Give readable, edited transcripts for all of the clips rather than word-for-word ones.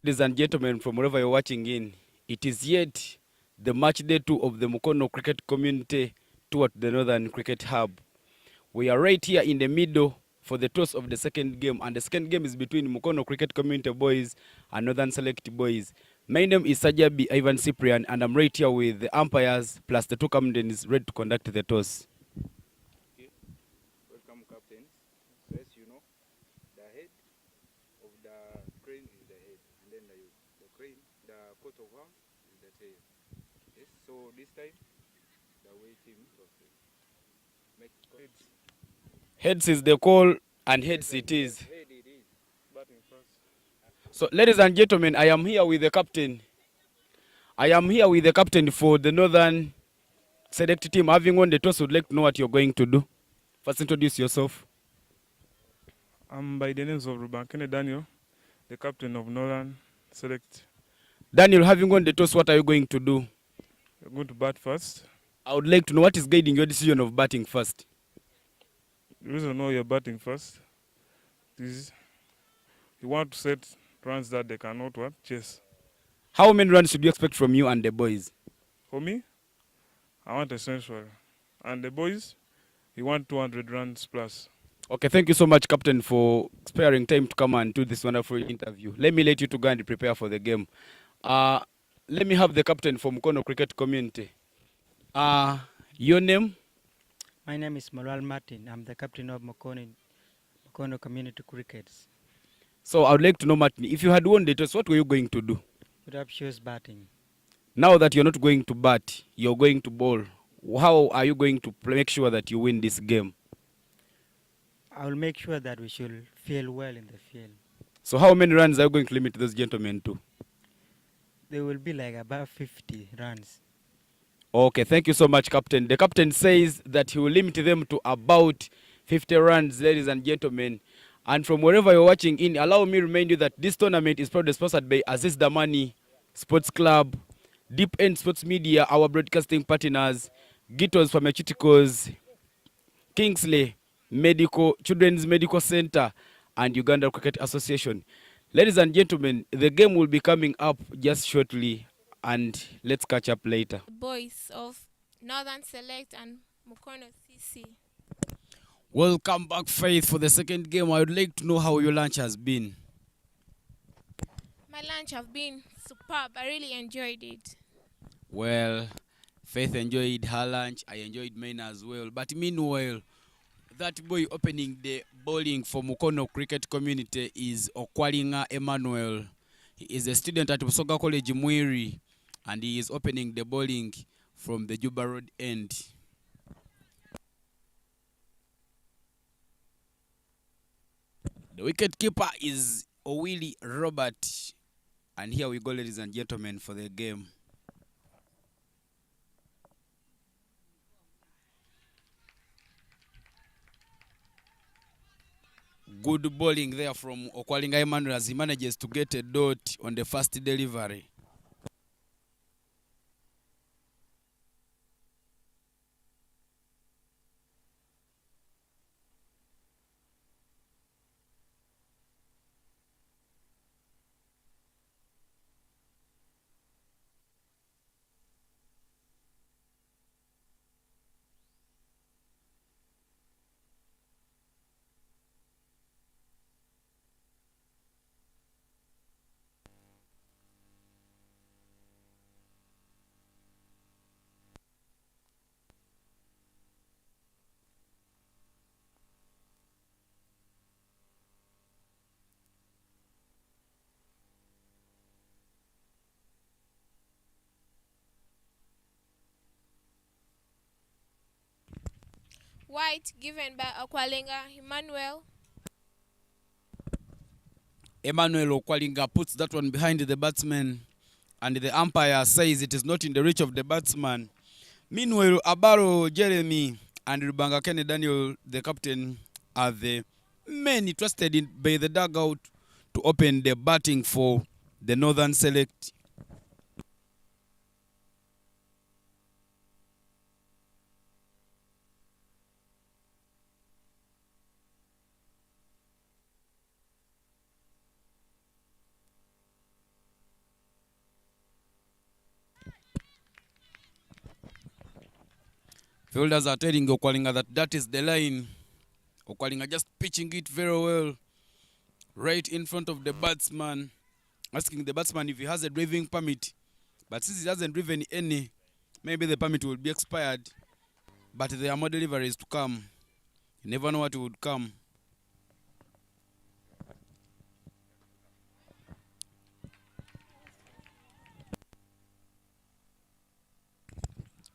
Ladies and gentlemen, from wherever you're watching in, it is yet the match day 2 of the Mukono Cricket Community Tour to the Northern Cricket Hub. We are right here in the middle for the toss of the second game, and the second game is between Mukono Cricket Community boys and Northern Select boys. My name is Sajabi Ivan Cyprian, and I'm right here with the umpires plus the two captains ready to conduct the toss. Okay. Welcome, captains. As you know, the head of the crane is the head, and then the crane, the coat of arms is the tail. Yes. So this time, the away team tosses. Make heads. Heads is the call, and heads it is. Head it is. Batting first. So, ladies and gentlemen, I am here with the captain. I am here with the captain for the Northern Select team. Having won the toss, would like to know what you're going to do. First, introduce yourself. I'm by the names of Rubankene Daniel, the captain of Northern Select. Daniel, having won the toss, what are you going to do? We're going to bat first. I would like to know what is guiding your decision of batting first. The reason why you're batting first is you want to set runs that they cannot chase. How many runs should you expect from you and the boys? For me, I want a century. And the boys, you want 200 runs plus. Okay, thank you so much, Captain, for sparing time to come and do this wonderful interview. Let me let you to go and prepare for the game. Let me have the captain from Mukono Cricket Community. Your name? My name is Malwal Martin. I'm the captain of Mukono Community Crickets. So I would like to know, Martin, if you had won the toss, what were you going to do? Would have choose batting. Now that you're not going to bat, you're going to bowl. How are you going to make sure that you win this game? I will make sure that we should feel well in the field. So how many runs are you going to limit those gentlemen to? There will be like about 50 runs. Okay, thank you so much, Captain. The captain says that he will limit them to about 50 runs, ladies and gentlemen. And from wherever you're watching in, allow me to remind you that this tournament is proudly sponsored by Aziz Damani Sports Club, Deep End Sports Media, our broadcasting partners, Gitos Pharmaceuticals, Kingsley Children's Medical Center, and Uganda Cricket Association. Ladies and gentlemen, the game will be coming up just shortly, and let's catch up later. Boys of Northern Select and Mukono CC. Welcome back, Faith, for the second game. I would like to know how your lunch has been. My lunch have been superb. I really enjoyed it. Well, Faith enjoyed her lunch. I enjoyed mine as well. But meanwhile, that boy opening the bowling for Mukono Cricket Community is Okwalinga Emmanuel. He is a student at Busoga College Mwiri, and he is opening the bowling from the Juba Road end. The wicket keeper is Owili Robert. And here we go, ladies and gentlemen, for the game. Good bowling there from Okwalinga Emmanuel as he manages to get a dot on the first delivery. White given by Okwalinga Emmanuel. Emmanuel Okwalinga puts that one behind the batsman, and the umpire says it is not in the reach of the batsman. Meanwhile, Abaro Jeremy and Rubanga Kene Daniel, the captain, are the men trusted in by the dugout to open the batting for the Northern Select. Fielders are telling Okwalinga that is the line. Okwalinga just pitching it very well. Right in front of the batsman. Asking the batsman if he has a driving permit. But since he hasn't driven any, maybe the permit will be expired. But there are more deliveries to come. You never know what would come.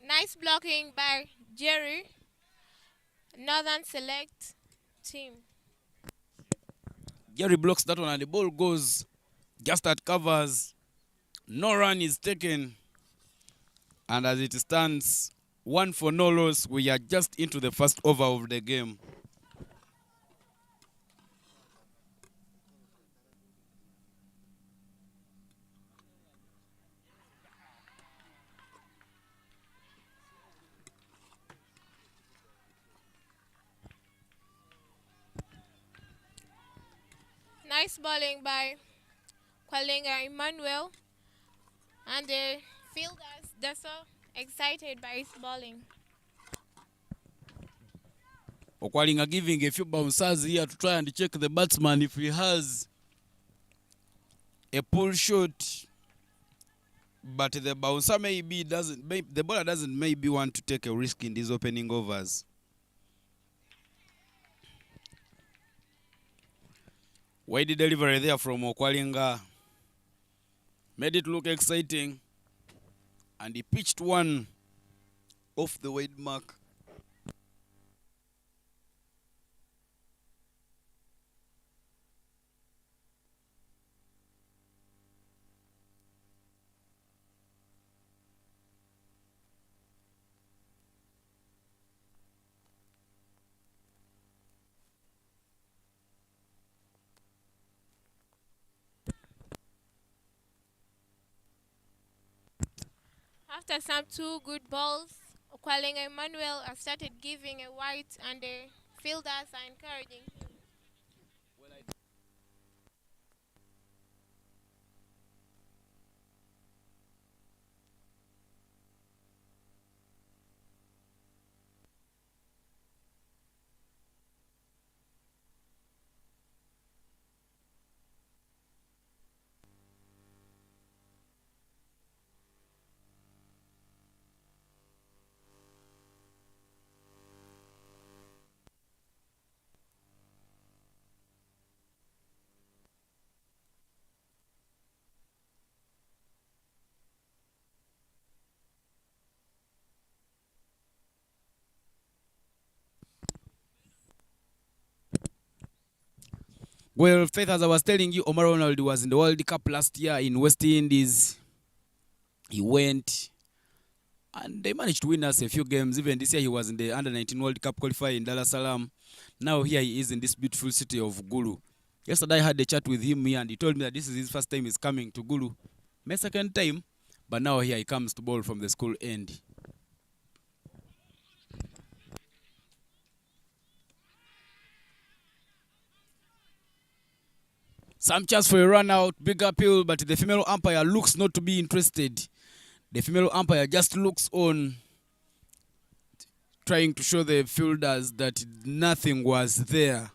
Nice blocking by Jerry. Northern select team. Jerry blocks that one and the ball goes just at covers. No run is taken. And as it stands, 1 for no loss, we are just into the first over of the game. Nice bowling by Kwalinga Emmanuel. And the fielders, they're so excited by his bowling. Okwalinga giving a few bouncers here to try and check the batsman if he has a pull shot. But the bouncer the bowler doesn't maybe want to take a risk in these opening overs. Wide delivery there from Okwalinga. Made it look exciting. And he pitched one off the wide mark. After some 2 good balls, Kwalinga Emmanuel has started giving a white and the fielders are encouraging him. Well, Faith, as I was telling you, Omar Ronald was in the World Cup last year in West Indies. He went and they managed to win us a few games. Even this year he was in the Under-19 World Cup qualifier in Dar es Salaam. Now here he is in this beautiful city of Gulu. Yesterday I had a chat with him here and he told me that this is his first time he's coming to Gulu. My second time, but now here he comes to bowl from the school end. Some chance for a run out, big appeal, but the female umpire looks not to be interested. The female umpire just looks on, trying to show the fielders that nothing was there.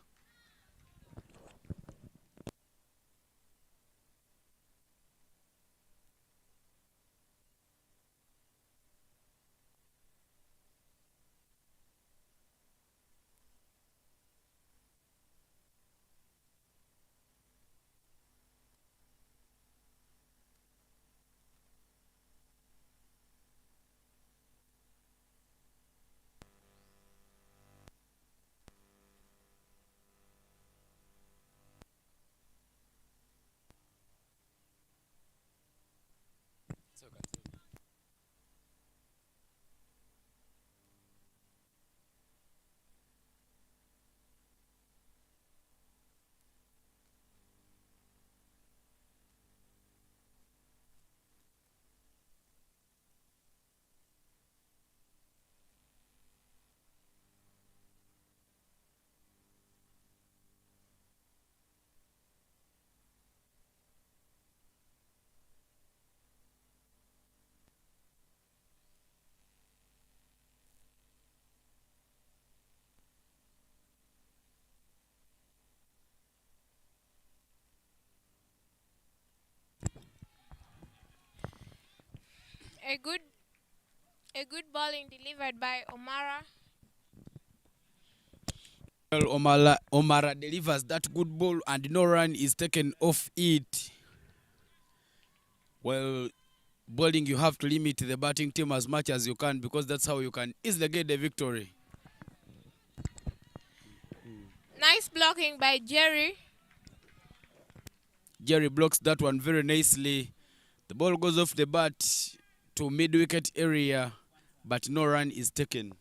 A good a good bowling delivered by Omara. Well, Omara delivers that good ball and no run is taken off it. Well, bowling, you have to limit the batting team as much as you can because that's how you can easily get the victory. Nice blocking by Jerry. Jerry blocks that one very nicely. The ball goes off the bat to mid-wicket area, but no run is taken.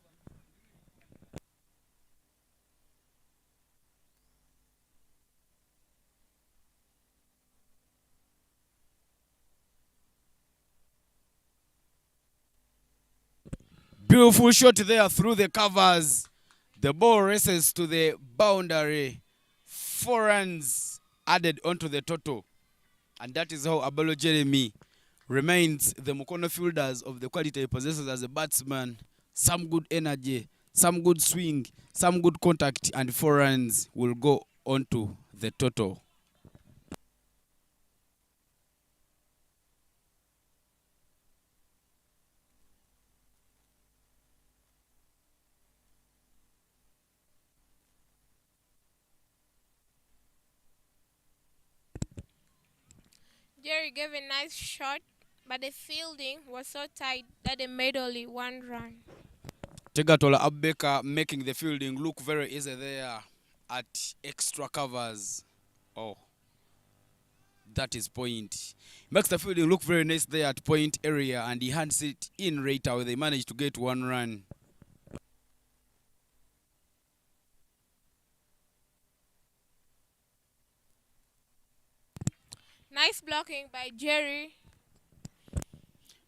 Beautiful shot there through the covers. The ball races to the boundary. 4 runs added onto the total. And that is how Abalo Jeremy reminds the Mukono fielders of the quality he possesses as a batsman. Some good energy, some good swing, some good contact, and 4 runs will go onto the total. Jerry gave a nice shot, but the fielding was so tight that they made only 1 run. Tegatola Abeka making the fielding look very easy there at extra covers. Oh, that is point. Makes the fielding look very nice there at point area, and he hands it in right away. They managed to get 1 run. Nice blocking by Jerry.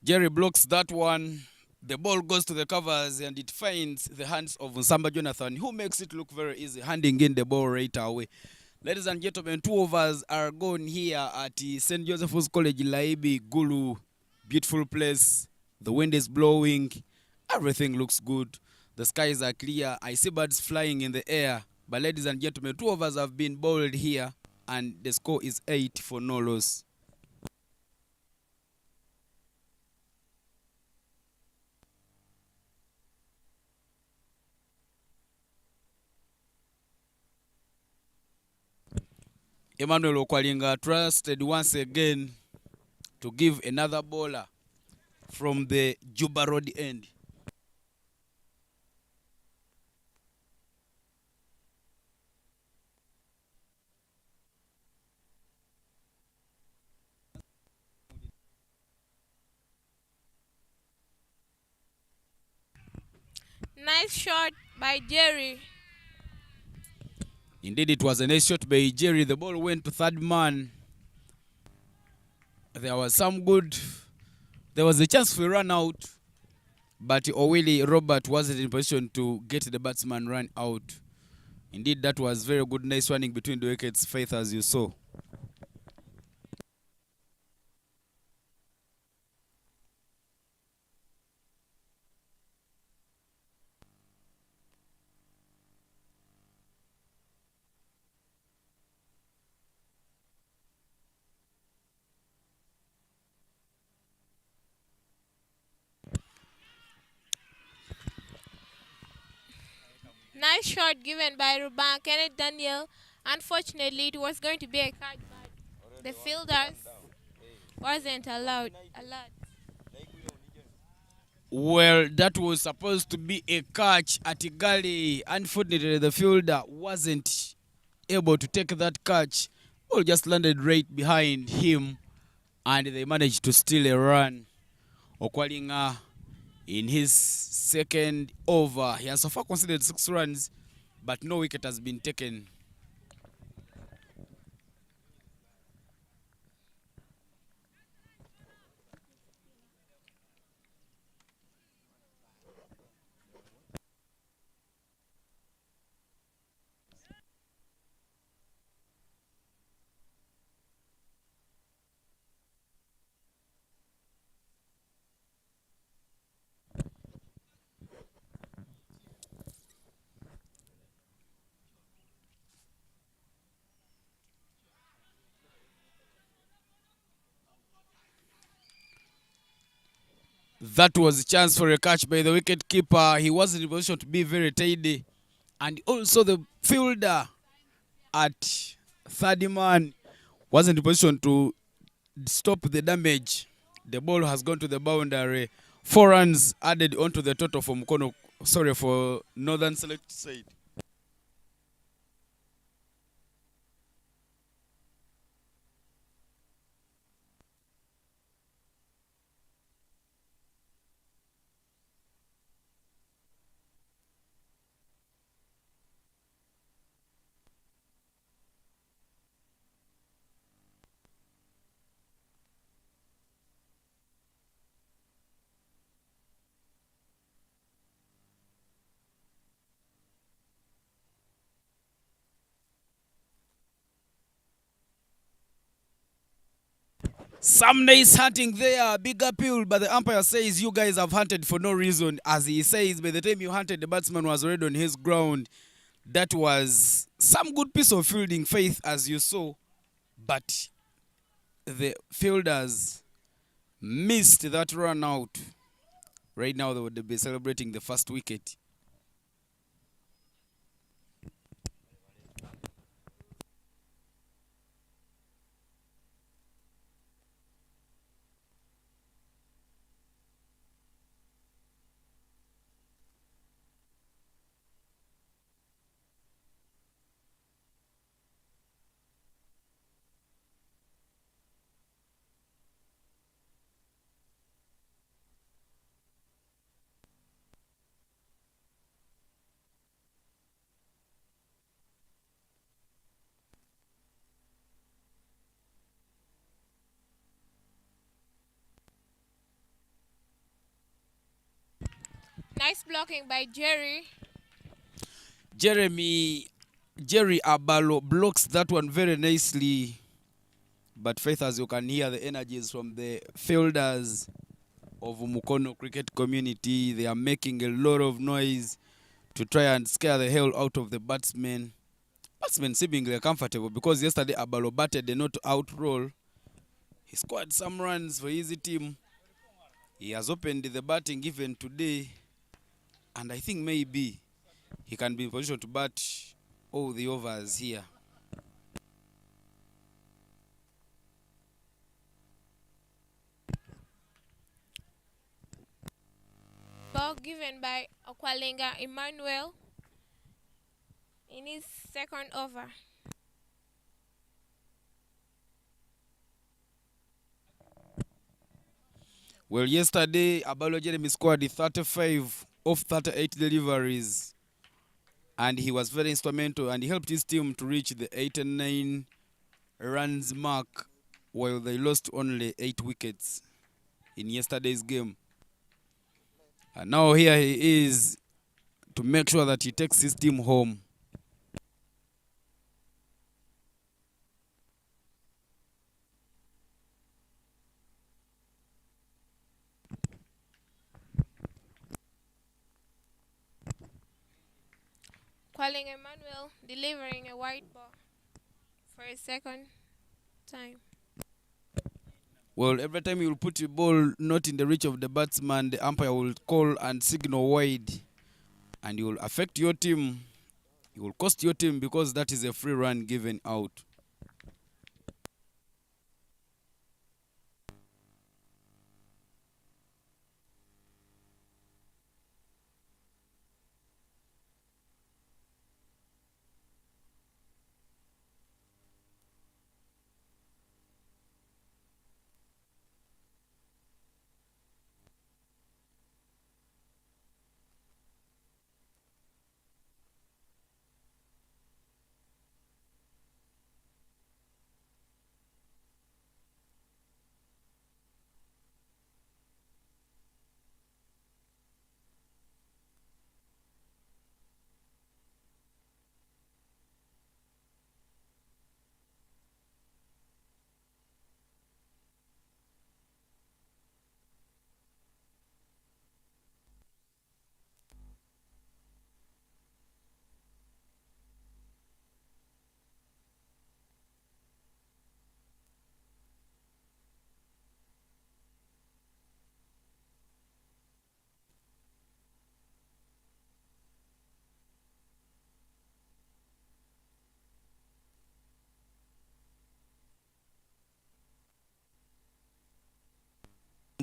Jerry blocks that one. The ball goes to the covers and it finds the hands of Nsamba Jonathan, who makes it look very easy, handing in the ball right away. Ladies and gentlemen, 2 overs are gone here at St. Joseph's College, Laibi, Gulu. Beautiful place. The wind is blowing. Everything looks good. The skies are clear. I see birds flying in the air. But ladies and gentlemen, 2 overs have been bowled here and the score is 8 for no loss. Emmanuel Okwalinga trusted once again to give another bowler from the Juba Road end. Nice shot by Jerry. Indeed, it was a nice shot by Jerry. The ball went to third man. There was a chance for a run out, but Owili Robert wasn't in position to get the batsman run out. Indeed, that was very good, nice running between the wickets, Faith, as you saw. Nice shot given by Ruban Kenneth Daniel. Unfortunately, it was going to be a catch, but the fielders wasn't allowed. Well, that was supposed to be a catch at Igali. Unfortunately, the fielder wasn't able to take that catch. Ball just landed right behind him, and they managed to steal a run. Okwalinga, in his second over, he has so far conceded 6 runs, but no wicket has been taken. That was a chance for a catch by the wicket keeper. He wasn't in position to be very tidy. And also the fielder at third man wasn't in position to stop the damage. The ball has gone to the boundary. 4 runs added onto the total for Mukono, sorry, for Northern Select side. Some nice hunting there, big appeal, but the umpire says you guys have hunted for no reason. As he says, by the time you hunted, the batsman was already on his ground. That was some good piece of fielding, Faith, as you saw, but the fielders missed that run out. Right now, they would be celebrating the first wicket. Nice blocking by Jerry. Jerry Abalo blocks that one very nicely. But Faith, as you can hear, the energies from the fielders of Mukono cricket community, they are making a lot of noise to try and scare the hell out of the batsmen. Batsmen seemingly comfortable because yesterday Abalo batted a not out roll. He scored some runs for his team. He has opened the batting even today. And I think maybe he can be in position to bat all the overs here. Ball given by Okwalenga Emmanuel in his second over. Well, yesterday, Abalo Jeremy scored 35 of 38 deliveries. And he was very instrumental and he helped his team to reach the 89 runs mark while they lost only 8 wickets in yesterday's game. And now here he is to make sure that he takes his team home. Calling Emmanuel delivering a wide ball for a second time. Well, every time you will put your ball not in the reach of the batsman, the umpire will call and signal wide. And you will affect your team. You will cost your team because that is a free run given out.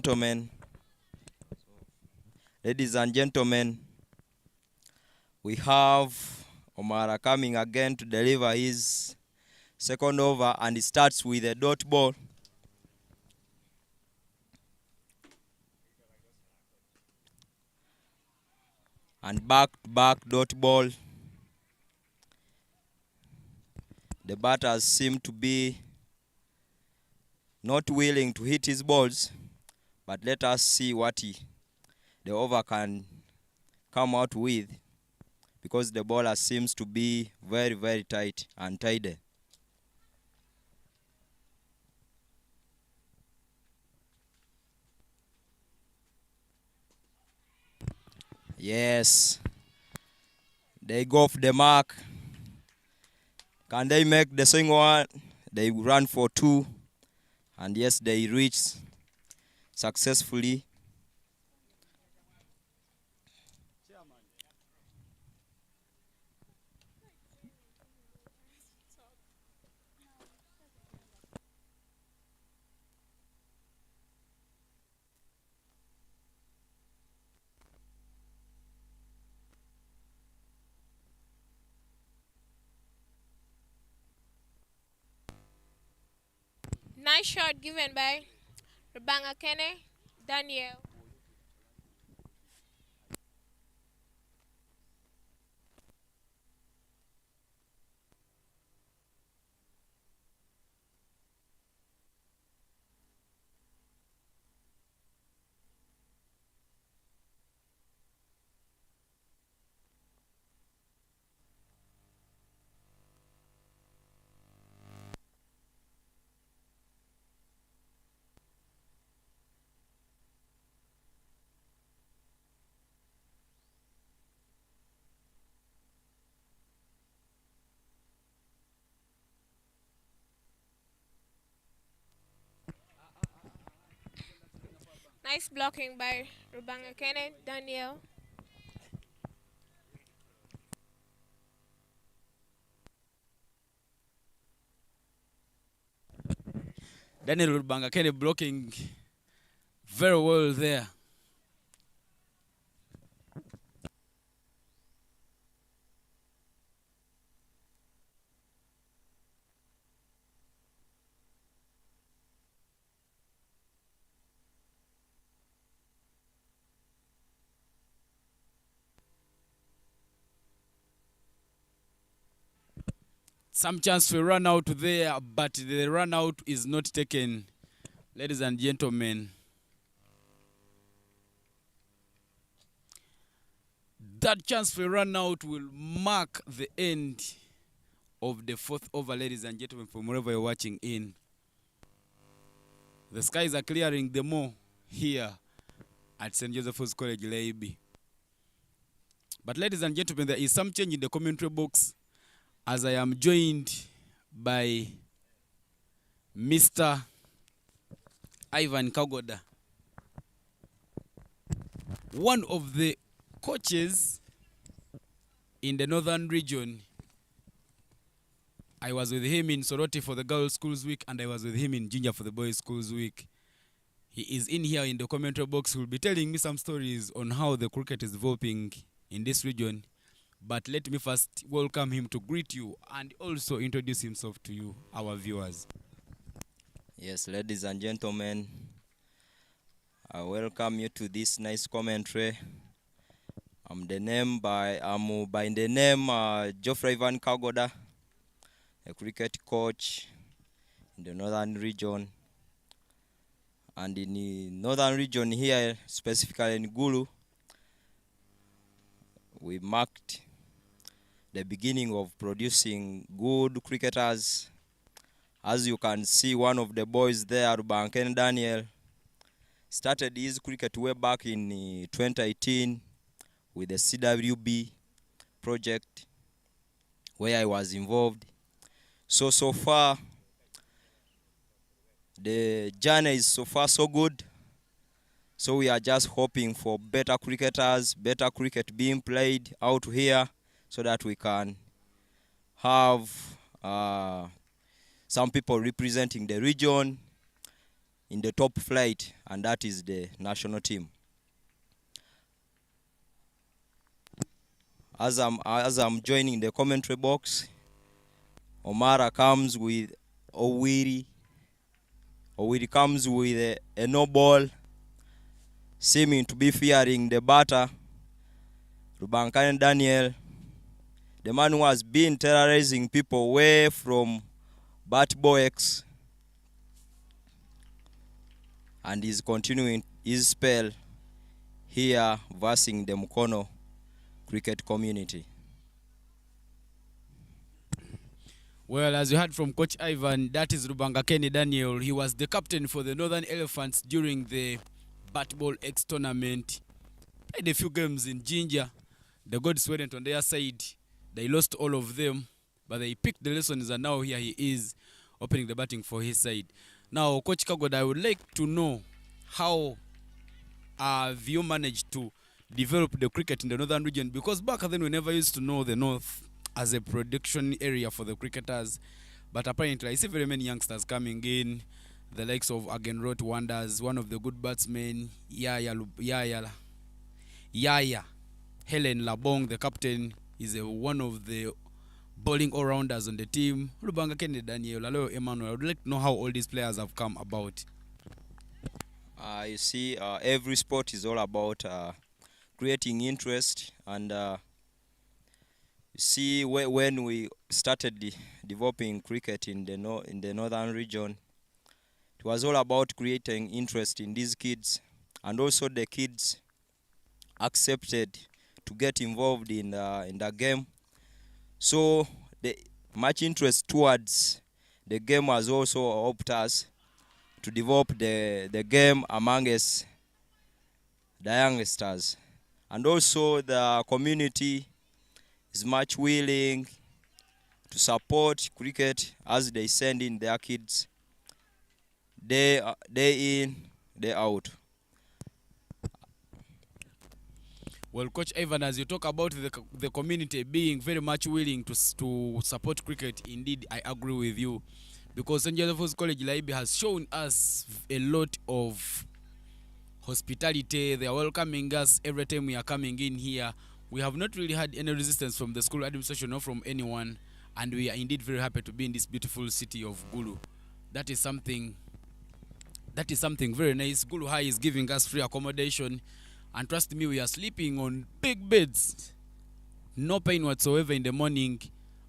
gentlemen, we have Omara coming again to deliver his second over, and he starts with a dot ball. And back-to-back dot ball. The batters seem to be not willing to hit his balls, but let us see what the over can come out with, because the bowler seems to be very, very tight and tidy. Yes, they go off the mark. Can they make the swing one? They run for 2, and yes, they reach successfully. Nice shot given by Rubangakene Daniel. Nice blocking by Rubangakene Daniel. Daniel Rubangakene blocking very well there. Some chance to run out there, but the run out is not taken, ladies and gentlemen. That chance for run out will mark the end of the 4th over, ladies and gentlemen, from wherever you're watching in. The skies are clearing the more here at St. Joseph's College, Laibi. But ladies and gentlemen, there is some change in the commentary box, as I am joined by Mr. Ivan Kagoda, one of the coaches in the Northern region. I was with him in Soroti for the Girls Schools Week, and I was with him in Jinja for the Boys Schools Week. He is in here in the commentary box. He will be telling me some stories on how the cricket is developing in this region. But let me first welcome him to greet you and also introduce himself to you, our viewers. Yes, ladies and gentlemen, I welcome you to this nice commentary. I'm by the name Geoffrey Ivan Kagoda, a cricket coach in the Northern region. And in the Northern region here, specifically in Gulu, we marked the beginning of producing good cricketers. As you can see, one of the boys there, Rubangakene Daniel, started his cricket way back in 2018 with the CWB project where I was involved. So far, the journey is so far so good. So we are just hoping for better cricketers, better cricket being played out here, so that we can have some people representing the region in the top flight, and that is the national team. As I'm joining the commentary box, Omara comes with Owiri. Owiri comes with a no ball, seeming to be fearing the batter, Rubankane Daniel, the man who has been terrorizing people away from Bat Box, and is continuing his spell here versing the Mukono cricket community. Well, as you heard from Coach Ivan, that is Rubangakeni Daniel. He was the captain for the Northern Elephants during the Bat Ball X tournament. Played a few games in Ginger. The gods weren't on their side. They lost all of them, but they picked the lessons, and now here he is opening the batting for his side. Now, Coach Kagoda, I would like to know how have you managed to develop the cricket in the northern region? Because back then we never used to know the north as a production area for the cricketers, but apparently I see very many youngsters coming in, the likes of Agenrot Wonders, one of the good batsmen, Yaya Helen Labong, the captain, is one of the bowling all-rounders on the team. Lubanga Kennedy Daniel, Alo Emmanuel, I would like to know how all these players have come about. You see, every sport is all about creating interest, and you see, when we started developing cricket in the northern region, it was all about creating interest in these kids, and also the kids accepted to get involved in the game. So the much interest towards the game has also helped us to develop the game amongst the youngsters, and also the community is much willing to support cricket as they send in their kids day in, day out. Well, Coach Ivan, as you talk about the community being very much willing to support cricket, indeed, I agree with you. Because St. Joseph's College Laibi has shown us a lot of hospitality. They are welcoming us every time we are coming in here. We have not really had any resistance from the school administration or from anyone, and we are indeed very happy to be in this beautiful city of Gulu. That is something very nice. Gulu High is giving us free accommodation, and trust me, we are sleeping on big beds. No pain whatsoever in the morning.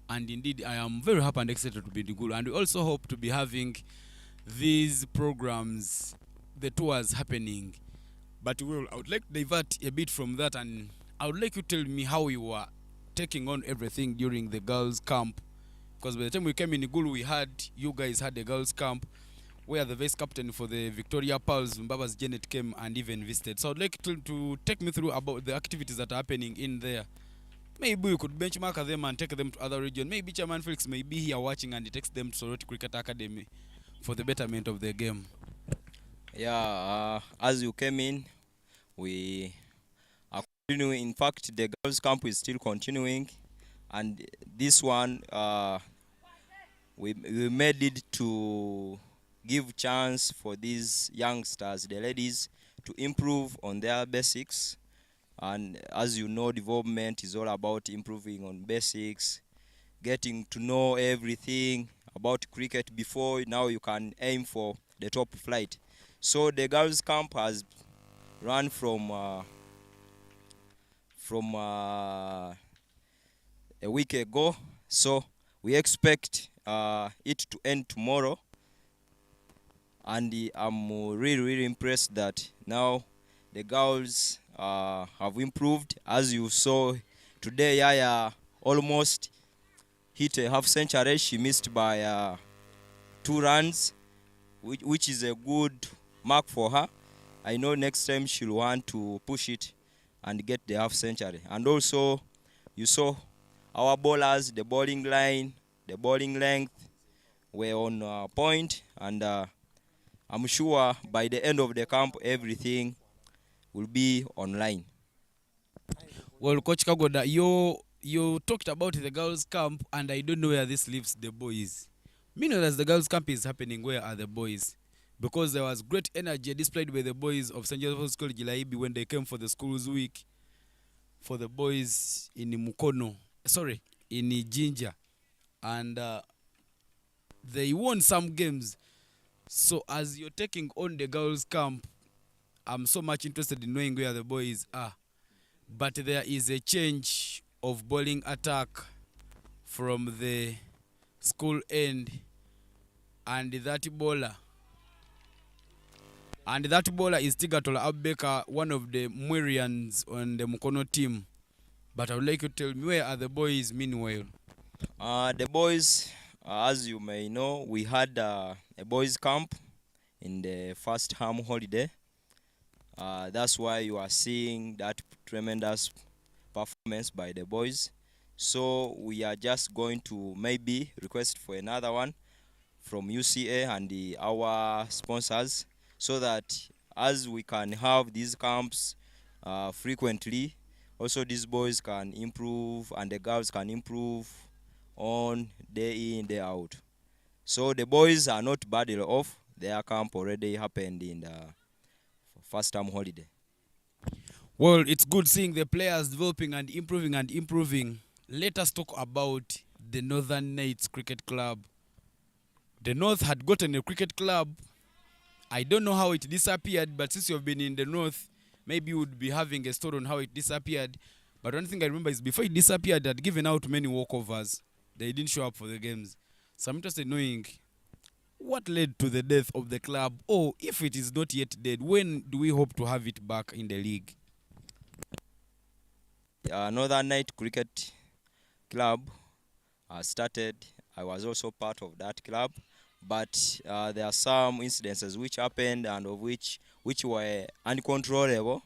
And indeed, I am very happy and excited to be in Gulu. And we also hope to be having these programs, the tours happening. But I would like to divert a bit from that, and I would like you to tell me how you were taking on everything during the girls' camp. Because by the time we came in Gulu, you guys had a girls' camp where the vice captain for the Victoria Pearls, Mbaba's Janet, came and even visited. So I'd like to take me through about the activities that are happening in there. Maybe we could benchmark them and take them to other regions. Maybe Chairman Felix may be here watching and he takes them to Soroti Cricket Academy for the betterment of the game. Yeah, as you came in, we are continuing. In fact, the girls' camp is still continuing, and this one we made it to give chance for these youngsters, the ladies, to improve on their basics. And as you know, development is all about improving on basics, getting to know everything about cricket before now you can aim for the top flight. So the girls' camp has run from a week ago. So we expect it to end tomorrow. And I'm really impressed that now the girls have improved. As you saw today, Yaya almost hit a half century. She missed by 2 runs, which is a good mark for her. I know next time she'll want to push it and get the half century. And also, you saw our bowlers, the bowling line, the bowling length were on point, and I'm sure by the end of the camp, everything will be online. Well, Coach Kagoda, you talked about the girls' camp, and I don't know where this leaves the boys. Meanwhile, as the girls' camp is happening, where are the boys? because there was great energy displayed by the boys of St. Joseph's College Ilaibi when they came for the schools week for the boys in Mukono, sorry, in Jinja, and they won some games. So as you're taking on the girls' camp, I'm so much interested in knowing where the boys are. But there is a change of bowling attack from the school end, and that bowler is Tigatola Abeka, one of the Mwerians on the Mukono team. But I would like you to tell me, where are the boys meanwhile? The boys, as you may know, we had a boys camp in the first term holiday. That's why you are seeing that tremendous performance by the boys. So we are just going to maybe request for another one from UCA and our sponsors, so that as we can have these camps frequently, also these boys can improve and the girls can improve on day in, day out. So the boys are not badly off. Their camp already happened in the first term holiday. Well, it's good seeing the players developing and improving and improving. Let us talk about the Northern Knights Cricket Club. The North had gotten a cricket club. I don't know how it disappeared, but since you've been in the North, maybe you would be having a story on how it disappeared. But one thing I remember is before it disappeared, they had given out many walkovers. They didn't show up for the games. So I'm interested in knowing what led to the death of the club, or if it is not yet dead, when do we hope to have it back in the league? Northern Night Cricket Club started. I was also part of that club, but there are some incidences which happened and of which were uncontrollable,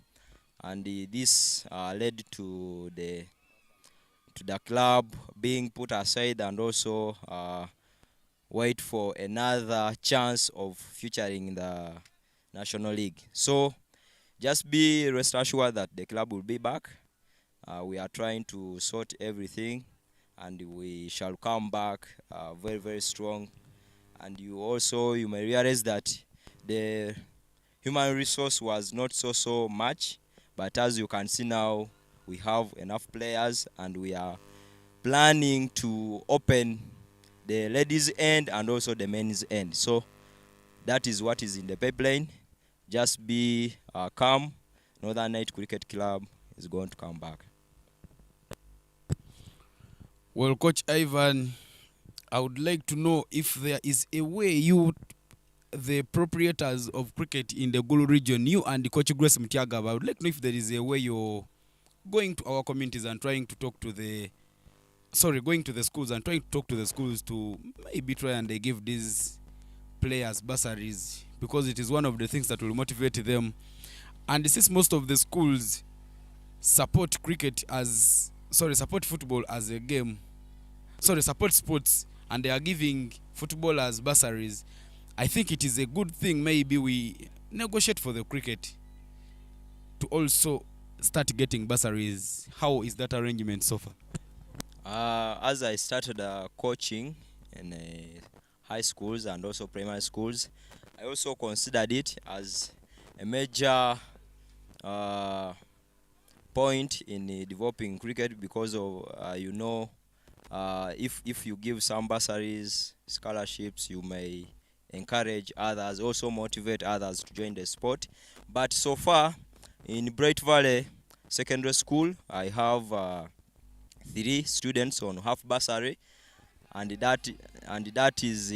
and this led to the club being put aside and also wait for another chance of featuring in the National League. So just be rest assured that the club will be back. We are trying to sort everything, and we shall come back very, very strong. And you may realize that the human resource was not so much, but as you can see now, we have enough players, and we are planning to open the ladies' end and also the men's end. So that is what is in the pipeline. Just be calm. Northern Night Cricket Club is going to come back. Well, Coach Ivan, I would like to know if there is a way you, the proprietors of cricket in the Gulu region, you and Coach Grace Mtiaga, I would like to know if there is a way you're going to our communities and trying to talk to going to the schools and trying to talk to the schools to maybe try and they give these players bursaries, because it is one of the things that will motivate them. And since most of the schools support football as a game, support sports, and they are giving footballers bursaries, I think it is a good thing maybe we negotiate for the cricket to also start getting bursaries. How is that arrangement so far? As I started coaching in high schools and also primary schools, I also considered it as a major point in developing cricket, because of if you give some bursaries, scholarships, you may encourage others, also motivate others to join the sport. But so far in Bright Valley Secondary School, I have 3 students on half bursary, and that is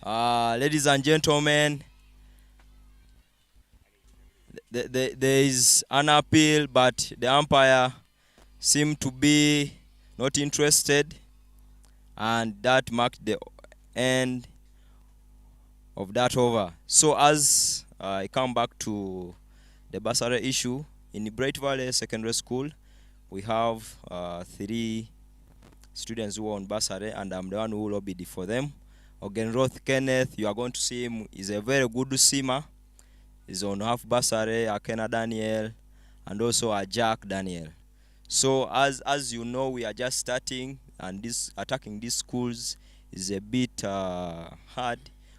ladies and gentlemen, there is an appeal, but the umpire seemed to be not interested, and that marked the end of that over. So as I come back to the bursary issue, in the Bright Valley Secondary School, we have 3 students who are on bursary, and I'm the one who lobbied for them. Ogenroth Kenneth, you are going to see him, is a very good swimmer. He's on half bursary, Akena Daniel, and also a Jack Daniel. So as you know, we are just starting, and attacking these schools is a bit hard.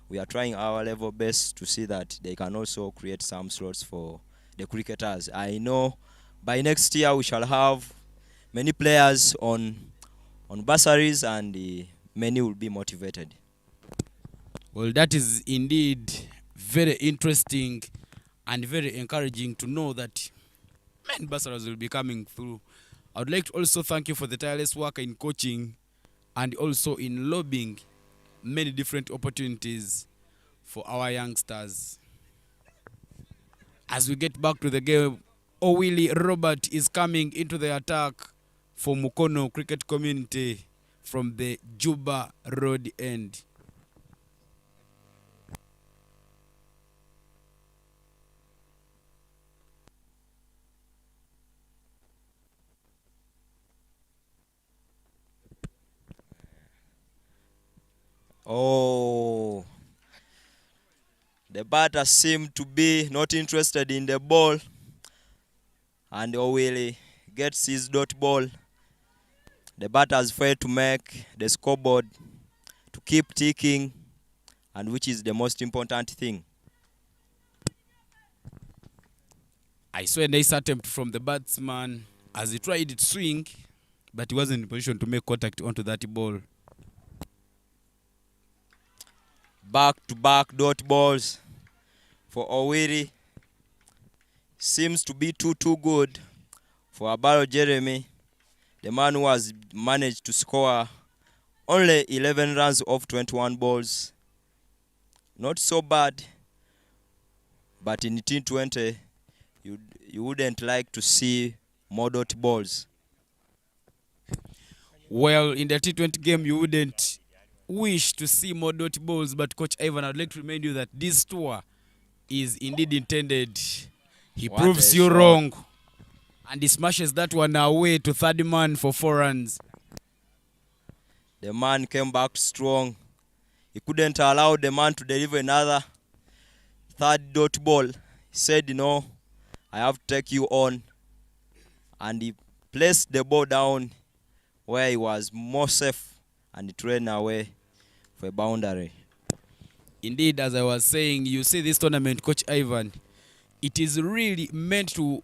we are trying our level best to see that they can also create some slots for the cricketers. I know by next year we shall have many players on bursaries, and many will be motivated. Well, that is indeed very interesting and very encouraging to know that many bursaries will be coming through. I would like to also thank you for the tireless work in coaching and also in lobbying many different opportunities for our youngsters. As we get back to the game, Owili Robert is coming into the attack for Mukono Cricket Community from the Juba Road end. Oh, the batter seemed to be not interested in the ball, and Owili gets his dot ball. The batters failed to make the scoreboard to keep ticking, and which is the most important thing. I saw a nice attempt from the batsman as he tried to swing, but he wasn't in position to make contact onto that ball. Back-to-back dot balls for Owiri. Seems to be too good for Abalo Jeremy, the man who has managed to score only 11 runs off 21 balls. Not so bad, but in T20 you wouldn't like to see more dot balls. Well, in the T20 game, you wouldn't wish to see more dot balls, but Coach Ivan, I'd like to remind you that this tour is indeed intended. He What proves a you shot. wrong, and he smashes that one away to third man for 4 runs. The man came back strong. He couldn't allow the man to deliver another third dot ball. He said, no, I have to take you on. And he placed the ball down where he was more safe, and it ran away for a boundary. Indeed, as I was saying, you see this tournament, Coach Ivan, it is really meant to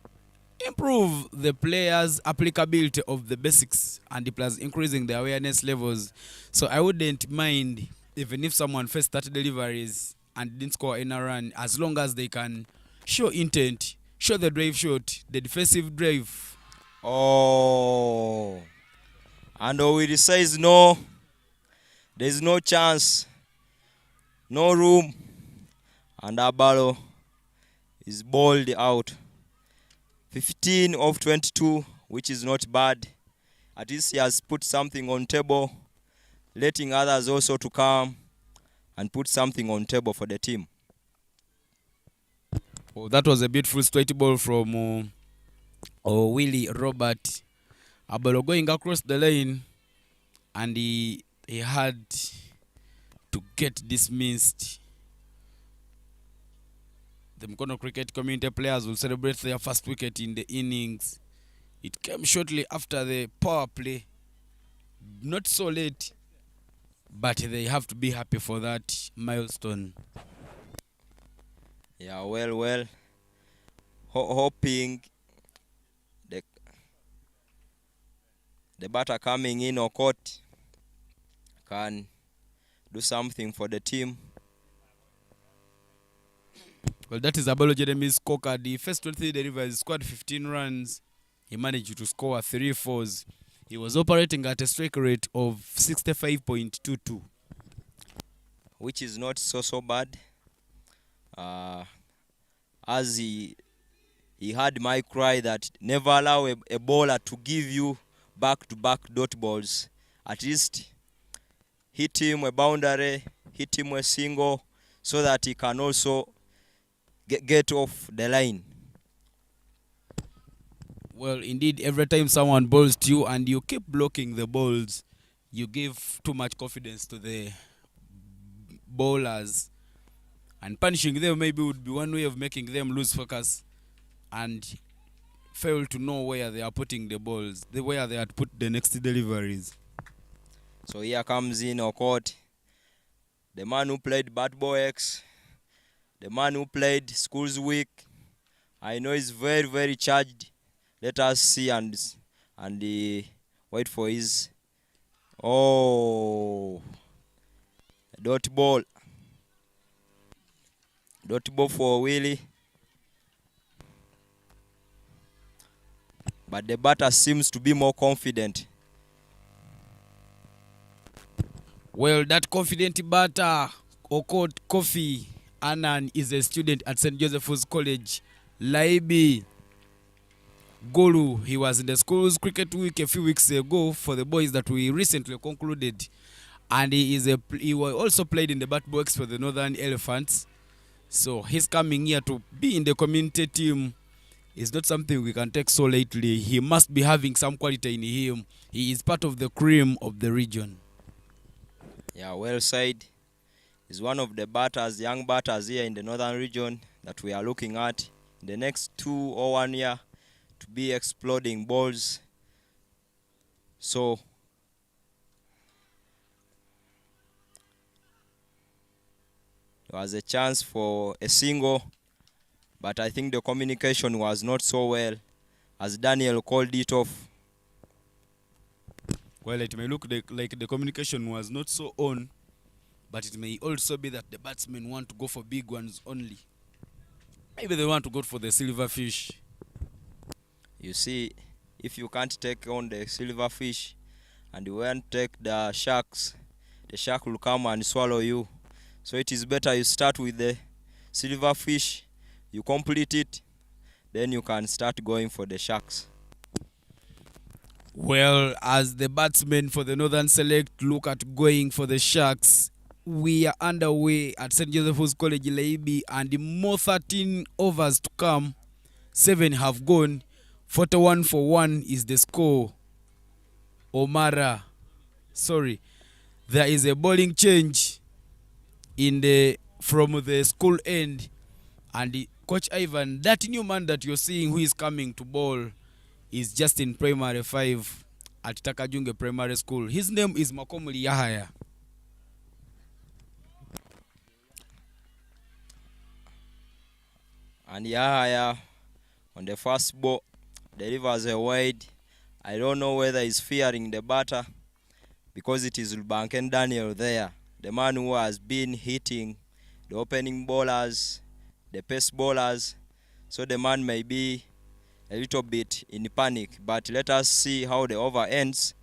improve the players' applicability of the basics and plus increasing their awareness levels. So I wouldn't mind even if someone first started deliveries and didn't score any run, as long as they can show intent, show the drive shot, the defensive drive. Oh. And Owiri says no. There's no chance. No room. And Abalo is bowled out. 15 of 22, which is not bad. At least he has put something on table, letting others also to come and put something on table for the team. Oh, that was a beautiful straight ball from Willie Robert. Abalo going across the lane, and he had to get dismissed. The Mukono Cricket Community players will celebrate their first wicket in the innings. It came shortly after the power play. Not so late, but they have to be happy for that milestone. Yeah, well. Hoping the batter coming in or caught can do something for the team. Well, that is Abalo Jeremy's scorecard. The first 23 deliveries scored 15 runs. He managed to score 3 fours. He was operating at a strike rate of 65.22. Which is not so bad. As he had my cry that never allow a bowler to give you back-to-back dot balls. At least hit him a boundary, hit him a single, so that he can also get off the line. Well, indeed, every time someone bowls to you and you keep blocking the balls, you give too much confidence to the bowlers. And punishing them maybe would be one way of making them lose focus and fail to know where they are putting the balls, where they had put the next deliveries. So here comes in Okot. the man who played Bat Boy X, the man who played Schools Week. I know he's very, very charged. Let us see and wait for his dot ball. Dot ball for Willie. But the batter seems to be more confident. Well, that confident batter, Okot Kofi Annan, is a student at St. Joseph's College. Laibi Golu, he was in the school's cricket week a few weeks ago for the boys that we recently concluded. And he was also played in the Bat Box for the Northern Elephants. So he's coming here to be in the community team. It's not something we can take so lightly. He must be having some quality in him. He is part of the cream of the region. Yeah, well said. He's one of the batters, young batters here in the northern region that we are looking at in the next 2 or 1 year to be exploding balls. So there was a chance for a single, but I think the communication was not so well as Daniel called it off. Well, it may look like the communication was not so on, but it may also be that the batsmen want to go for big ones only. Maybe they want to go for the silverfish. You see, if you can't take on the silverfish and you won't take the sharks, the shark will come and swallow you. So it is better you start with the silverfish, you complete it, then you can start going for the sharks. Well, as the batsmen for the Northern Select look at going for the Sharks, we are underway at St. Joseph's College Laibi, and more 13 overs to come. 7 have gone. 41 for 1 is the score. There is a bowling change from the school end, and Coach Ivan, that new man that you're seeing who is coming to bowl is just in primary 5 at Takajunge Primary School. His name is Makomuli Yahaya. And Yahaya on the first ball delivers a wide. I don't know whether he's fearing the batter because it is Rubanken Daniel there, the man who has been hitting the opening bowlers, the pace bowlers. So the man may be a little bit in panic, but let us see how the over ends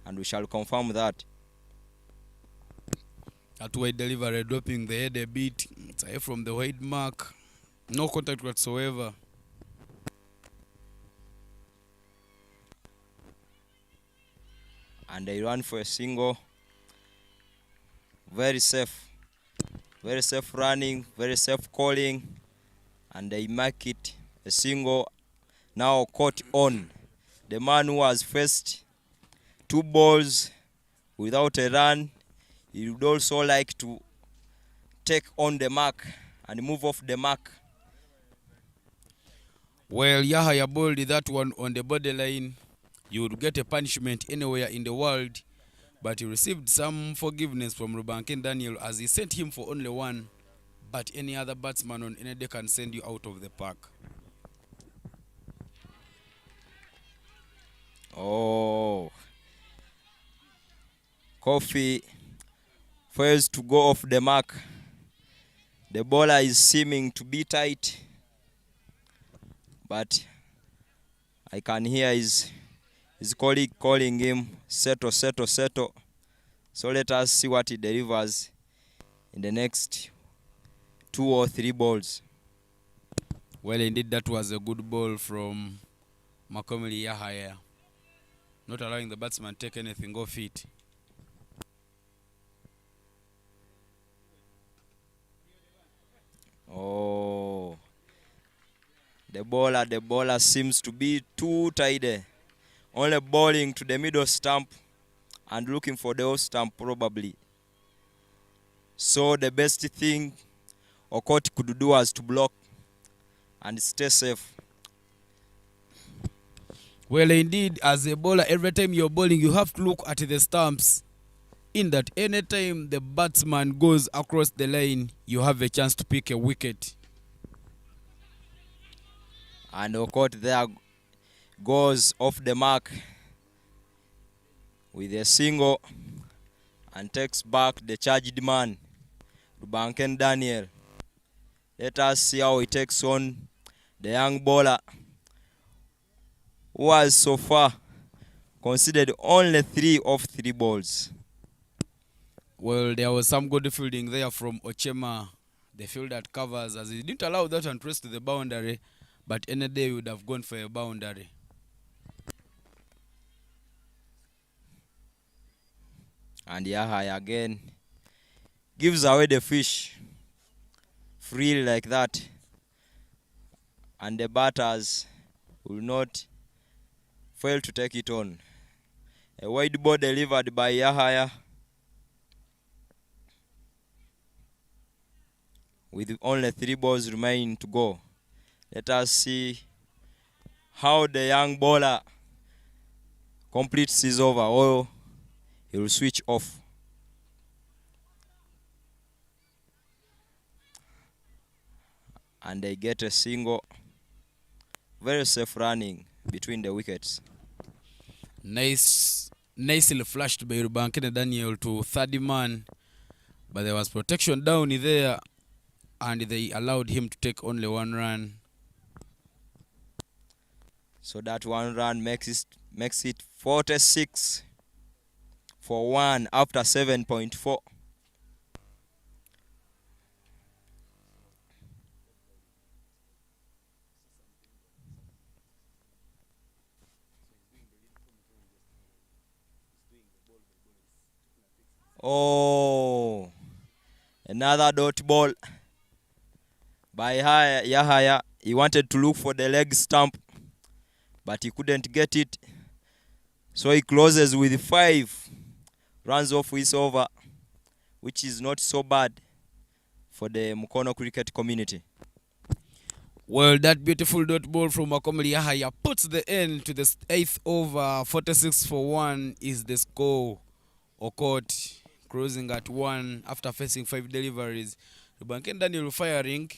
and we shall confirm that. That wide delivery, dropping the head a bit. It's away from the wide mark. No contact whatsoever. And they run for a single. Very safe running, very safe calling, and they make it a single. Now caught on. The man who has faced 2 balls without a run, he would also like to take on the mark and move off the mark. Well, Yahaya bowled that one on the borderline. You would get a punishment anywhere in the world, but he received some forgiveness from Rubanken Daniel as he sent him for only 1, but any other batsman on any day can send you out of the park. Oh, Kofi fails to go off the mark. The bowler is seeming to be tight, but I can hear his colleague calling him, settle. So let us see what he delivers in the next 2 or 3 balls. Well, indeed, that was a good ball from Makomili Yahaya, not allowing the batsman to take anything off it. Oh, the bowler seems to be too tidy. Only bowling to the middle stump and looking for the off stump probably. So the best thing Okot could do was to block and stay safe. Well, indeed, as a bowler, every time you're bowling, you have to look at the stumps. in that anytime the batsman goes across the line, you have a chance to pick a wicket. And Okot there goes off the mark with a single and takes back the charged man, Rubanken Daniel. Let us see how he takes on the young bowler, who has so far considered only 3 of 3 balls. Well, there was some good fielding there from Ochema, the field that covers, as he didn't allow that one to race to the boundary, but any day would have gone for a boundary. And Yahya again gives away the fish freely like that. And the batters will not fail to take it on. A wide ball delivered by Yahya with only 3 balls remaining to go. Let us see how the young bowler completes his over, or he will switch off. And they get a single. Very safe running between the wickets. Nicely flashed by Rubankene Daniel to 30 man, but there was protection down there, and they allowed him to take only 1 run. So that 1 run makes it 46 for 1 after 7.4. Oh, another dot ball by Yahya. He wanted to look for the leg stump, but he couldn't get it. So he closes with 5 runs off his over, which is not so bad for the Mukono cricket community. Well, that beautiful dot ball from Makomeli Yahya puts the end to the 8th over. 46 for 1 is the score. Okot closing at 1 after facing 5 deliveries. Rubanken Daniel firing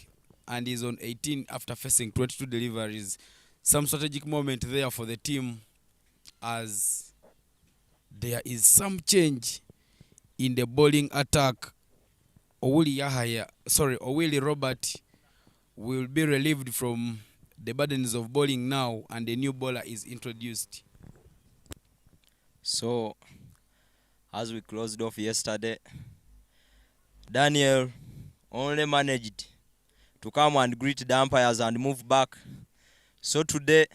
and is on 18 after facing 22 deliveries. Some strategic moment there for the team, as there is some change in the bowling attack. Owili Robert will be relieved from the burdens of bowling now, and a new bowler is introduced. So, as we closed off yesterday, Daniel only managed to come and greet the umpires and move back. So today,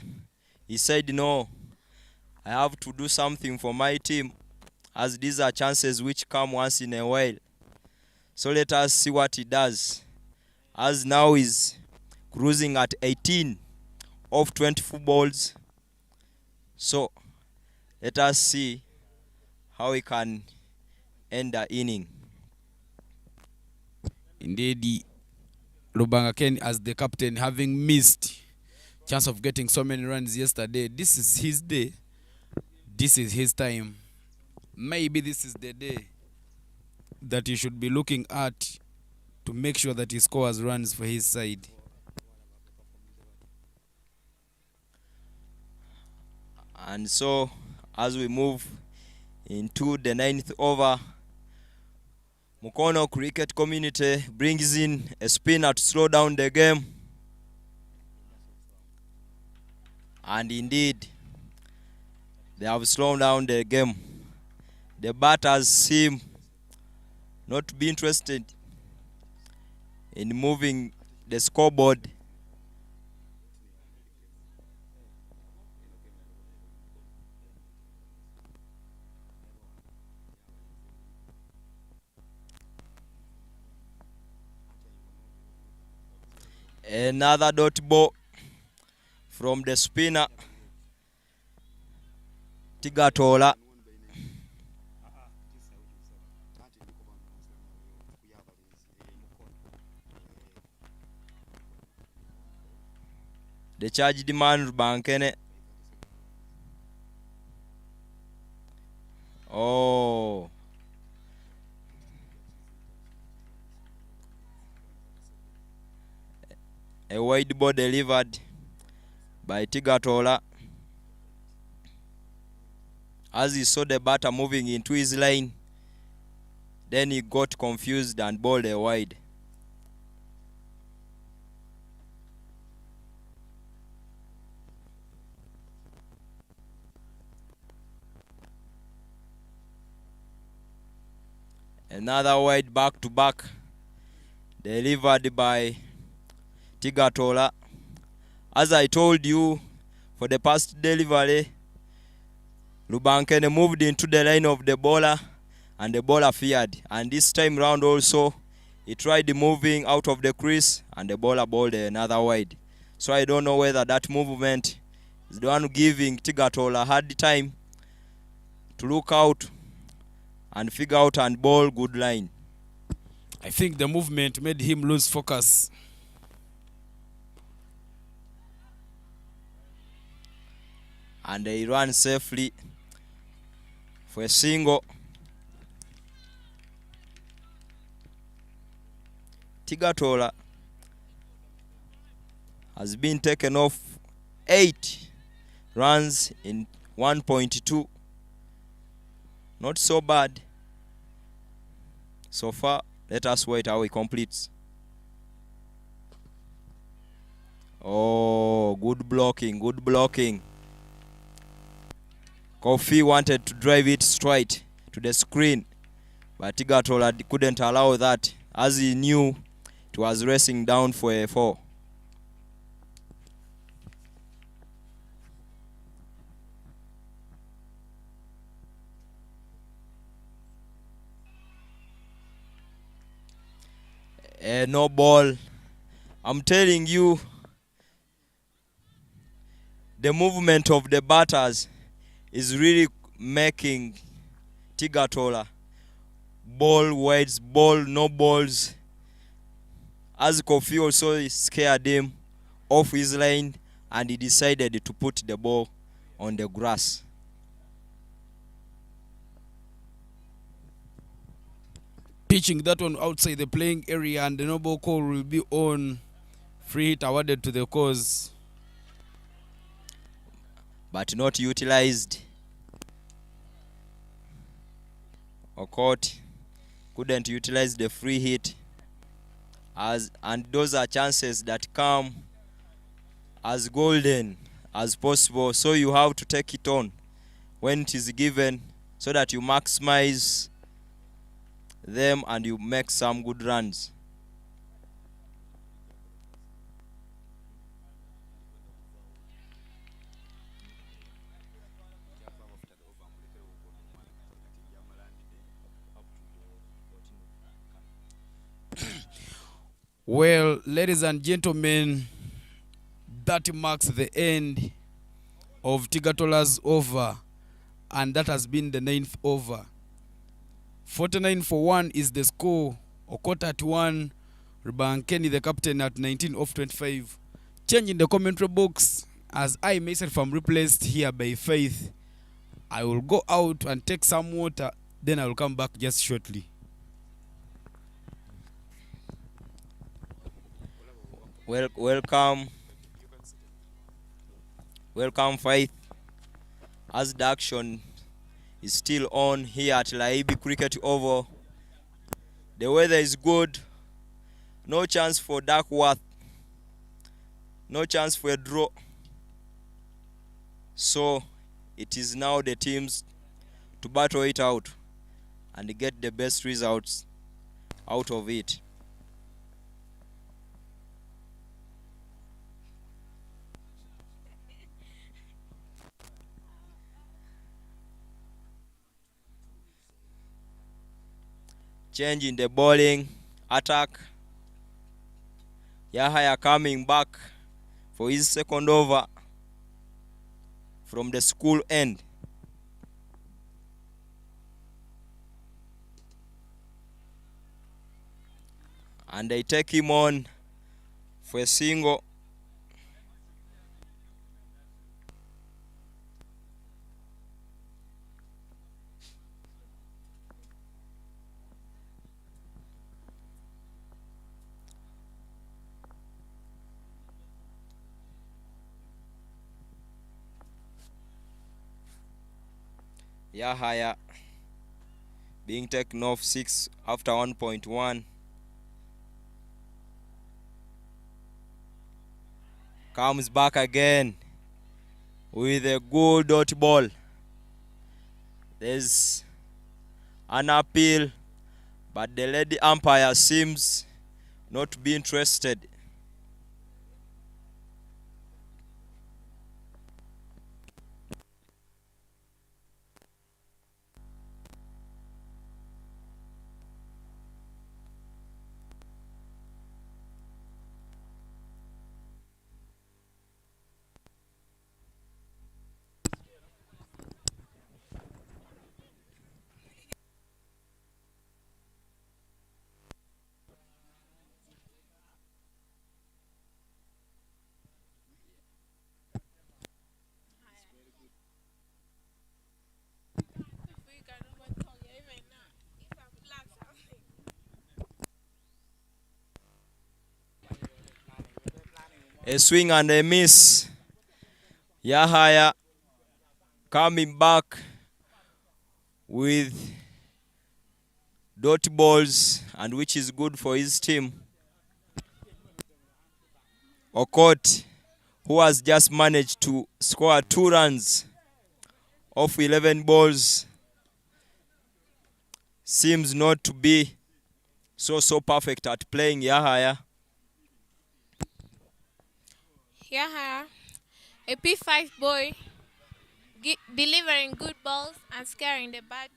he said, no, I have to do something for my team, as these are chances which come once in a while. So let us see what he does, as now he's cruising at 18 of 24 balls. So let us see how he can end the inning. Indeed, Lubanga Ken, as the captain, having missed chance of getting so many runs yesterday, this is his day. This is his time. Maybe this is the day that he should be looking at to make sure that he scores runs for his side. And so, as we move into the 9th over, Mukono cricket community brings in a spinner to slow down the game. And indeed, they have slowed down the game. The batters seem not to be interested in moving the scoreboard. Another dot ball from the spinner, Tigatola. The charged man Rubankene. Oh, A wide ball delivered by Tigatola. As he saw the batter moving into his line, then he got confused and bowled a wide. Another wide back to back delivered by Tigatola. As I told you, for the past delivery, Rubankene moved into the line of the bowler and the bowler feared. And this time round also, he tried moving out of the crease and the bowler bowled another wide. So I don't know whether that movement is the one giving Tigatola a hard time to look out and figure out and bowl good line. I think the movement made him lose focus. And he ran safely for a single. Tigatola has been taken off 8 runs in 1.2. Not so bad so far. Let us wait how he completes. Oh, good blocking, good blocking. Kofi wanted to drive it straight to the screen, but Tigatola couldn't allow that, as he knew it was racing down for a 4. No ball. I'm telling you, the movement of the batters is really making Tigatola ball wides, ball no balls. As Kofi also scared him off his line, and he decided to put the ball on the grass. Pitching that one outside the playing area, and the no ball call will be on. Free hit awarded to the cause, but not utilized. Okot couldn't utilize the free hit, and those are chances that come as golden as possible. So you have to take it on when it is given, so that you maximize them and you make some good runs. Well, ladies and gentlemen, that marks the end of Tigatola's over, and that has been the 9th over. 49 for 1 is the score. Okota at 1, Rubankeni the captain at 19 off 25. Change in the commentary box, as I myself am replaced here by Faith. I will go out and take some water, then I will come back just shortly. Welcome, Faith. As the action is still on here at Laibi Cricket Oval, the weather is good. No chance for Duckworth. No chance for a draw. So it is now the teams to battle it out and get the best results out of it. Change in the bowling attack. Yahaya coming back for his second over from the school end. And they take him on for a single. Yahaya being taken off 6 after 1.1. Comes back again with a good dot ball. There's an appeal, but the lady umpire seems not to be interested. A swing and a miss. Yahaya coming back with dot balls, and which is good for his team. Okot, who has just managed to score 2 runs off 11 balls, seems not to be so perfect at playing Yahaya. Yahaya, a P5 boy, delivering good balls and scaring the bad.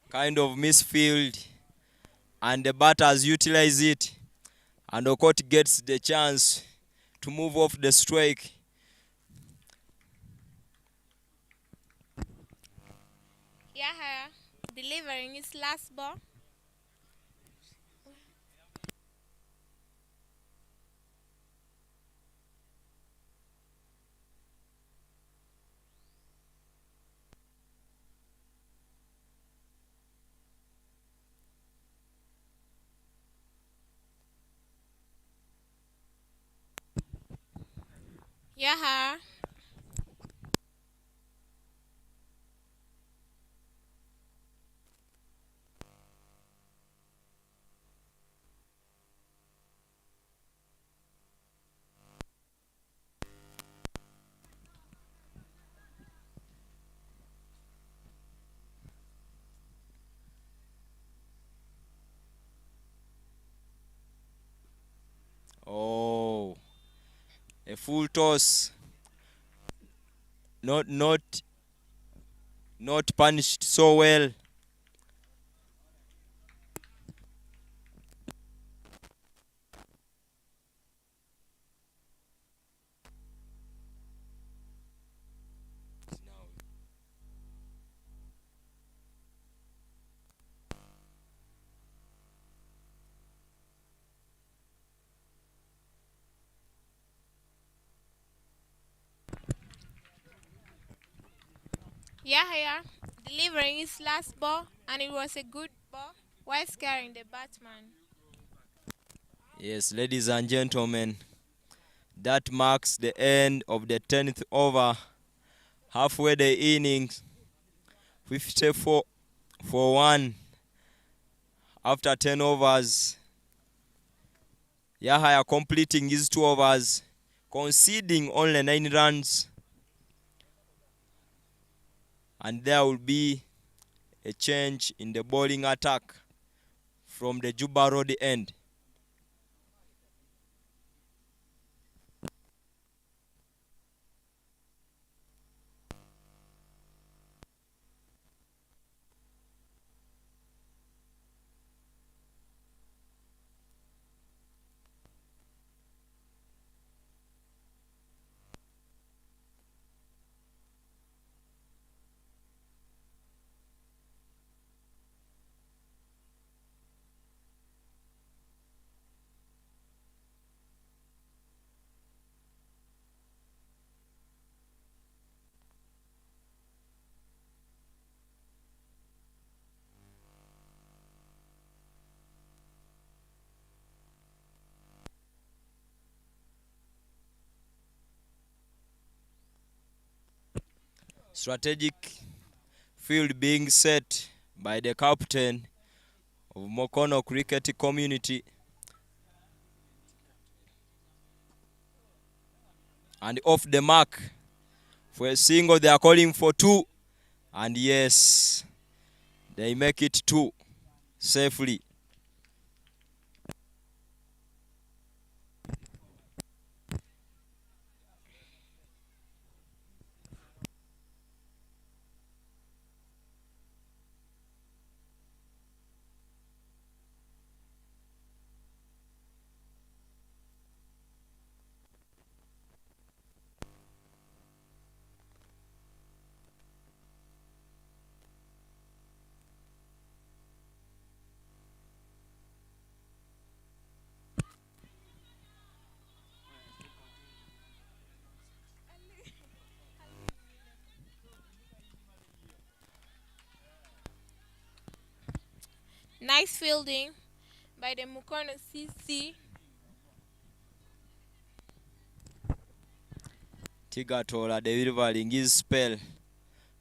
Kind of misfield, and the batters utilize it, and Okot gets the chance to move off the strike. Yahaya, delivering his last ball. Yahaya. Oh, a full toss. Not punished so well. Yahaya, delivering his last ball, and it was a good ball while scaring the batsman. Yes, ladies and gentlemen, that marks the end of the 10th over. Halfway the innings, 54 for 1 after 10 overs. Yahaya completing his 2 overs, conceding only 9 runs. And there will be a change in the bowling attack from the Juba Road end. Strategic field being set by the captain of Mukono cricket community. And off the mark. For a single, they are calling for 2. And yes, they make it 2 safely. Nice fielding by the Mukono CC. Tigatola delivering his spell,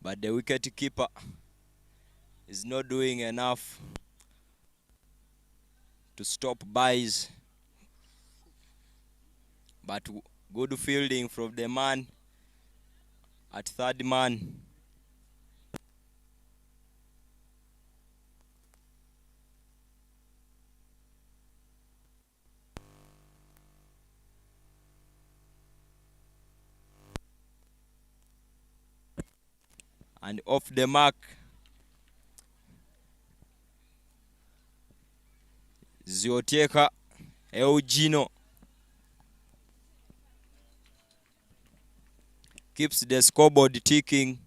but the wicket keeper is not doing enough to stop buys. But good fielding from the man at third man. And off the mark, Zioteka Eugino keeps the scoreboard ticking.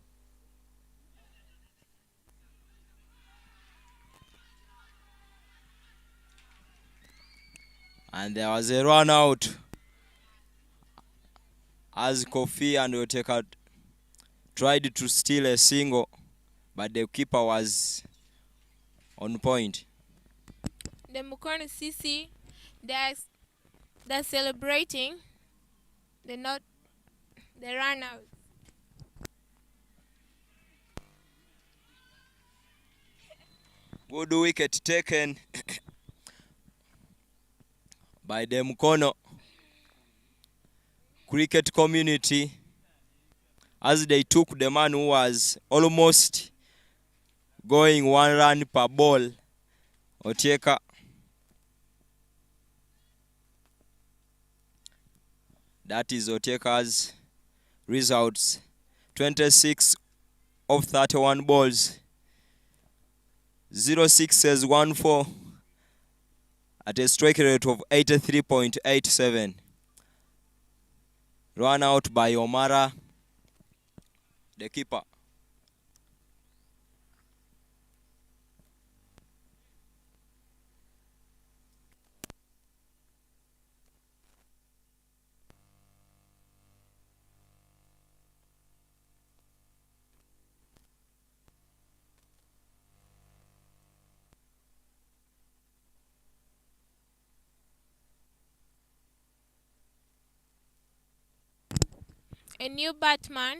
And there was a run out as Kofi and Zioteka tried to steal a single, but the keeper was on point. The Mukono CC, they're celebrating the run out. Good wicket taken by the Mukono cricket community as they took the man who was almost going 1 run per ball, Otieka. That is Otieka's results. 26 of 31 balls. 0 sixes, 1 4 at a strike rate of 83.87. Run out by Omara, the keeper. A new Batman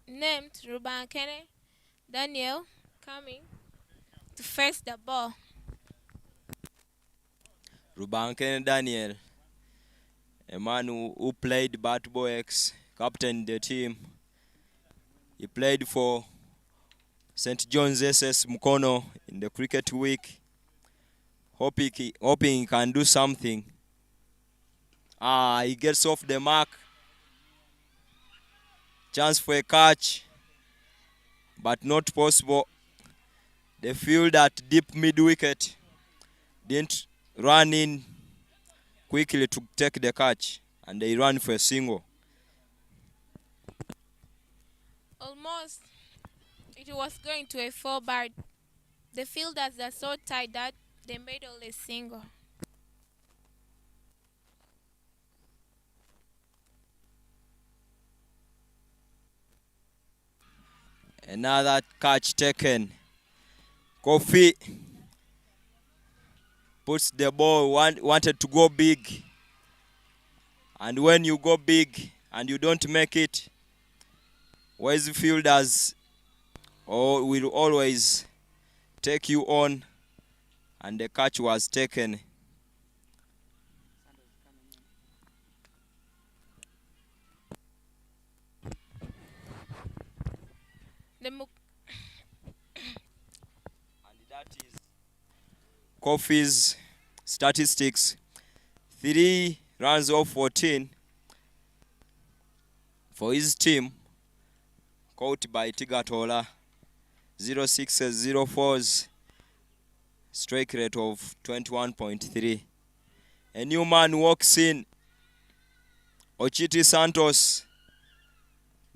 named Rubankene Daniel coming to face the ball. Rubankene Daniel, a man who played Bat Boy X, captained the team. He played for St. John's SS Mukono in the cricket week, hoping he can do something. He gets off the mark. Chance for a catch, but not possible. The field at deep mid-wicket didn't run in quickly to take the catch, and they ran for a single. Almost it was going to a 4, but the fielders are so tight that they made only a single. Another catch taken. Kofi puts the ball, wanted to go big. And when you go big and you don't make it, wise fielders will always take you on, and the catch was taken. The Muk- And that is Kofi's statistics. 3 runs of 14 for his team, caught by Tigatola. 0 6s, 0 4s, strike rate of 21.3. A new man walks in, Ochiti Santos,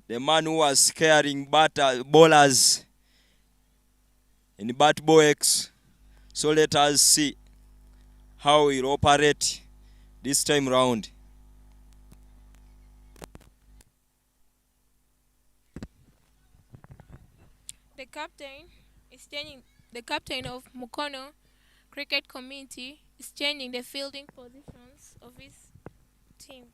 the man who was carrying bowlers in Bat Box. So let us see how he'll operate this time round. the captain is changing. The captain of Mukono Cricket Community is changing the fielding positions of his team.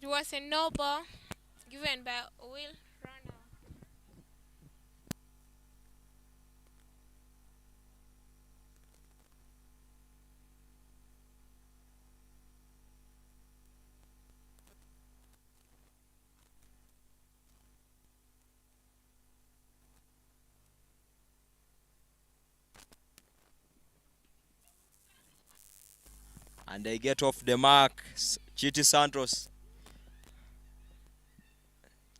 It was a no ball given by Will Runner. And they get off the mark. Chiti Santos.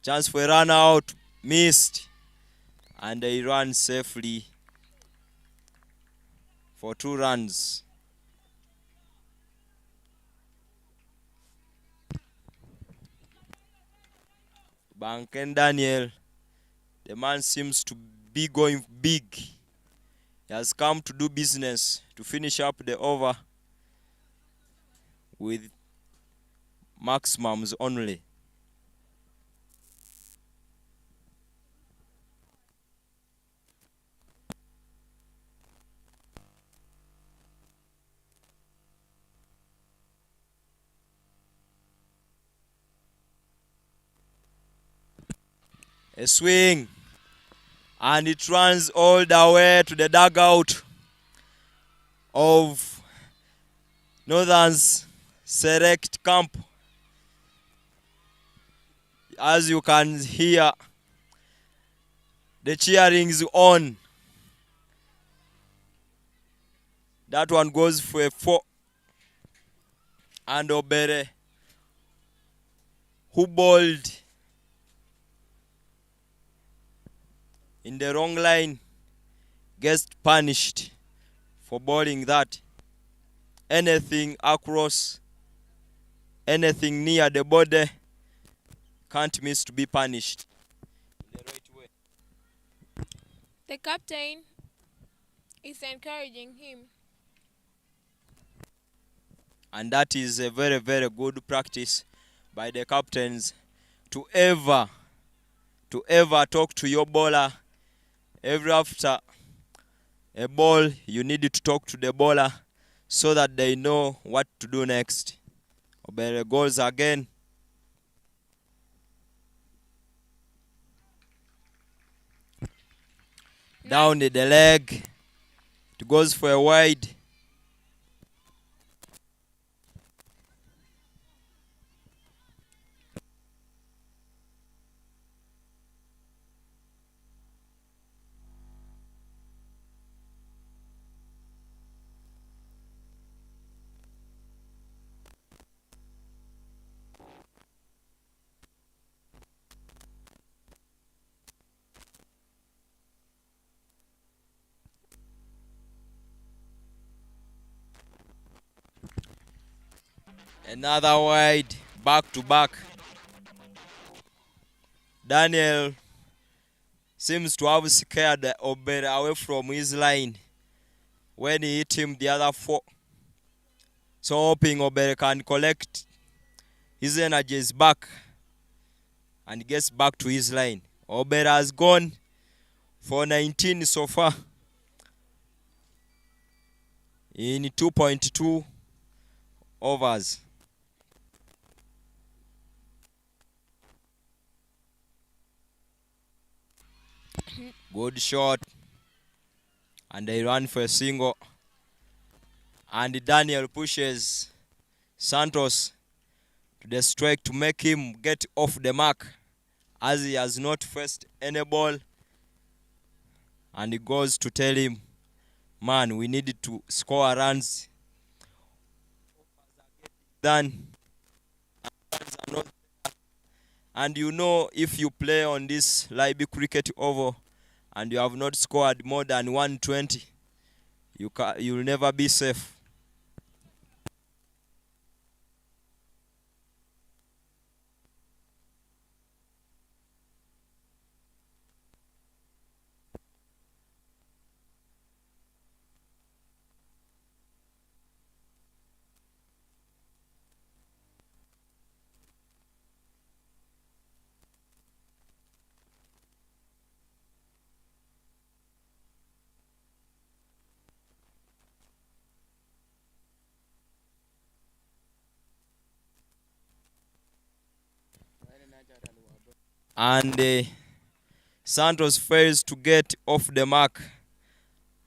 Chance for a run out. Missed. And they run safely for 2 runs. Banken Daniel, the man seems to be going big. He has come to do business, to finish up the over with maximums only. A swing, and it runs all the way to the dugout of Northern's select camp. As you can hear, the cheering is on. That one goes for a 4. And Obere, who bowled in the wrong line, gets punished for bowling that. Anything across, anything near the body can't miss to be punished in the right way. The captain is encouraging him. And that is a very, very good practice by the captains to ever talk to your bowler. Every after a ball, you need to talk to the bowler so that they know what to do next. Obere goes again. Down the leg. It goes for a wide. Another wide, back to back. Daniel seems to have scared Obere away from his line when he hit him the other 4. So hoping Obere can collect his energies back and gets back to his line. Obere has gone for 19 so far in 2.2 overs. Good shot. And they run for a single. And Daniel pushes Santos to the strike to make him get off the mark, as he has not faced any ball. And he goes to tell him, man, we needed to score runs. Then, and you know, if you play on this Libe cricket oval and you have not scored more than 120, you'll never be safe. And Santos fails to get off the mark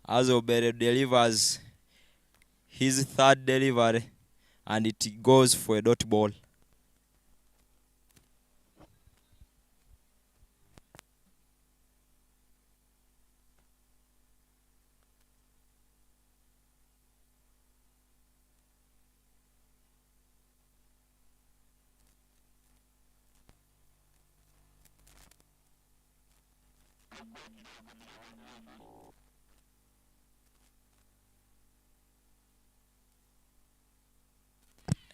as Obere delivers his third delivery, and it goes for a dot ball.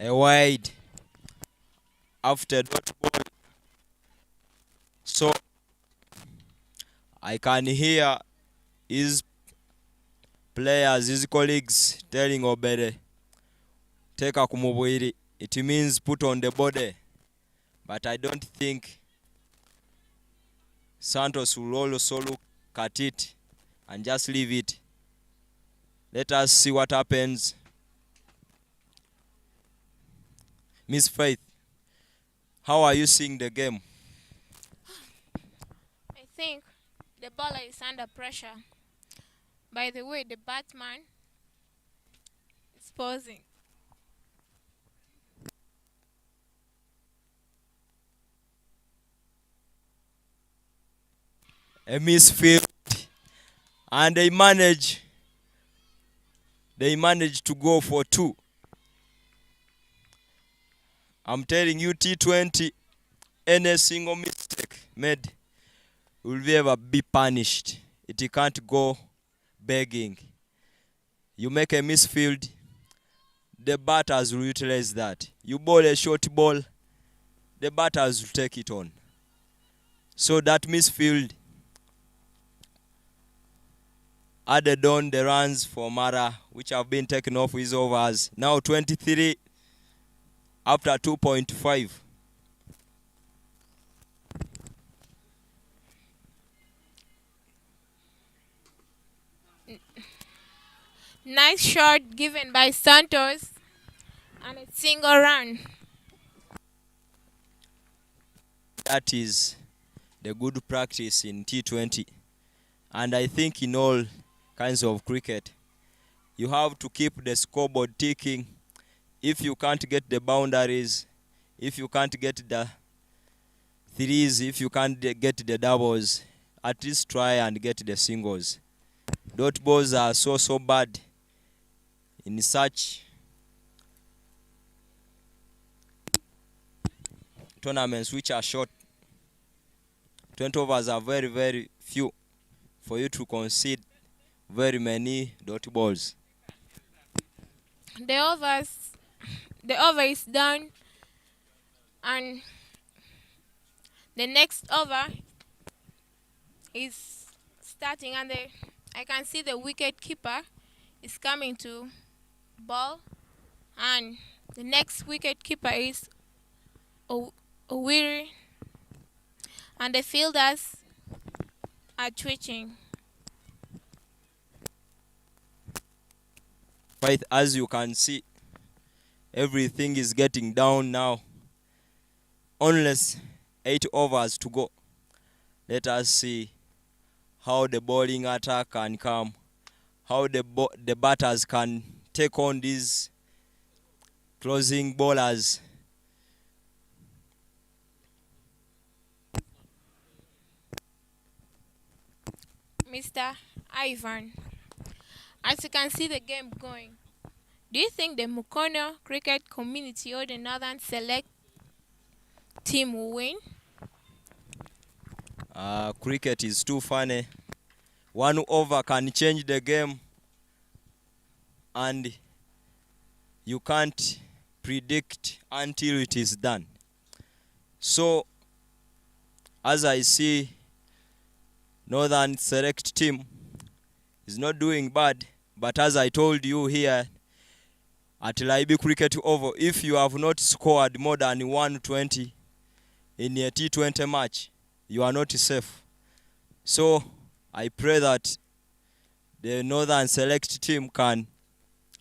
A wide after dot ball. So I can hear his players, his colleagues telling Obere, take a kumubwiri. It means put on the body. But I don't think Santos will also look at it and just leave it. Let us see what happens. Miss Faith, how are you seeing the game? I think the bowler is under pressure. By the way, the batsman is pausing. A misfield, and they manage to go for 2. I'm telling you, T20, any single mistake made will ever be punished. It can't go begging. You make a misfield, the batters will utilize that. You bowl a short ball, the batters will take it on. So that misfield added on the runs for Mara, which have been taken off his overs. Now 23 after 2.5. Nice shot given by Santos and a single run. That is the good practice in T20. And I think in all kinds of cricket, you have to keep the scoreboard ticking. If you can't get the boundaries, if you can't get the threes, if you can't get the doubles, at least try and get the singles. Dot balls are so bad in such tournaments which are short. 20 overs are very few for you to concede very many dot balls. The overs the over is done, and the next over is starting, and I can see the wicket keeper is coming to ball, and the next wicket keeper is Owiri, and the fielders are twitching. Right, as you can see, everything is getting down now. Only 8 overs to go. Let us see how the bowling attack can come, how the batters can take on these closing bowlers. Mr. Ivan, as you can see the game going, do you think the Mukono cricket community or the Northern Select team will win? Cricket is too funny. One over can change the game, and you can't predict until it is done. So, as I see, Northern Select team is not doing bad, but as I told you here at Laibi Cricket Oval, if you have not scored more than 120 in a T20 match, you are not safe. So I pray that the Northern Select team can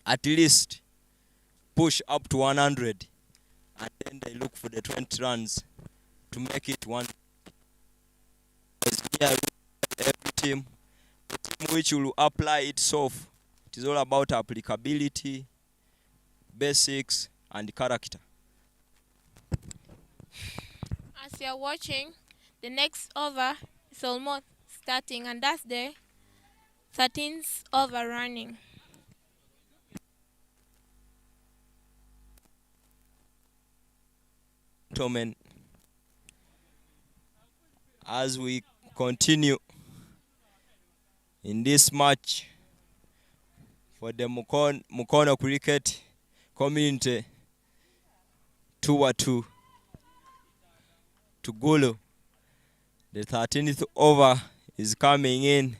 at least push up to 100, and then they look for the 20 runs to make it one. Every team, the team which will apply itself, it is all about applicability, basics, and character. As you are watching, the next over is almost starting, and that's the 13th over running. Gentlemen, as we continue in this match for the Mukono Cricket Community 2-2 to Gulu. The 13th over is coming in,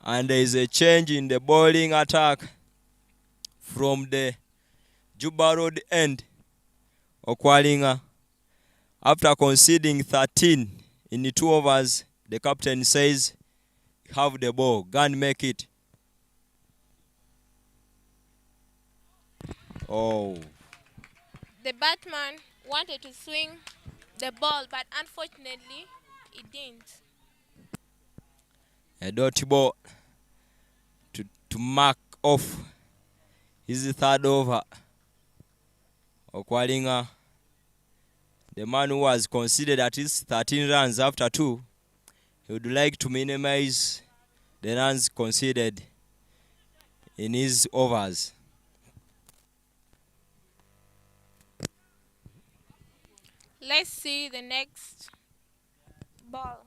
and there is a change in the bowling attack from the Juba Road end. Okwalinga, after conceding 13 in the 2 overs, the captain says, have the ball, go and make it. Oh. The batman wanted to swing the ball, but unfortunately, it didn't. A dot ball to mark off his 3rd over. Okwalinga, the man who has conceded at least 13 runs after 2, he would like to minimize the runs conceded in his overs. Let's see the next ball.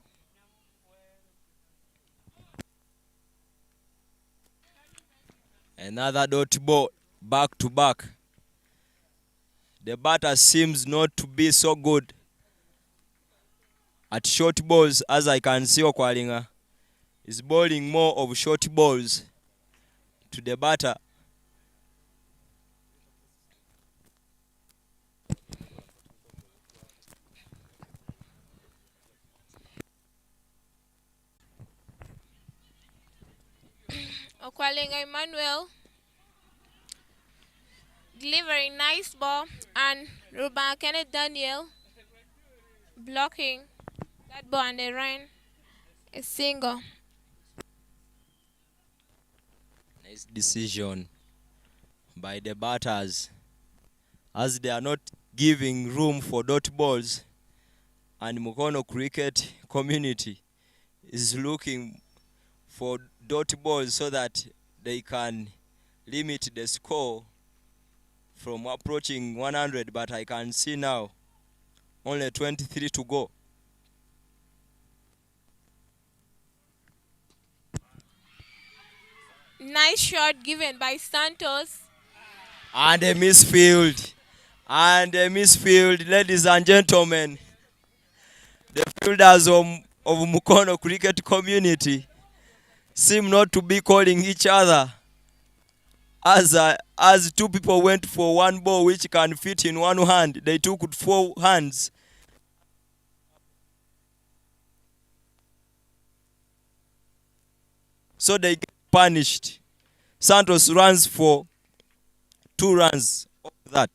Another dot ball, back to back. The batter seems not to be so good at short balls, as I can see Okwalinga is bowling more of short balls to the batter. Okwalinga Emmanuel delivering nice ball, and Ruben Kenneth Daniel blocking that ball, and they ran a single. Nice decision by the batters, as they are not giving room for dot balls, and Mukono Cricket Community is looking for dot balls so that they can limit the score from approaching 100, but I can see now only 23 to go. Nice shot given by Santos. And a misfield. And misfield, ladies and gentlemen, the fielders of Mukono cricket community seem not to be calling each other as two people went for one ball which can fit in one hand. They took with 4 hands. So they get punished. Santos runs for 2 runs of that.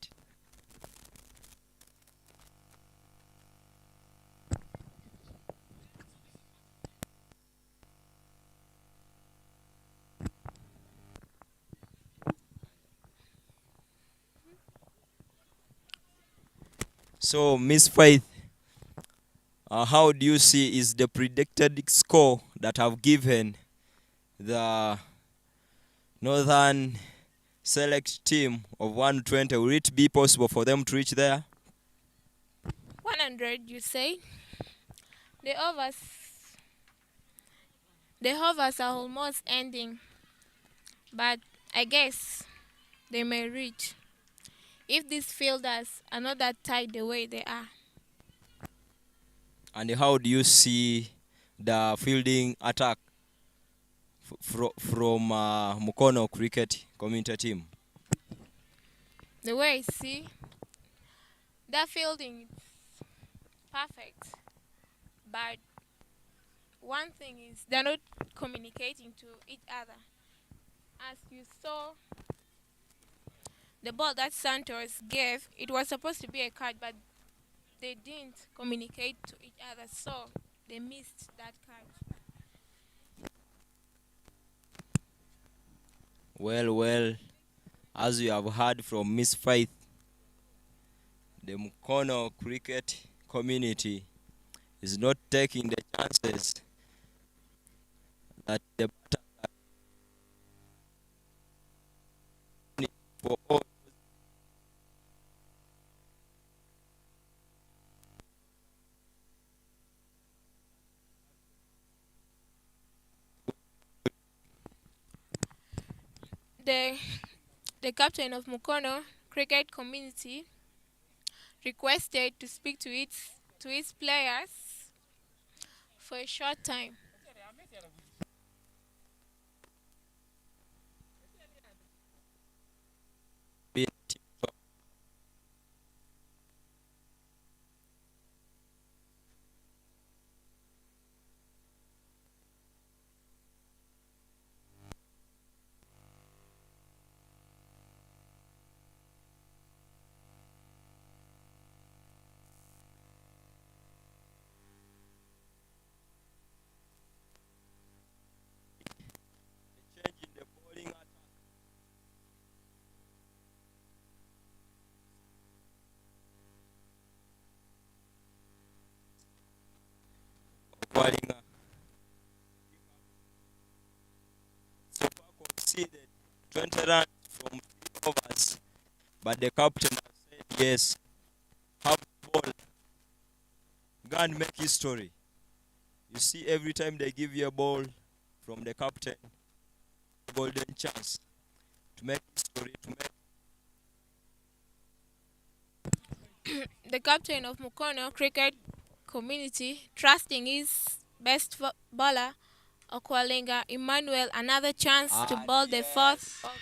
So, Miss Faith, how do you see is the predicted score that have given the Northern select team of 120? Will it be possible for them to reach there? 100, you say? The overs, the overs are almost ending, but I guess they may reach if these fielders are not that tight the way they are. And how do you see the fielding attack from Mukono cricket community team? The way I see, their fielding is perfect, but one thing is they're not communicating to each other. As you saw, the ball that Santos gave, it was supposed to be a catch, but they didn't communicate to each other, so they missed that catch. Well, as you have heard from Miss Faith, the Mukono cricket community is not taking the chances that the for all The captain of Mukono cricket community requested to speak to its players for a short time. being change in the bowling attack. Bowling, so far conceded 20 runs from 3 overs, but the captain has said yes, have the ball, go and make history. You see, every time they give you a ball from the captain, golden chance to make history, to make The captain of Mukono cricket community, trusting his best bowler, Okwalenga Emmanuel, another chance to bowl the 4th over.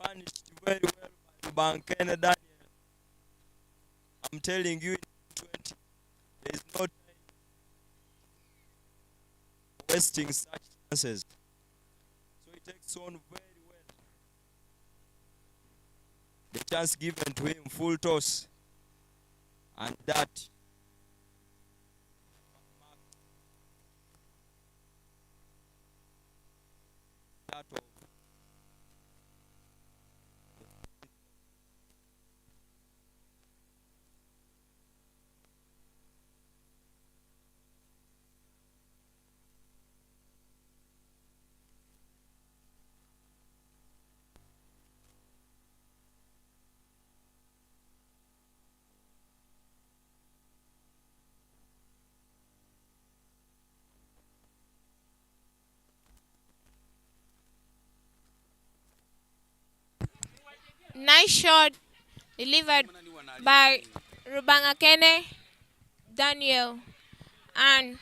punished very well by Bankene Daniel. I'm telling you, in 20, there is no time wasting such chances. So he takes on very well. The chance given to him, full toss, and that of Nice shot delivered by Rubangakene Daniel. And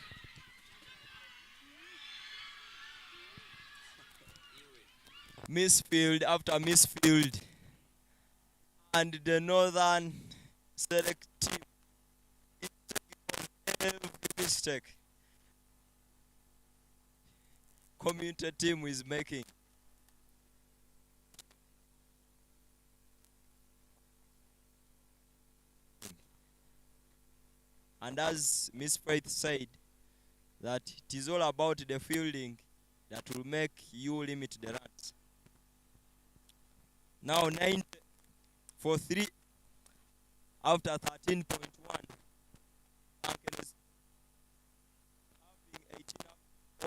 Misfield after misfield. And the Northern select team is taking on every mistake community team is making. And as Miss Faith said, that it is all about the fielding that will make you limit the runs. Now 9 for 3 after 13.1. Having 18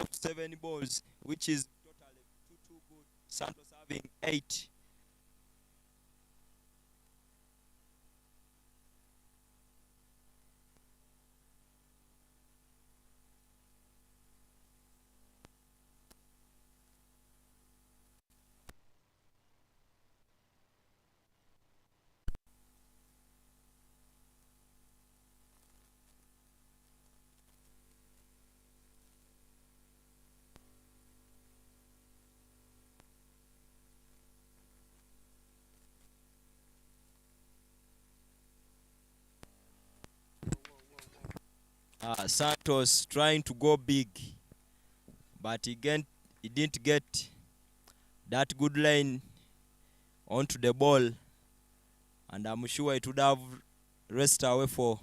of 7 balls, which is totally too good. Santos having 8. Santos trying to go big, but he didn't get that good line onto the ball, and I'm sure it would have rest away for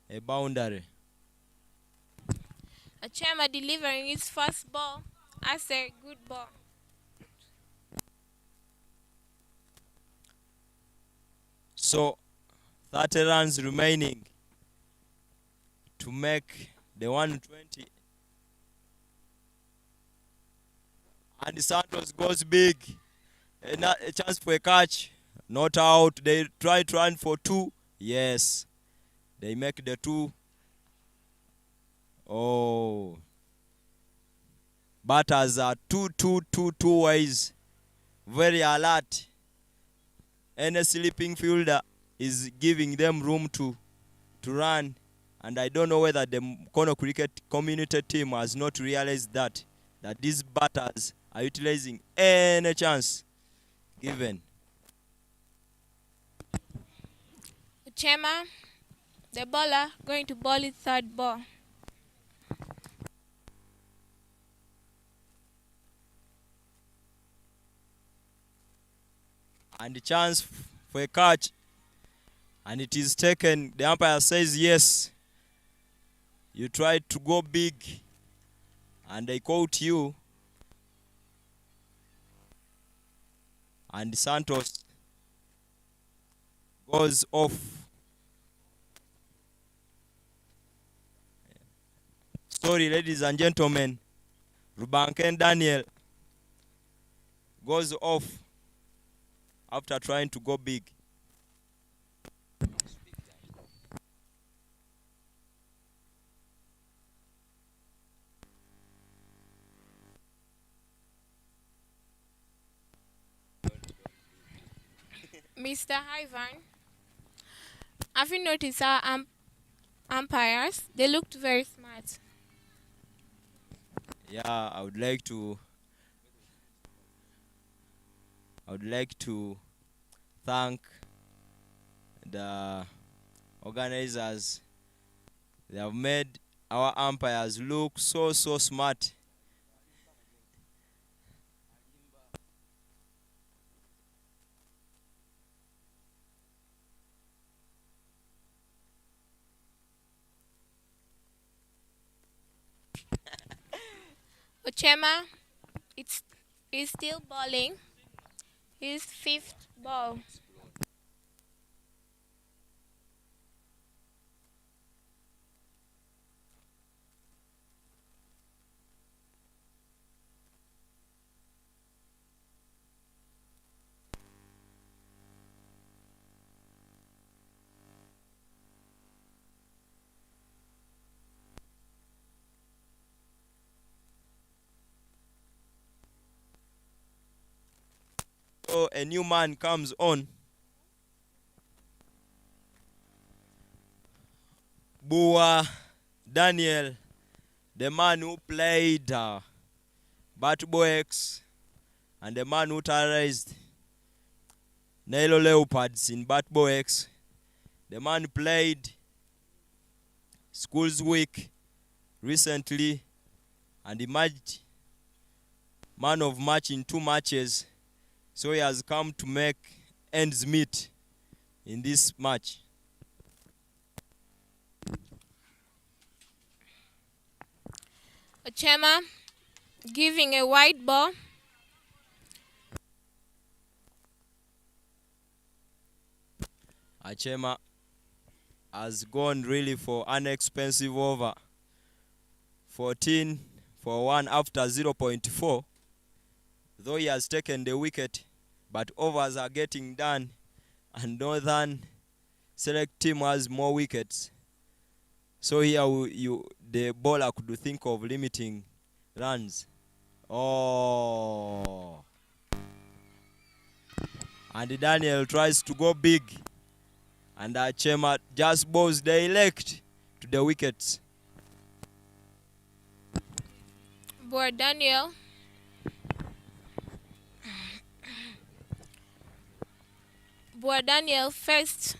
a boundary. Achema delivering his first ball as a good ball. So 30 runs remaining to make the 120. And Santos goes big. A chance for a catch. Not out. They try to run for 2. Yes. They make the 2. Oh. Batters are two ways. Very alert. Any sleeping fielder is giving them room to run. And I don't know whether the Mukono cricket community team has not realized that these batters are utilizing any chance given. Uchema, the bowler, going to bowl his third ball. And the chance for a catch. And it is taken. The umpire says yes. You tried to go big. And they caught you. And Santos goes off. Sorry, ladies and gentlemen. Rubanken Daniel goes off after trying to go big. Mr. Ivan, have you noticed our umpires? They looked very smart. Yeah, I would like to thank the organizers. They have made our umpires look so smart. Uchema, he's still bowling his 5th ball. So a new man comes on. Bua Daniel, the man who played Batbox and the man who terrorized Nailo Leopards in Batbox. The man played Schools Week recently and emerged man of match in 2 matches. So he has come to make ends meet in this match. Ochema giving a wide ball. Achema has gone really for an expensive over. 14 for 1 after 0.4. Though he has taken the wicket, but overs are getting done, and Northern select team has more wickets. So here the bowler could think of limiting runs. Oh. And Daniel tries to go big. And Achema just bowls the elect to the wickets. Boy Daniel. Boy Daniel first.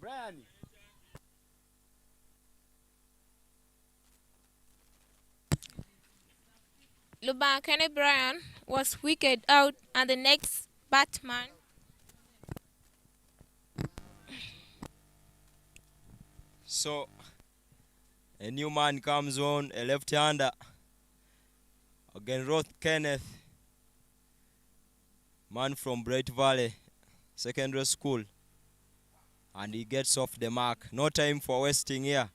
Brian. Kenny Bryan was wicket out and the next batsman. So a new man comes on, a left-hander. Again, Northen, man from Bright Valley Secondary School. And he gets off the mark. No time for wasting here.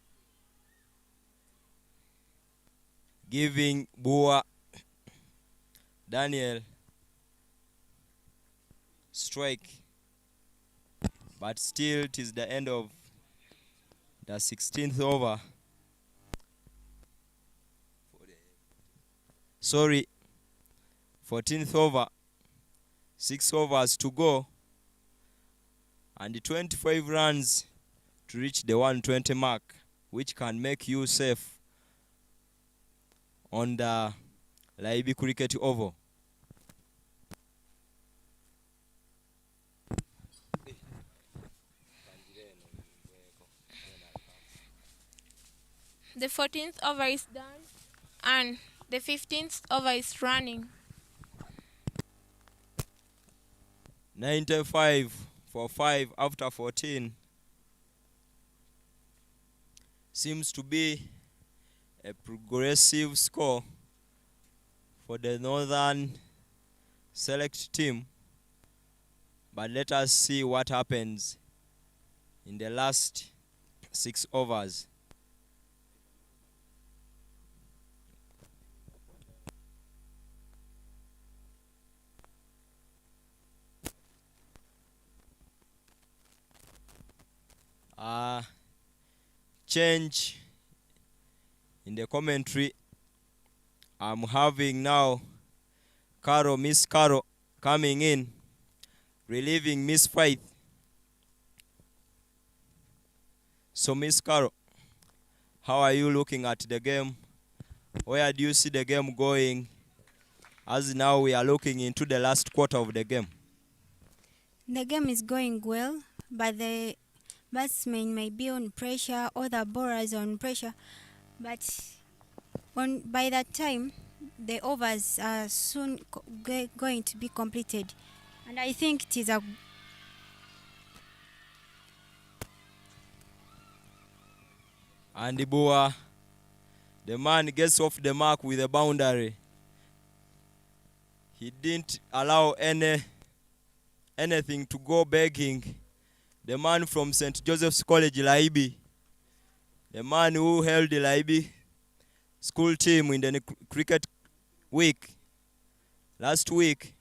Giving Bua Daniel strike. But still, it is the end of the 16th over. Sorry, 14th over. 6 overs to go. And 25 runs to reach the 120 mark, which can make you safe on the Laibi Cricket Oval. The 14th over is done and the 15th over is running. 95 for 5 after 14. Seems to be a progressive score for the Northern select team. But let us see what happens in the last 6 overs. Change in the commentary. I'm having now Miss Caro coming in, relieving Miss Faith. So Miss Caro, how are you looking at the game? Where do you see the game going? As now we are looking into the last quarter of the game. The game is going well, but the batsmen may be on pressure or the bowlers on pressure. But by that time, the overs are soon going to be completed. And I think it is a... And The man gets off the mark with a boundary. He didn't allow anything to go begging. The man from St. Joseph's College, Laibi, the man who held the Laibi school team in the cricket week, last week,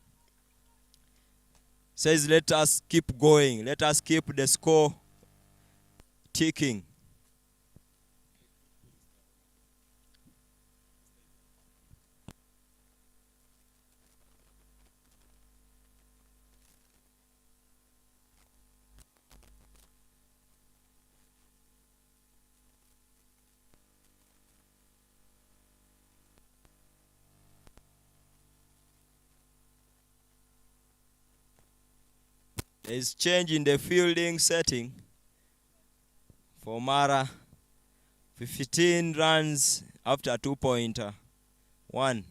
says, let us keep going. Let us keep the score ticking. There is change in the fielding setting for Mara. 15 runs after 2.1.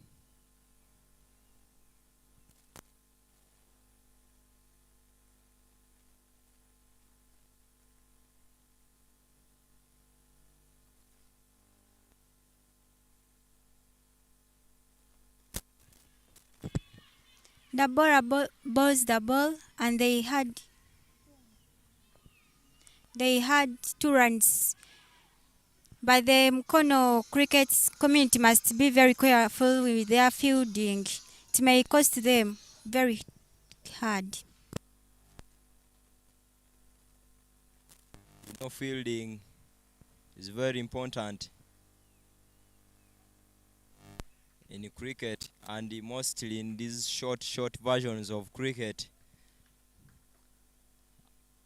The bowler bowls the ball, and they had 2 runs. But the Mukono cricket community must be very careful with their fielding. It may cost them very hard. Fielding is very important in cricket, and mostly in these short versions of cricket.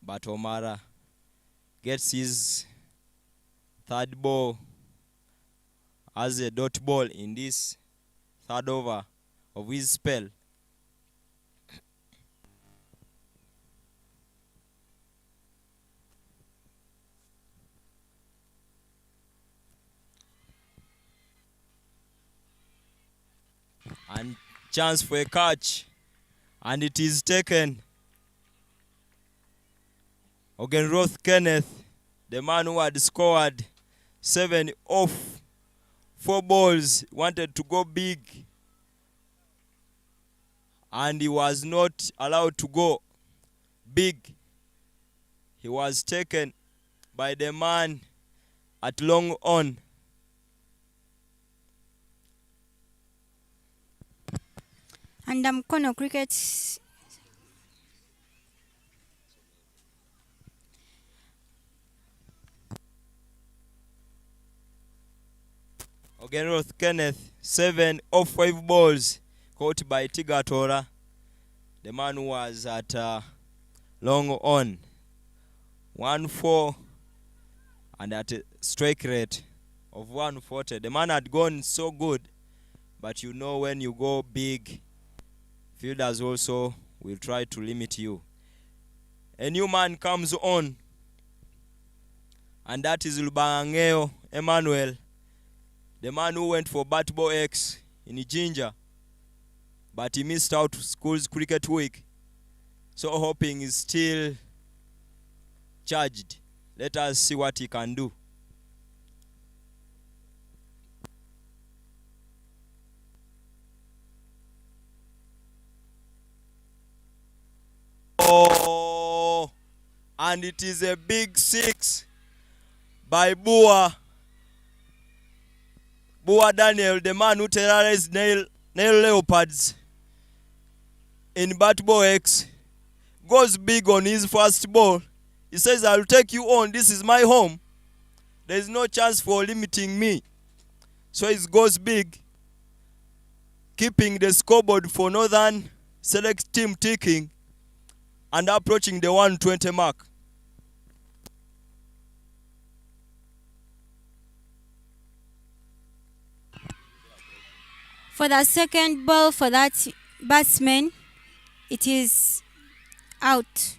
But Omara gets his third ball as a dot ball in this third over of his spell. And chance for a catch, and it is taken. Ogenroth Kenneth, the man who had scored 7 off 4 balls, wanted to go big, and he was not allowed to go big. He was taken by the man at long on. And Mukono cricket Ogenroth Kenneth, 7 off 5 balls, caught by Tigatora, the man who was at long on. 1-4 and at a strike rate of 140. The man had gone so good, but you know when you go big, fielders also will try to limit you. A new man comes on, and that is Lubangeo Emmanuel, the man who went for bat ball X in Jinja, but he missed out school's cricket week. So hoping is still charged. Let us see what he can do. Oh, and it is a big 6 by Bua Daniel, the man who terrorized Nail Leopards in bat ball X. Goes big on his first ball. He says, I'll take you on. This is my home. There is no chance for limiting me. So he goes big, keeping the scoreboard for Northern select team ticking and approaching the 120 mark. for the second ball for that batsman, it is out.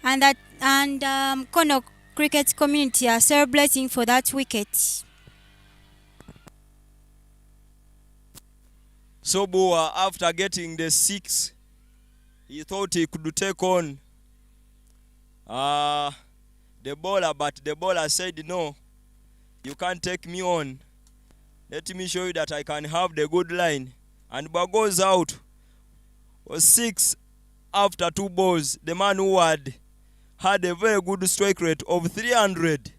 And Mukono cricket community are celebrating for that wicket. So Bua, after getting the 6, he thought he could take on the bowler, but the bowler said, no, you can't take me on. Let me show you that I can have the good line. And ball goes out. Was 6 after 2 balls. The man who had a very good strike rate of 300.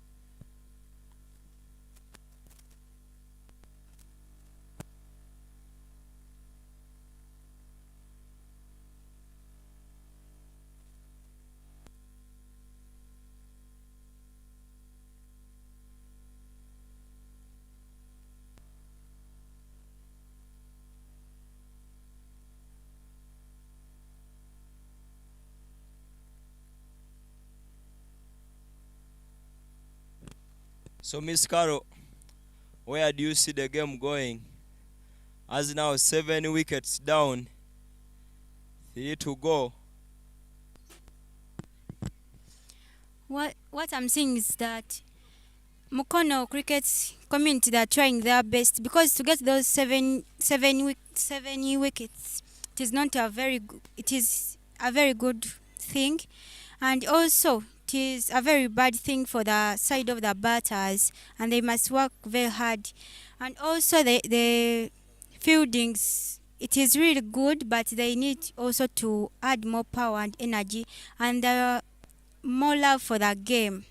So, Miss Carol, where do you see the game going? As now 7 wickets down, 3 to go. What I'm saying is that Mukono cricket community, they're trying their best, because to get those seven wickets, it is not a very good, it is a very good thing, and also it is a very bad thing for the side of the batters, and they must work very hard. And also the fieldings, it is really good, but they need also to add more power and energy, and more love for the game.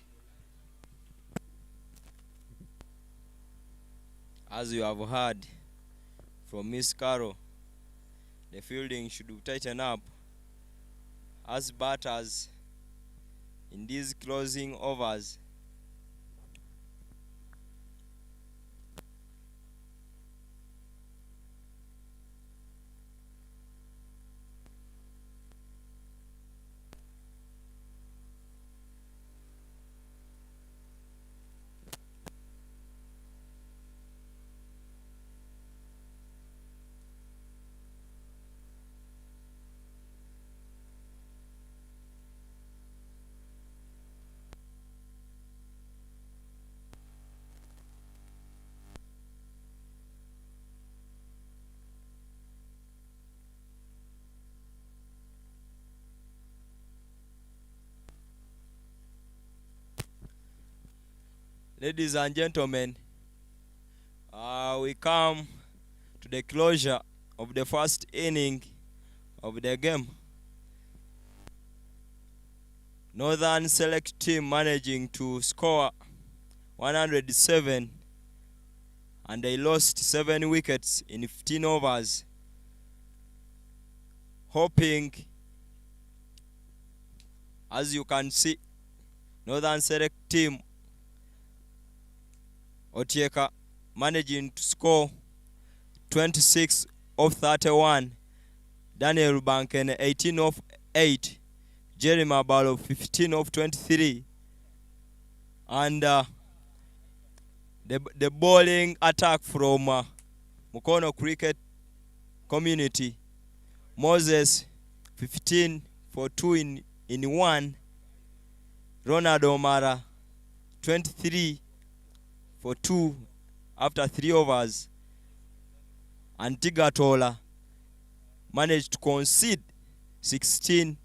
As you have heard from Miss Carol, the fielding should tighten up as batters in these closing overs. Ladies and gentlemen, we come to the closure of the first inning of the game. Northern select team managing to score 107, and they lost 7 wickets in 15 overs, hoping, as you can see, Northern select team Otieka managing to score 26 of 31, Daniel Banken 18 of 8, Jerry Mabalo 15 of 23, and the bowling attack from Mukono cricket community, Moses 15 for 2 in 1, Ronald Omara 23 for 2 after 3 overs, and Tigatola managed to concede 16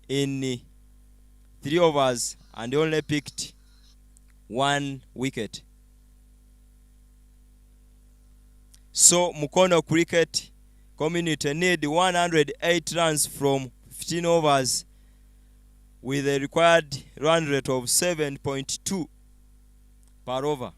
in 3 overs and only picked 1 wicket. So Mukono cricket community need 108 runs from 15 overs with a required run rate of 7.2 per over.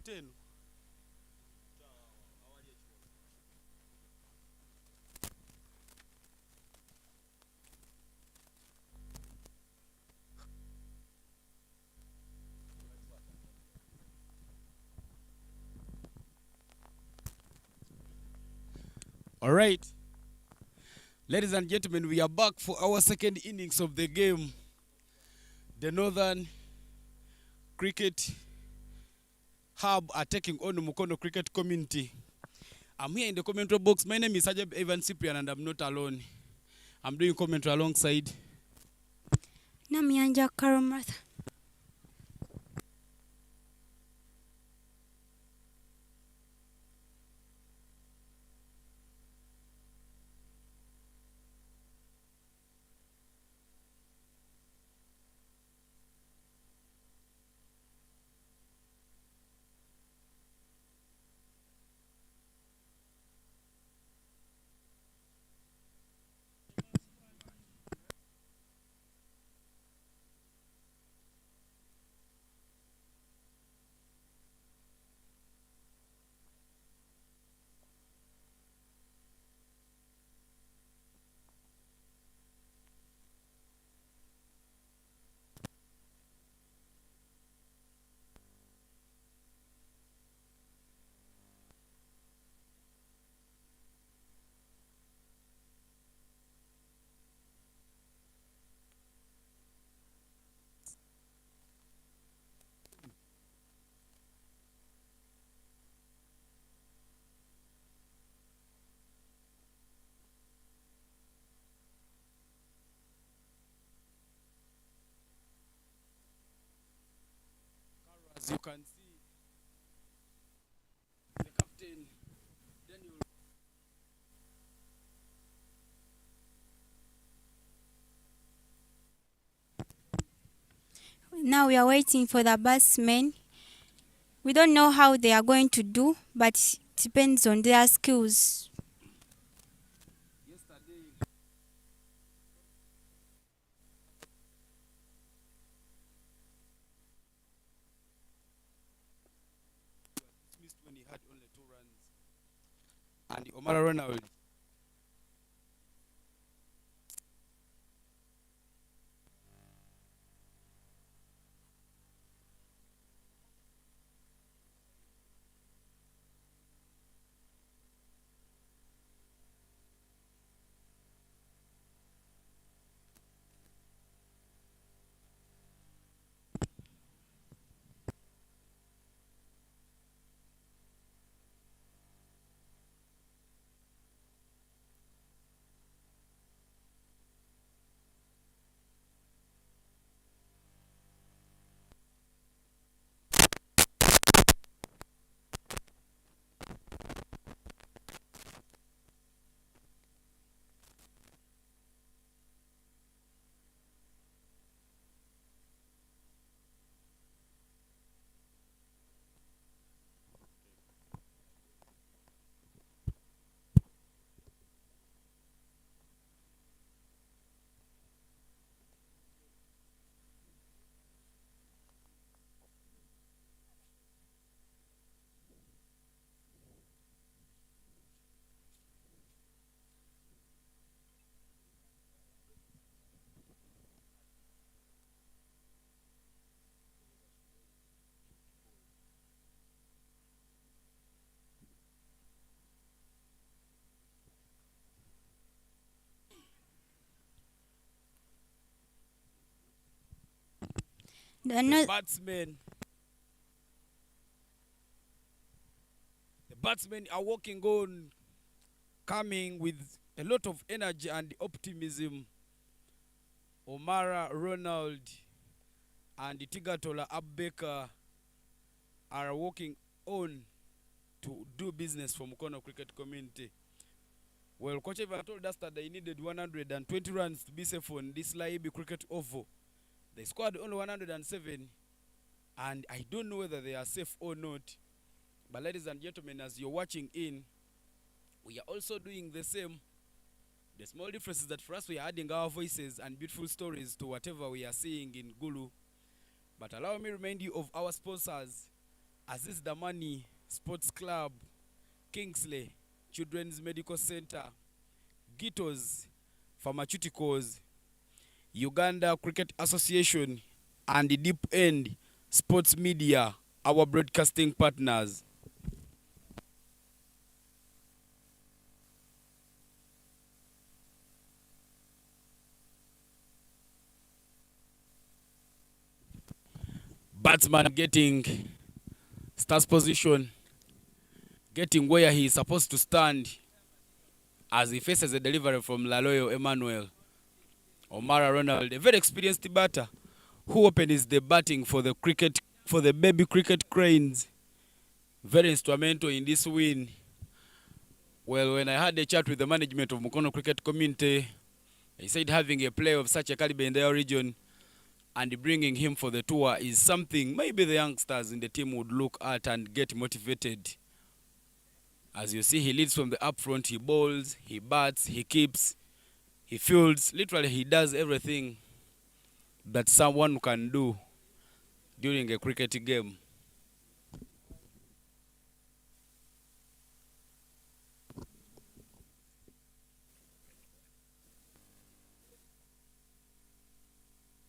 tenu. All right. Ladies and gentlemen, we are back for our second innings of the game. The Northern Cricket Hub are taking on Mukono Cricket Community. I'm here in the commentary box. My name is Ajab Evan Cyprian and I'm not alone. I'm doing commentary alongside Namyanja Karumartha. as you can see the captain Daniel. Now we are waiting for the batsmen. We don't know how they are going to do, but it depends on their skills. Yesterday dismissed when he had only 2 runs. And Omar Ronald The the no- batsmen are walking on, coming with a lot of energy and optimism. Omara Ronald and Tigatola Abbeka are walking on to do business for Mukono Cricket Community. Well, Coach Evan told us that they needed 120 runs to be safe on this Laibi Cricket Oval. They scored only 107, and I don't know whether they are safe or not. But ladies and gentlemen, as you're watching in, we are also doing the same. The small difference is that for us, we are adding our voices and beautiful stories to whatever we are seeing in Gulu. But allow me to remind you of our sponsors. Aziz Damani Sports Club, Kingsley Children's Medical Center, Gitos Pharmaceuticals, Uganda Cricket Association, and the Deep End Sports Media, our broadcasting partners. Batsman getting starts position, getting where he is supposed to stand as he faces a delivery from Laloyo Emmanuel. Omara Ronald, a very experienced batter, who opens the batting for the baby cricket cranes. Very instrumental in this win. Well, when I had a chat with the management of Mukono cricket community, they said having a player of such a caliber in their region and bringing him for the tour is something maybe the youngsters in the team would look at and get motivated. As you see, he leads from the up front, he bowls, he bats, he keeps, he fields. Literally, he does everything that someone can do during a cricket game.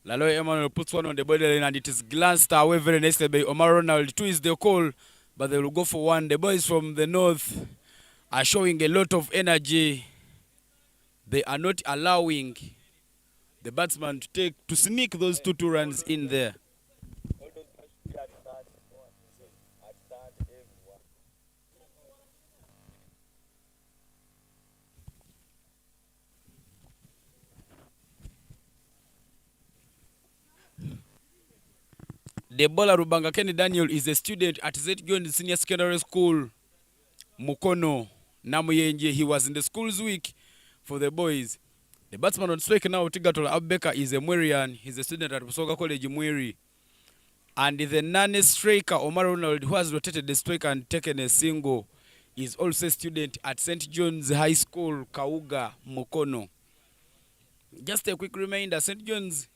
Laloy Emmanuel puts one on the borderline and it is glanced away very nicely by Omar Ronald. 2 is the call, but they will go for 1. The boys from the north are showing a lot of energy. They are not allowing the batsman to sneak those 2 runs in there. The bowler Rubanga Kenny Daniel is a student at St. John's Senior Secondary School, Mukono, Namuyenje. He was in the school's week for the boys. The batsman on strike now, Tigatola Abeka, is a Mwerian. He's a student at Busoga College, Mweri. And the non-striker, Omar Ronald, who has rotated the strike and taken a single, is also a student at St. John's High School, Kauga, Mukono. Just a quick reminder, St. John's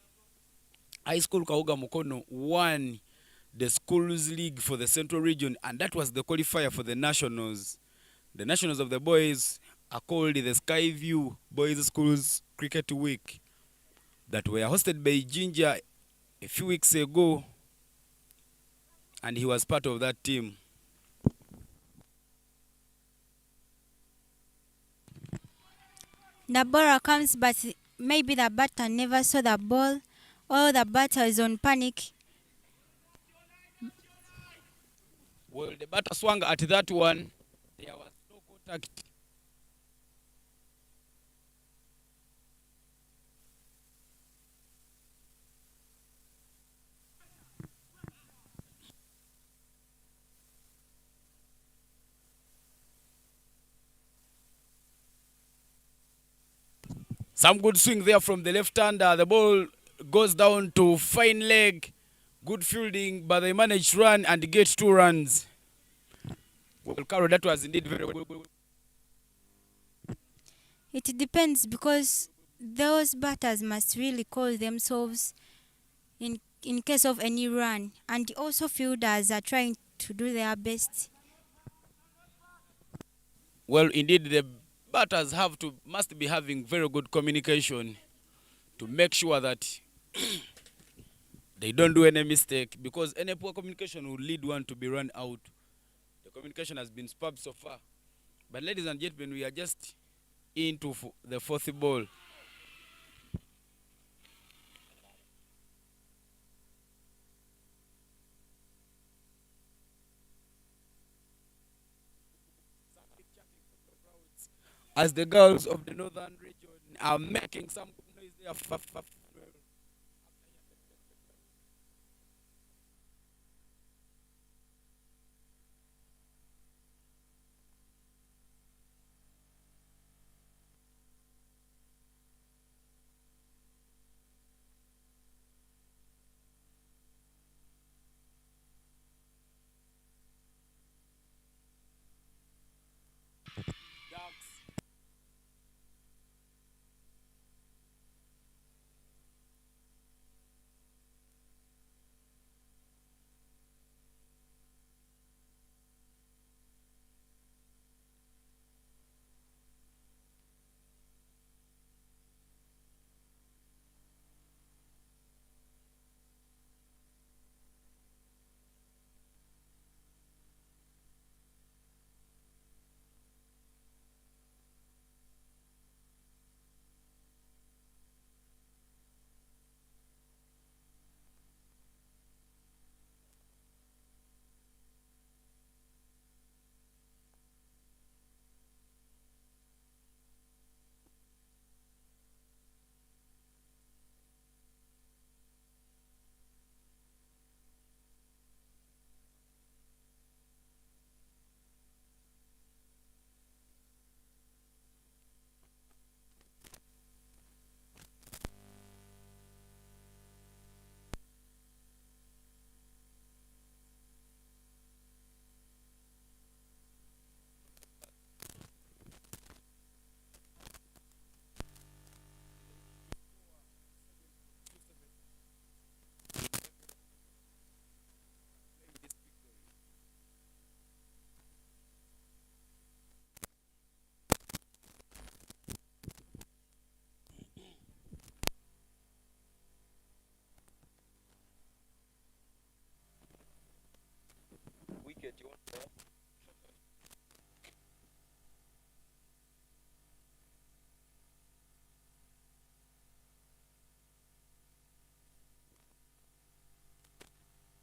High School Kauga Mukono won the schools league for the Central Region, and that was the qualifier for the nationals. The nationals of the boys are called the Skyview Boys Schools Cricket Week that were hosted by Ginger a few weeks ago, and he was part of that team. The ball comes, but maybe the batter never saw the ball, or the batter is on panic. Well, the batter swung at that one. There was no contact. Some good swing there from the left-hander. The ball goes down to fine leg. Good fielding, but they managed to run and get 2 runs. Well, Carol, that was indeed very good. It depends, because those batters must really call themselves in case of any run, and also fielders are trying to do their best. Well, indeed, the batters must be having very good communication to make sure that they don't do any mistake, because any poor communication will lead one to be run out. The communication has been superb so far. But ladies and gentlemen, we are just into the 4th ball. As the girls of the northern region are making some noise there.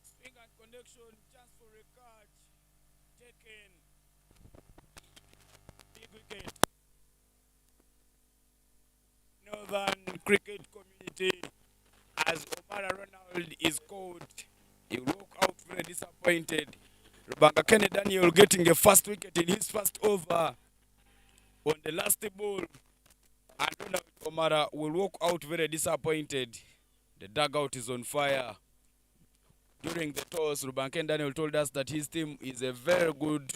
Swing and connection, chance for a catch. Taken. Big wicket. Northern cricket community, as Omar Ronald is called, he will walk out very disappointed. Rubanga Kenny Daniel getting a first wicket in his first over on the last ball. And Ronald Omara will walk out very disappointed. The dugout is on fire. During the toss, Rubanga Kenny Daniel told us that his team is a very good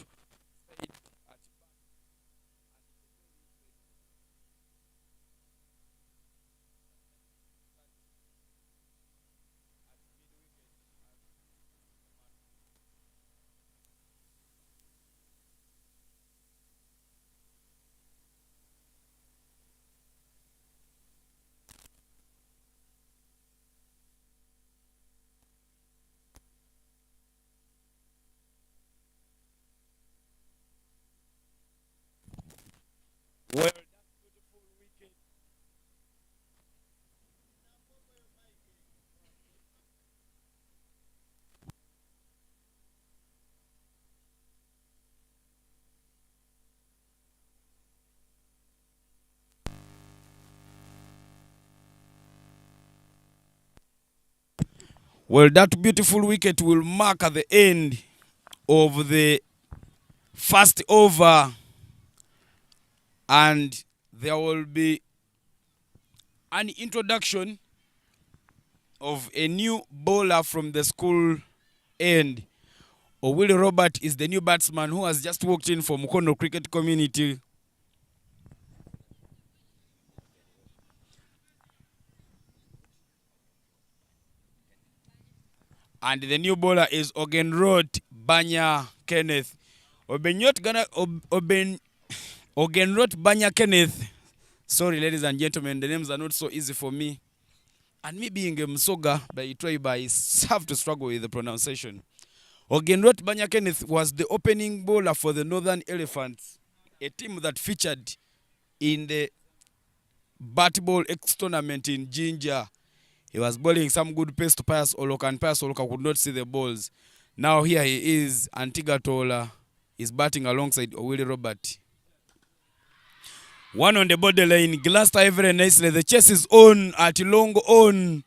well. Well, that beautiful wicket will mark at the end of the first over, and there will be an introduction of a new bowler from the school end. Willie Robert is the new batsman who has just walked in for Mukono cricket community. And the new bowler is Ogenrot Banya Kenneth. Ogenrot Banya Kenneth. Sorry, ladies and gentlemen, the names are not so easy for me. And me being a Msoga by tribe, I have to struggle with the pronunciation. Ogenrot Banya Kenneth was the opening bowler for the Northern Elephants, a team that featured in the Bat Ball X tournament in Jinja. He was bowling some good pace to Pius Oloka, and Pius Oloka could not see the balls. Now here he is, Antigua Tola is batting alongside Willie Robert. One on the borderline, Gloucester very nicely. The chase is on at long on,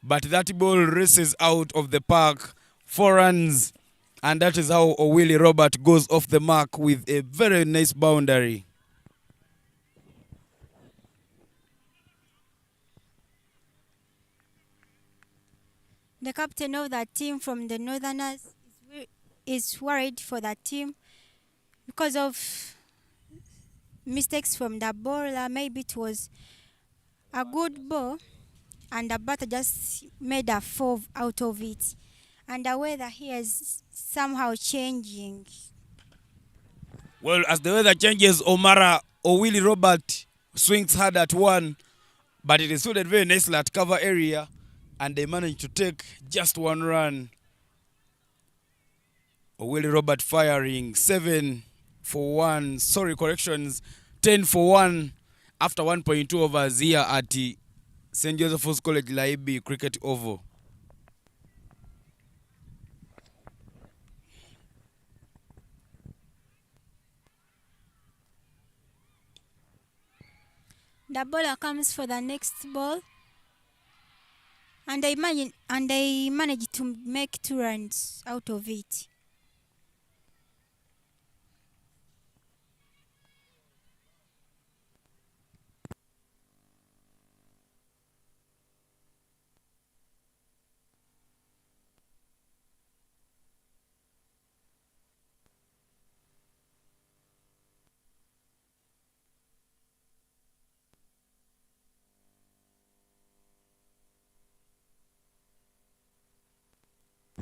but that ball races out of the park. 4 runs, and that is how Willie Robert goes off the mark with a very nice boundary. The captain of that team from the Northerners is worried for that team because of mistakes from the bowler. Maybe it was a good ball and the batter just made a four out of it. And the weather here is somehow changing. Well, as the weather changes, Willie Robert swings hard at one, but it is suited very nicely at cover area, and they managed to take just 1 run. Willie Robert firing 7 for 1. Sorry, corrections. 10 for 1 after 1.2 overs here at the St. Joseph's College Laibi Cricket Oval. The bowler comes for the next ball, and they managed to make 2 runs out of it.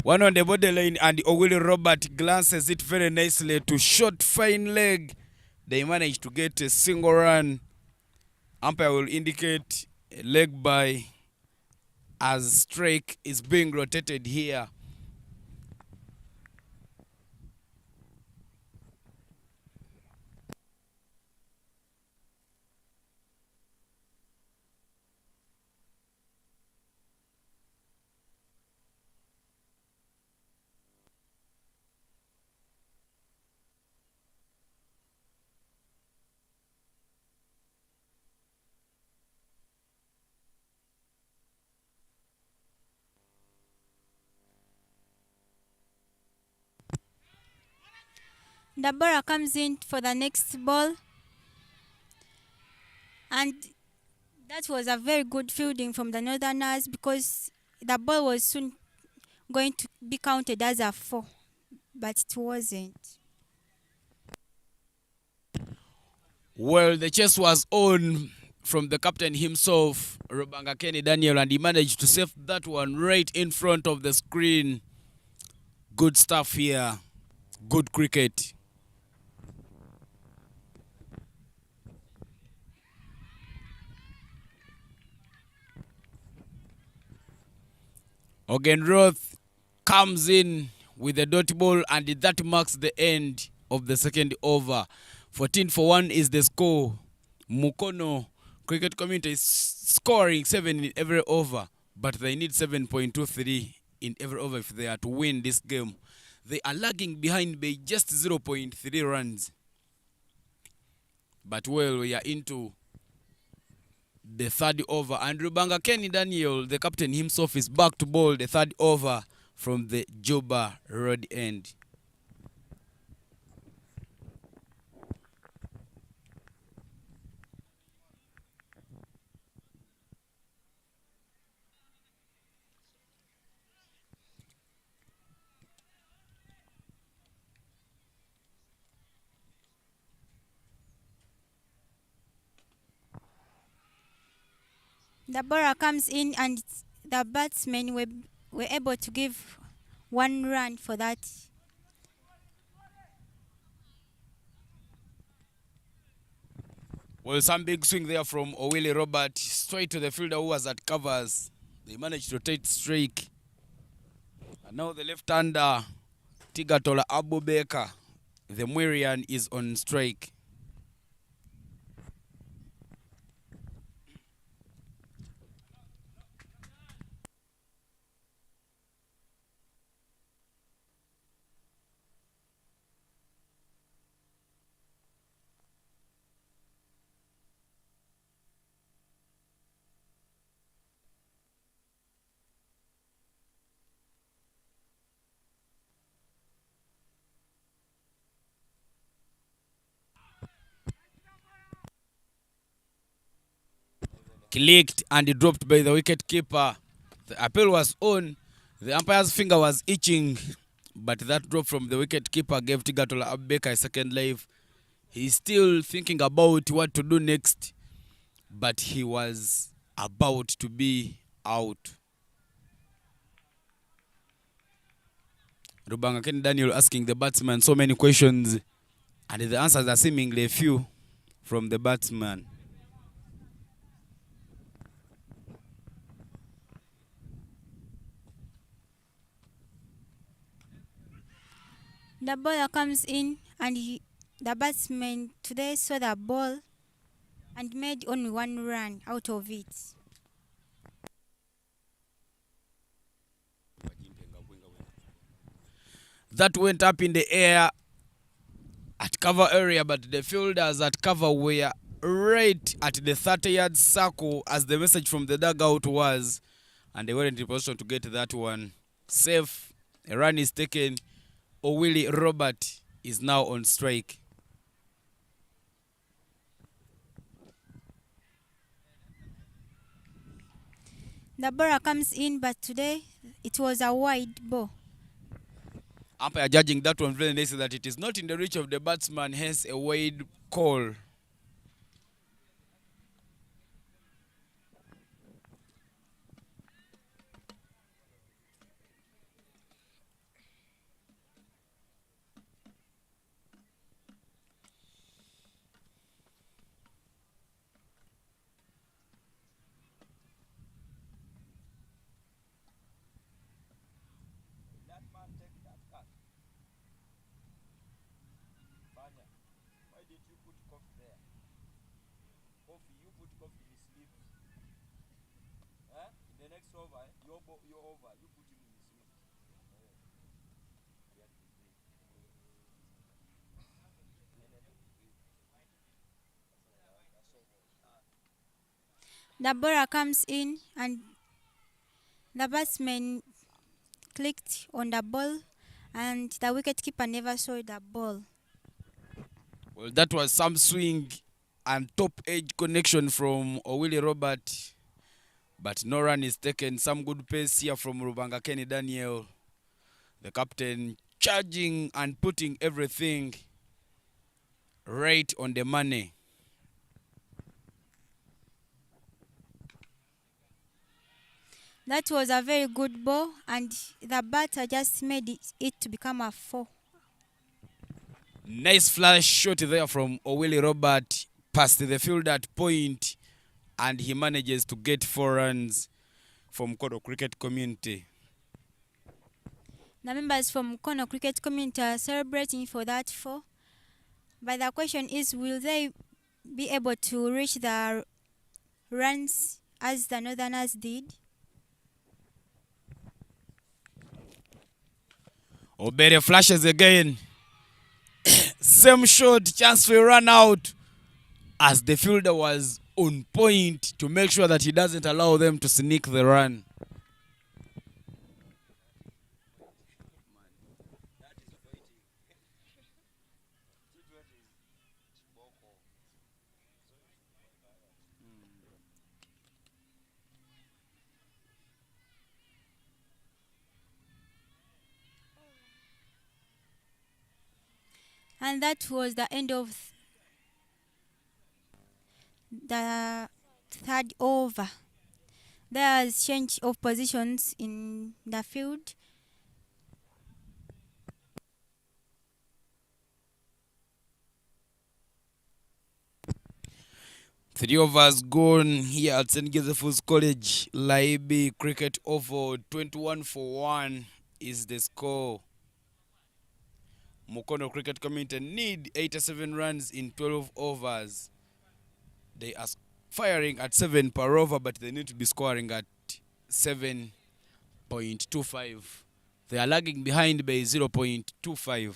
One on the borderline, and Willie Robert glances it very nicely to short fine leg. They managed to get a single run. Umpire will indicate a leg by as strike is being rotated here. The bowler comes in for the next ball, and that was a very good fielding from the Northerners because the ball was soon going to be counted as a 4, but it wasn't. Well, the chase was on from the captain himself, Rubanga Kenny Daniel, and he managed to save that one right in front of the screen. Good stuff here. Good cricket. Ogenroth comes in with the dot ball, and that marks the end of the second over. 14 for 1 is the score. Mukono Cricket Community is scoring 7 in every over, but they need 7.23 in every over if they are to win this game. They are lagging behind by just 0.3 runs. But well, we are into the third over, and Rubanga Kenny Daniel, the captain himself, is back to bowl the third over from the Juba Road end. The bowler comes in, and the batsmen were able to give 1 run for that. Well, some big swing there from Owili Robert, straight to the fielder who was at covers. They managed to rotate strike. And now the left-hander, Tigatola Abubeka, the Mwirian, is on strike. Clicked and dropped by the wicket keeper. The appeal was on. The umpire's finger was itching, but that drop from the wicket keeper gave Tigatola Abubeka a second life. He's still thinking about what to do next, but he was about to be out. Rubanga Kenny Daniel asking the batsman so many questions, and the answers are seemingly few from the batsman. The bowler comes in, and the batsman today saw the ball and made only 1 run out of it. That went up in the air at cover area, but the fielders at cover were right at the 30-yard circle as the message from the dugout was, and they weren't in position to get that one. Safe, a run is taken. Owili Robert is now on strike. The bowler comes in, but today it was a wide ball. Umpire judging that one very nicely, that it is not in the reach of the batsman, hence a wide call. The bowler comes in, and the batsman clicked on the ball, and the wicketkeeper never saw the ball. Well, that was some swing and top edge connection from Owili Robert. But no run is taken. Some good pace here from Rubanga Kenny Daniel. The captain charging and putting everything right on the money. That was a very good ball, and the batter just made it to become a 4. Nice flash shot there from Owili Robert past the field at point, and he manages to get 4 runs from Mukono Cricket Community. The members from Mukono Cricket Community are celebrating for that 4. But the question is, will they be able to reach the runs as the Northerners did? Obere flashes again. Same shot, chance to run out as the fielder was on point to make sure that he doesn't allow them to sneak the run. And that was the end of the 3rd over. There's change of positions in the field. Three overs gone here at St. Joseph's College, Laibi Cricket Oval. 21 for 1 is the score. Mukono Cricket Community need 87 runs in 12 overs. They are firing at 7 per over, but they need to be scoring at 7.25. They are lagging behind by 0.25.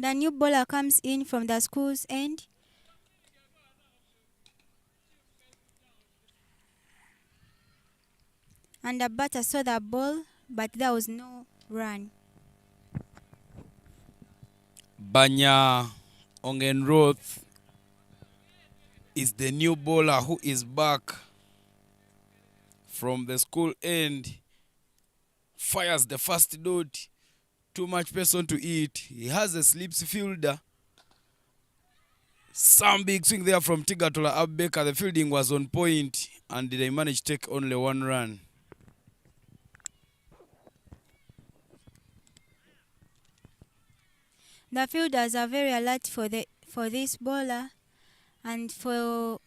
The new bowler comes in from the school's end. And the batter saw the ball, but there was no run. Banya Ongenroth is the new bowler who is back from the school end. Fires the first dot. Too much person to eat. He has a slips fielder. Some big swing there from Tigatola Abbeka. The fielding was on point and they managed to take only 1 run. The fielders are very alert for this bowler and for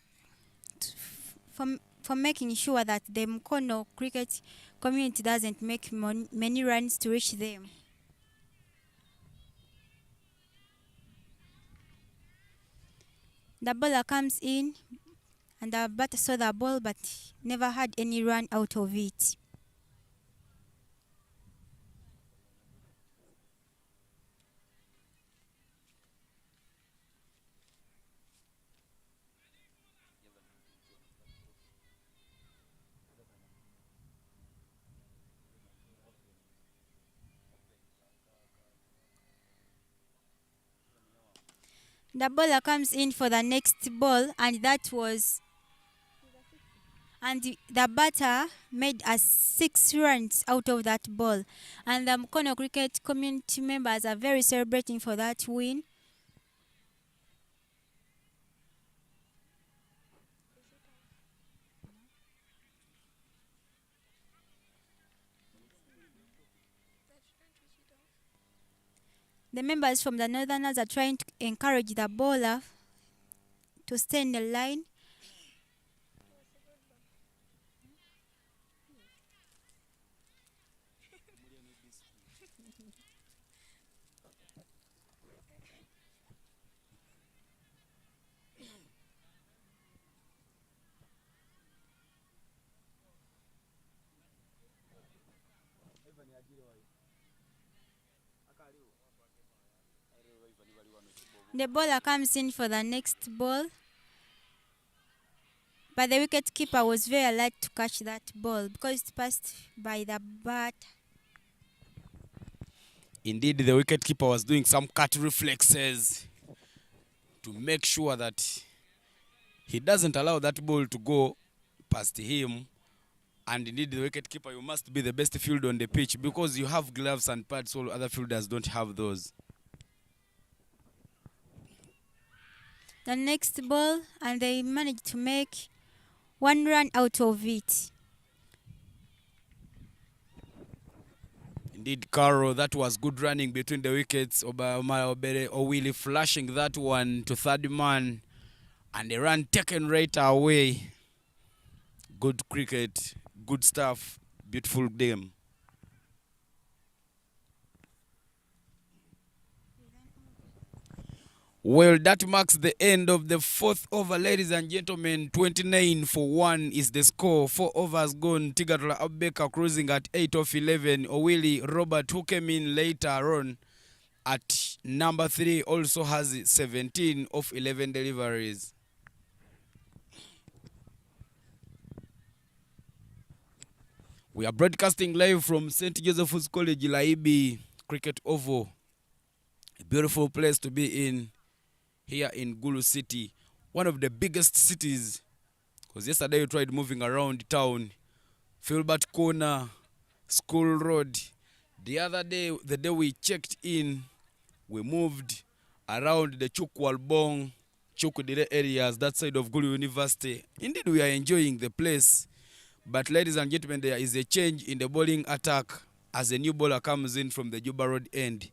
making sure that the Mukono Cricket Community doesn't make many runs to reach them. The bowler comes in and the batter saw the ball but never had any run out of it. The bowler comes in for the next ball, and the batter made a 6 runs out of that ball. And the Mukono cricket community members are very celebrating for that win. The members from the Northerners are trying to encourage the bowler to stay in the line. The bowler comes in for the next ball, but the wicket keeper was very alert to catch that ball because it passed by the bat. Indeed, the wicketkeeper was doing some cut reflexes to make sure that he doesn't allow that ball to go past him. And indeed, the wicketkeeper, you must be the best fielder on the pitch because you have gloves and pads, all other fielders don't have those. The next ball, and they managed to make 1 run out of it. Indeed, Carol, that was good running between the wickets. Owili flashing that one to third man, and a run taken right away. Good cricket, good stuff, beautiful game. Well, that marks the end of the 4th over, ladies and gentlemen. 29 for 1 is the score. 4 overs gone. Tigatula Abeka cruising at 8 of 11. Owili Robert, who came in later on at number 3, also has 17 of 11 deliveries. We are broadcasting live from St. Joseph's College, Laibi Cricket Oval. A beautiful place to be in here in Gulu City, one of the biggest cities, because yesterday we tried moving around town. Filbert Corner, School Road. The other day, the day we checked in, we moved around the Chukwalbong, Chukudire areas, that side of Gulu University. Indeed, we are enjoying the place. But ladies and gentlemen, there is a change in the bowling attack as a new bowler comes in from the Juba Road end.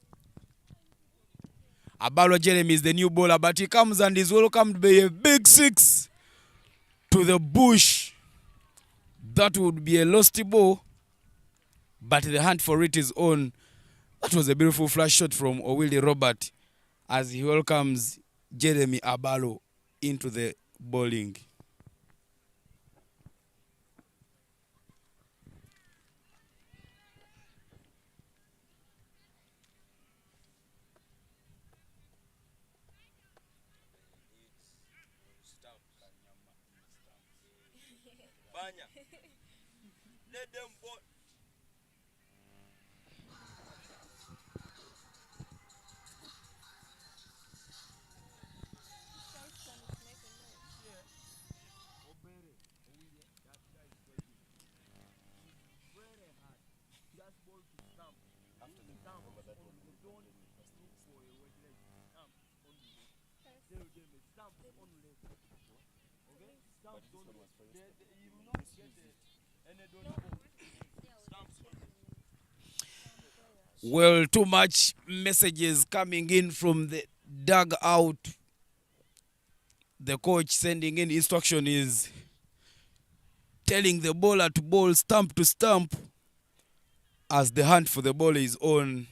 Abalo Jeremy is the new bowler, but he comes and is welcomed by a big 6 to the bush. That would be a lost ball, but the hunt for it is on. That was a beautiful flash shot from Owili Robert as he welcomes Jeremy Abalo into the bowling. Let them both. Well, too much messages coming in from the dugout. The coach sending in instruction is telling the bowler to bowl stump to stump as the hunt for the ball is on.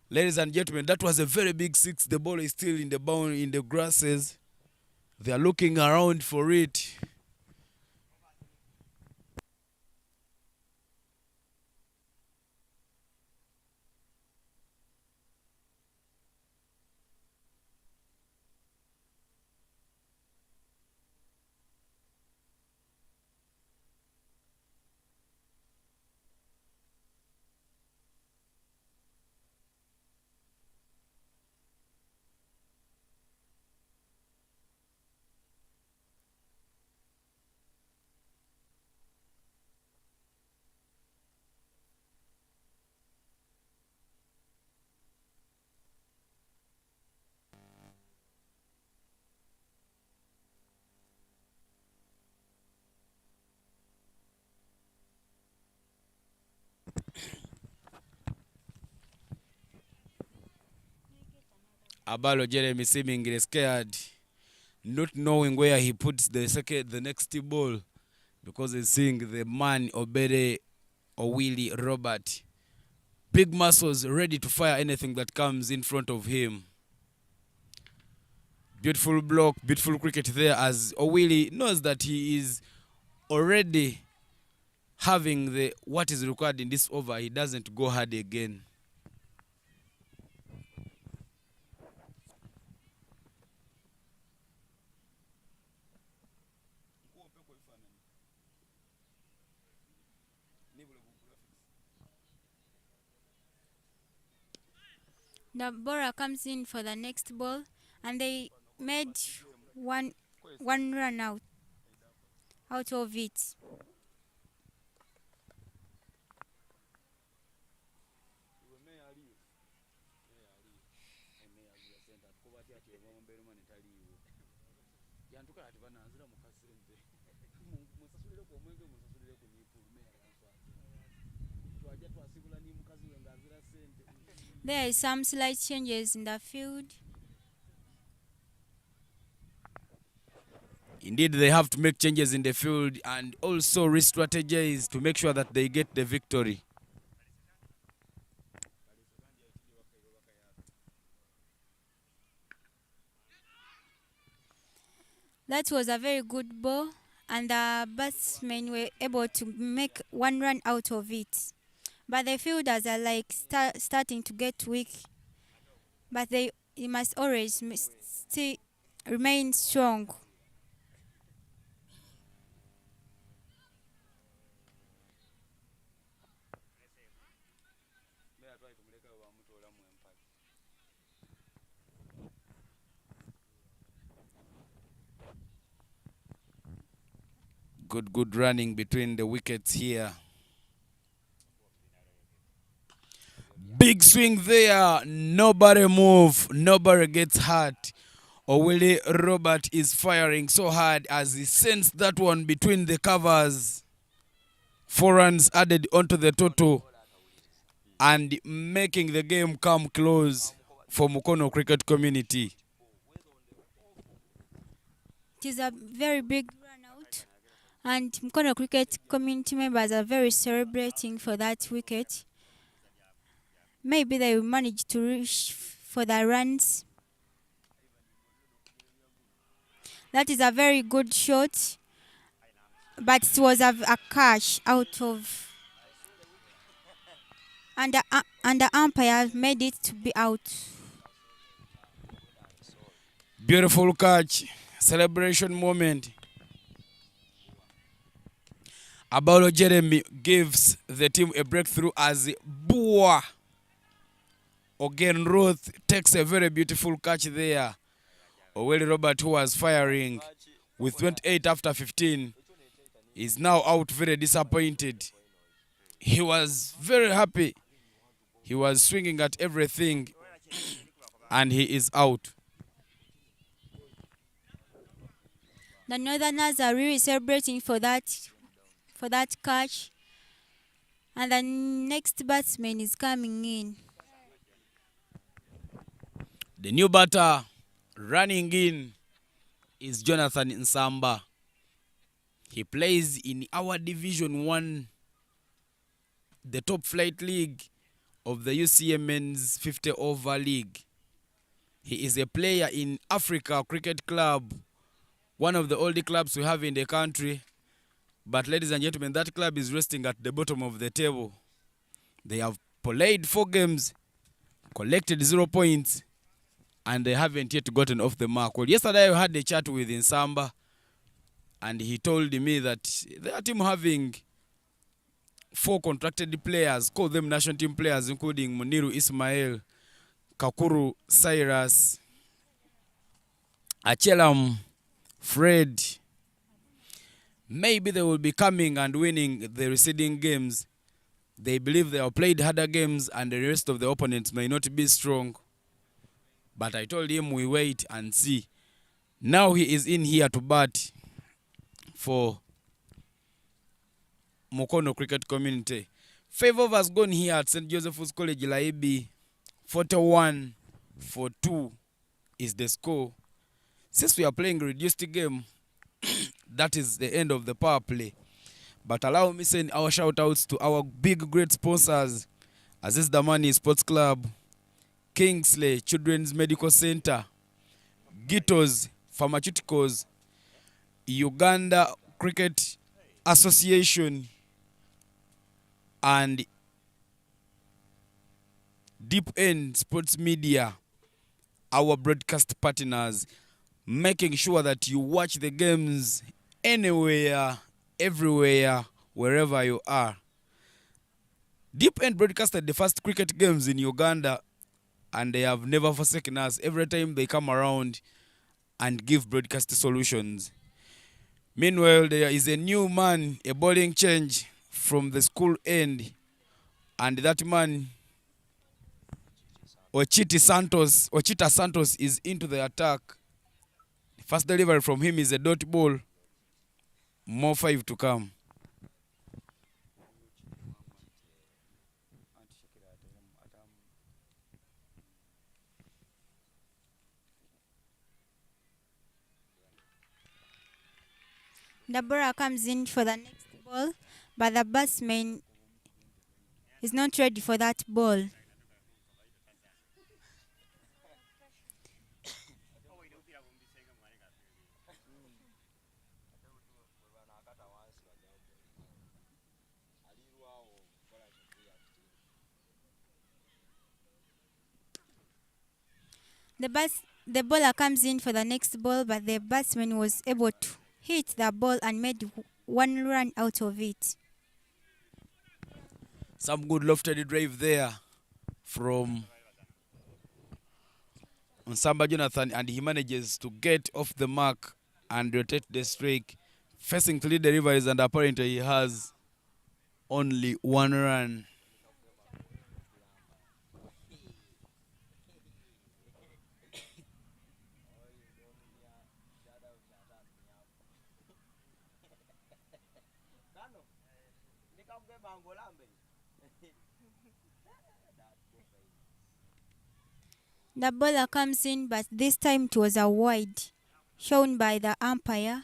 Ladies and gentlemen, that was a very big 6. The ball is still in the grasses. They are looking around for it. Abalo Jeremy seemingly scared, not knowing where he puts the next ball, because he's seeing the man Obere Owili Robert. Big muscles ready to fire anything that comes in front of him. Beautiful block, beautiful cricket there, as Owili knows that he is already having the what is required in this over. He doesn't go hard again. The bowler comes in for the next ball, and they made one run out of it. There is some slight changes in the field. Indeed, they have to make changes in the field and also re-strategize to make sure that they get the victory. That was a very good ball, and the batsmen were able to make one run out of it. But the fielders are like starting to get weak. But they must always still remain strong. Good running between the wickets here. Big swing there. Nobody move. Nobody gets hurt. Owili Robert is firing so hard as he sends that one between the covers. 4 runs added onto the total and making the game come close for Mukono cricket community. It is a very big run out, and Mukono cricket community members are very celebrating for that wicket. Maybe they will manage to reach for the runs. That is a very good shot, but it was a catch out of, and the umpire made it to be out. Beautiful catch. Celebration moment. Abalo Jeremy gives the team a breakthrough as Bua Again, Ruth takes a very beautiful catch there. Owili Robert, who was firing with 28 after 15, is now out very disappointed. He was very happy. He was swinging at everything, and he is out. The Northerners are really celebrating for that catch. And the next batsman is coming in. The new batter running in is Jonathan Nsamba. He plays in our Division 1, the top flight league of the UCM Men's 50 Over League. He is a player in Africa Cricket Club one of the oldest clubs we have in the country. But ladies and gentlemen, that club is resting at the bottom of the table. They have played 4 games, collected 0 points, and they haven't yet gotten off the mark. Well, yesterday I had a chat with Insamba, and he told me that their team having 4 contracted players, call them national team players, including Muniru Ismail, Kakuru Cyrus, Achelam, Fred. Maybe they will be coming and winning the receding games. They believe they have played harder games and the rest of the opponents may not be strong. But I told him we wait and see. Now he is in here to bat for Mukono Cricket Community. 5 overs gone here at St. Joseph's College, Laibi. 41-4-2 is the score. Since we are playing reduced game, that is the end of the power play. But allow me send our shout outs to our big great sponsors: Aziz Damani Sports Club, Kingsley Children's Medical Center, Gitos Pharmaceuticals, Uganda Cricket Association, and Deep End Sports Media, our broadcast partners, making sure that you watch the games anywhere, everywhere, wherever you are. Deep End broadcasted the first cricket games in Uganda, and they have never forsaken us. Every time they come around and give broadcast solutions. Meanwhile, there is a new man, a bowling change from the school end, and that man, Ochita Santos, is into the attack. The first delivery from him is a dot ball. More 5 to come. The bowler comes in for the next ball, but the batsman is not ready for that ball. The bowler comes in for the next ball, but the batsman was able to hit the ball and made 1 run out of it. Some good lofted drive there from Nsamba Jonathan, and he manages to get off the mark and rotate the streak, facing 3 deliveries, and apparently he has only 1 run. The bowler comes in, but this time it was a wide, shown by the umpire.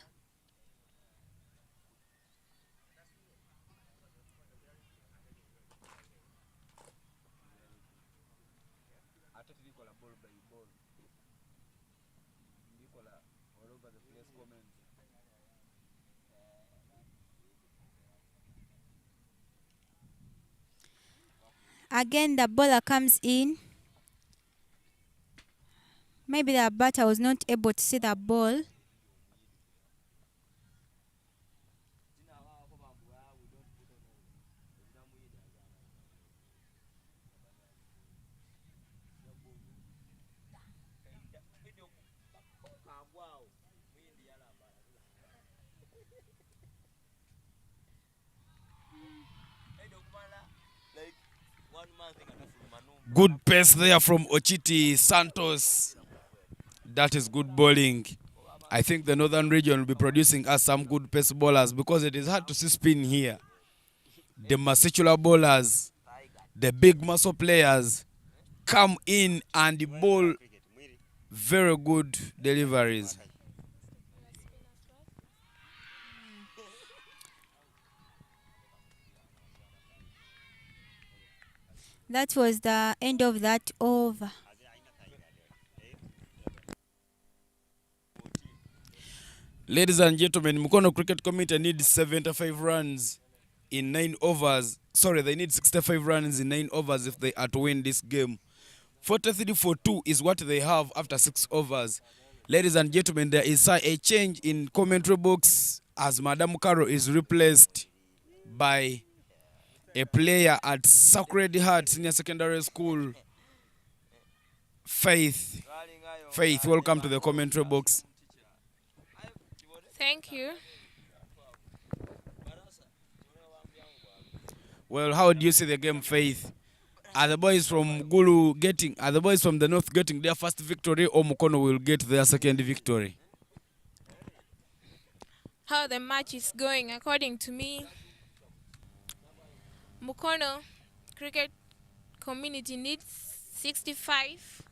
Again, the bowler comes in. Maybe the batter was not able to see the ball. Good pace there from Ochita Santos. That is good bowling. I think the Northern region will be producing us some good pace bowlers, because it is hard to see spin here. The muscular bowlers, the big muscle players come in and bowl very good deliveries. That was the end of that over. Ladies and gentlemen, Mukono Cricket Committee needs 75 runs in 9 overs. Sorry, they need 65 runs in 9 overs if they are to win this game. 43 for 2 is what they have after 6 overs. Ladies and gentlemen, there is a change in commentary box as Madam Caro is replaced by a player at Sacred Heart Senior Secondary School, Faith. Faith, welcome to the commentary box. Thank you. Well, how do you see the game, Faith? Are the boys from Gulu getting, are the boys from the north getting their first victory, or Mukono will get their second victory? How the match is going, according to me, Mukono Cricket Community needs 65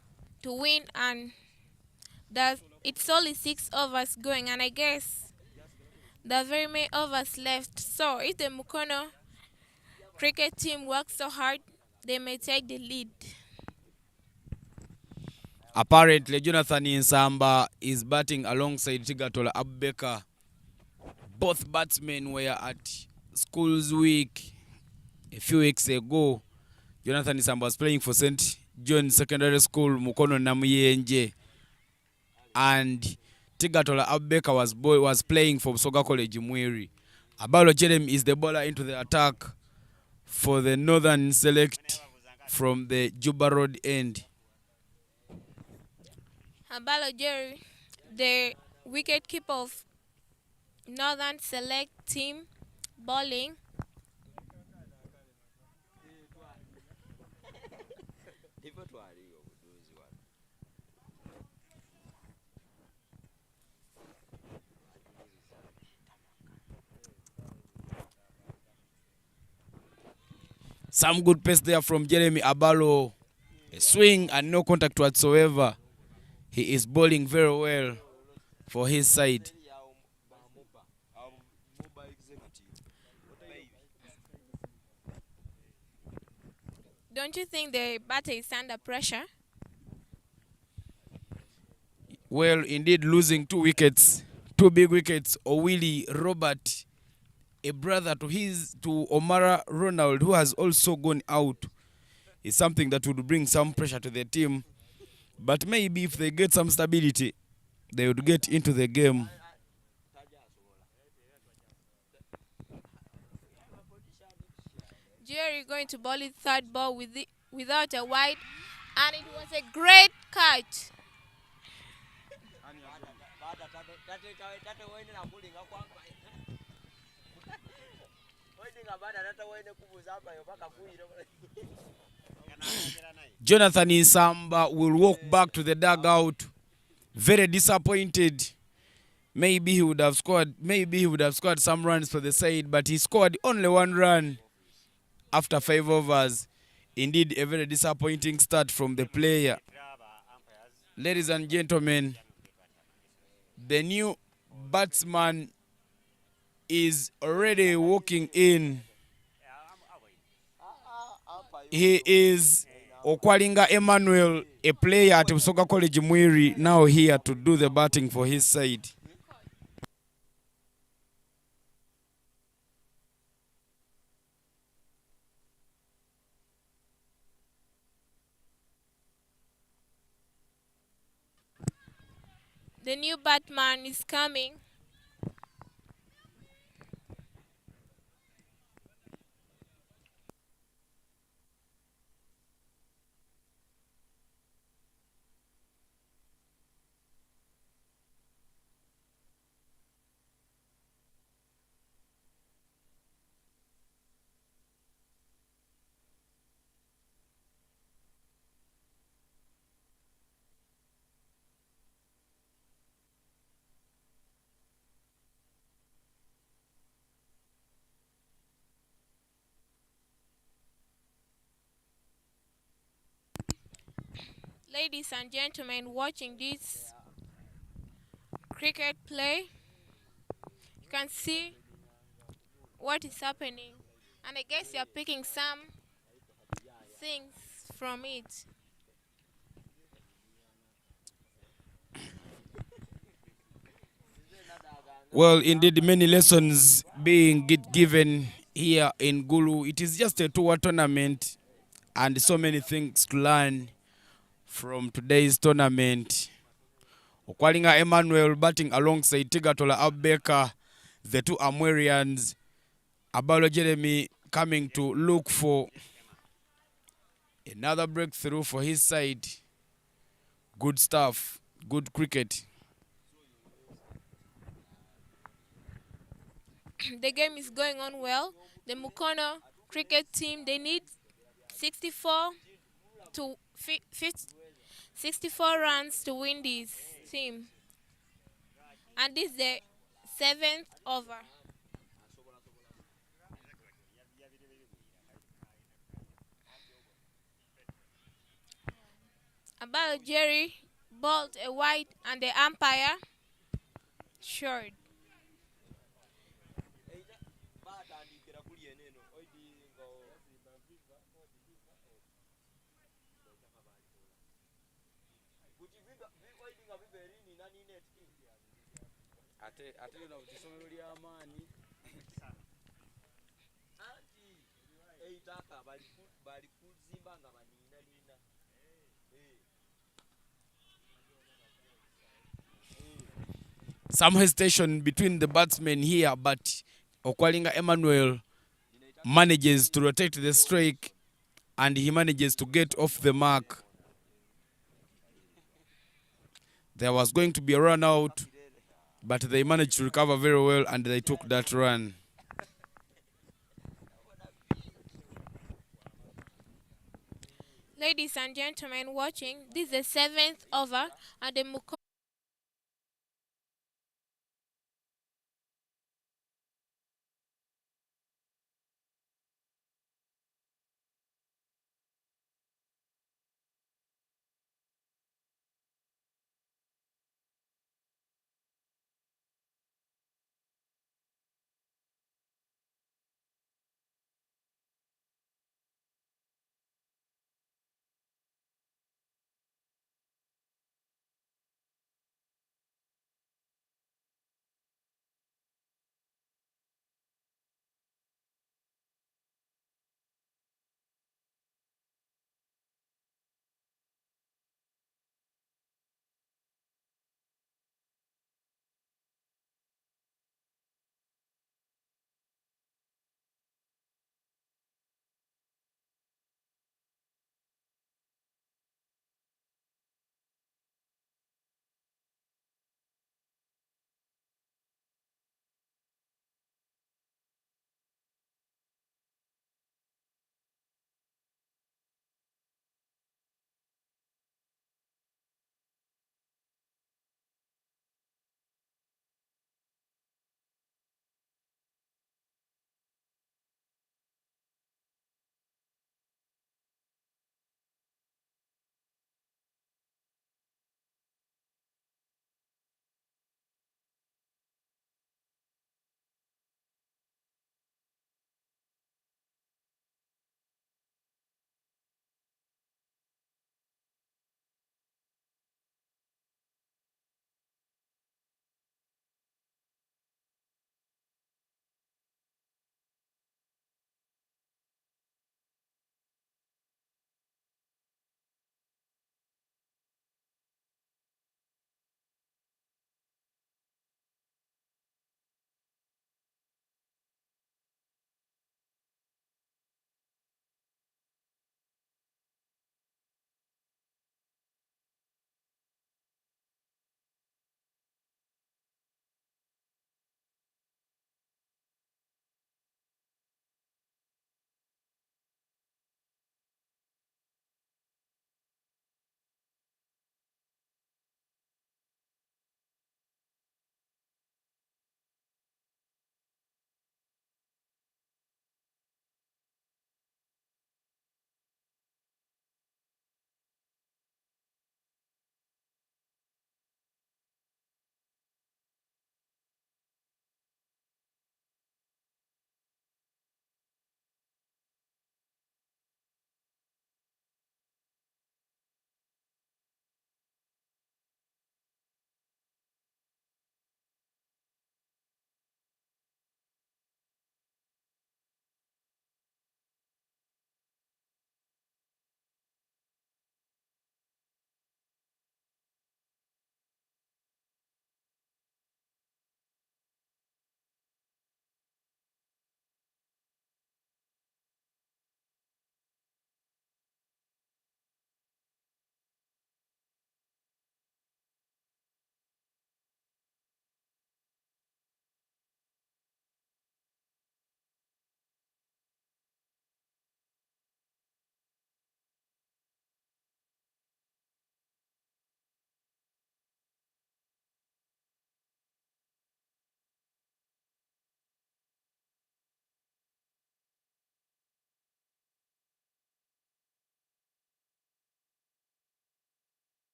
to win, and it's only 6 overs going, and I guess there are very many overs left. So if the Mukono cricket team works so hard, they may take the lead. Apparently, Jonathan Insamba is batting alongside Tigatola Abeka. Both batsmen were at Schools Week a few weeks ago. Jonathan Insamba was playing for St. John Secondary School, Mukono Namuyenje. And Tigatola Abeka was playing for Soga College Mweri. Abalo Jerem is the bowler into the attack for the Northern Select from the Juba Road end. Abalo Jerry, the wicketkeeper of Northern Select team, bowling. Some good pace there from Jeremy Abalo. A swing and no contact whatsoever. He is bowling very well for his side. Don't you think the batter is under pressure? Well, indeed, losing 2 wickets, 2 big wickets. Owili Robert, a brother to Omara Ronald, who has also gone out, is something that would bring some pressure to the team. But maybe if they get some stability, they would get into the game. Jerry going to bowl his third ball without a wide, and it was a great catch. Jonathan Insamba will walk back to the dugout, very disappointed. Maybe he would have scored some runs for the side, but he scored only 1 run after 5 overs. Indeed, a very disappointing start from the player. Ladies and gentlemen, the new batsman is already walking in. He is Okwalinga Emmanuel, a player at Soga College Mwiri, now here to do the batting for his side. The new Batman is coming. Ladies and gentlemen, watching this cricket play, you can see what is happening, and I guess you're picking some things from it. Well, indeed, many lessons being given here in Gulu. It is just a tour tournament, and so many things to learn from today's tournament. Okwalinga Emmanuel batting alongside Tigatola Abeka, the two Amwarians. Abalo Jeremy coming to look for another breakthrough for his side. Good stuff, good cricket. The game is going on well. The Mukono cricket team, they need 64 to 64 runs to win this team. And this is the 7th over. About Jerry bowled a wide and the umpire short. Some hesitation between the batsmen here, but Okwalinga Emmanuel manages to rotate the strike and he manages to get off the mark. There was going to be a run out, but they managed to recover very well and they took that run. Ladies and gentlemen watching, this is the 7th over and the Mukono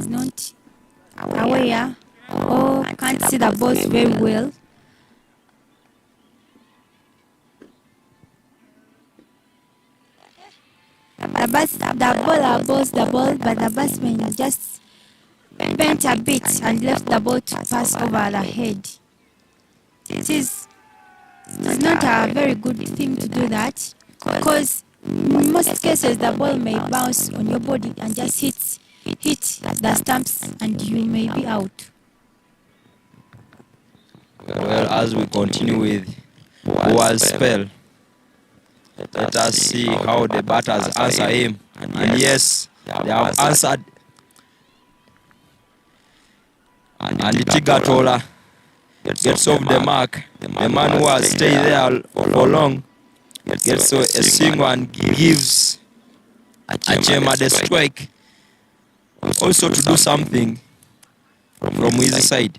not aware or can't see the balls very well. The bowler bowls the ball, but the batsman just bent a bit and left the ball to pass over the head. It's not a very good thing to do that, because in most cases the ball may bounce on your body and just hit the stumps and you may be out. Well, as we continue with Boaz spell, let us see how the batters answer him. And yes, they have answered. And Tigatola gets off the mark. The man who has stayed there for long gets a single and gives Achema the strike, also to do something from his side.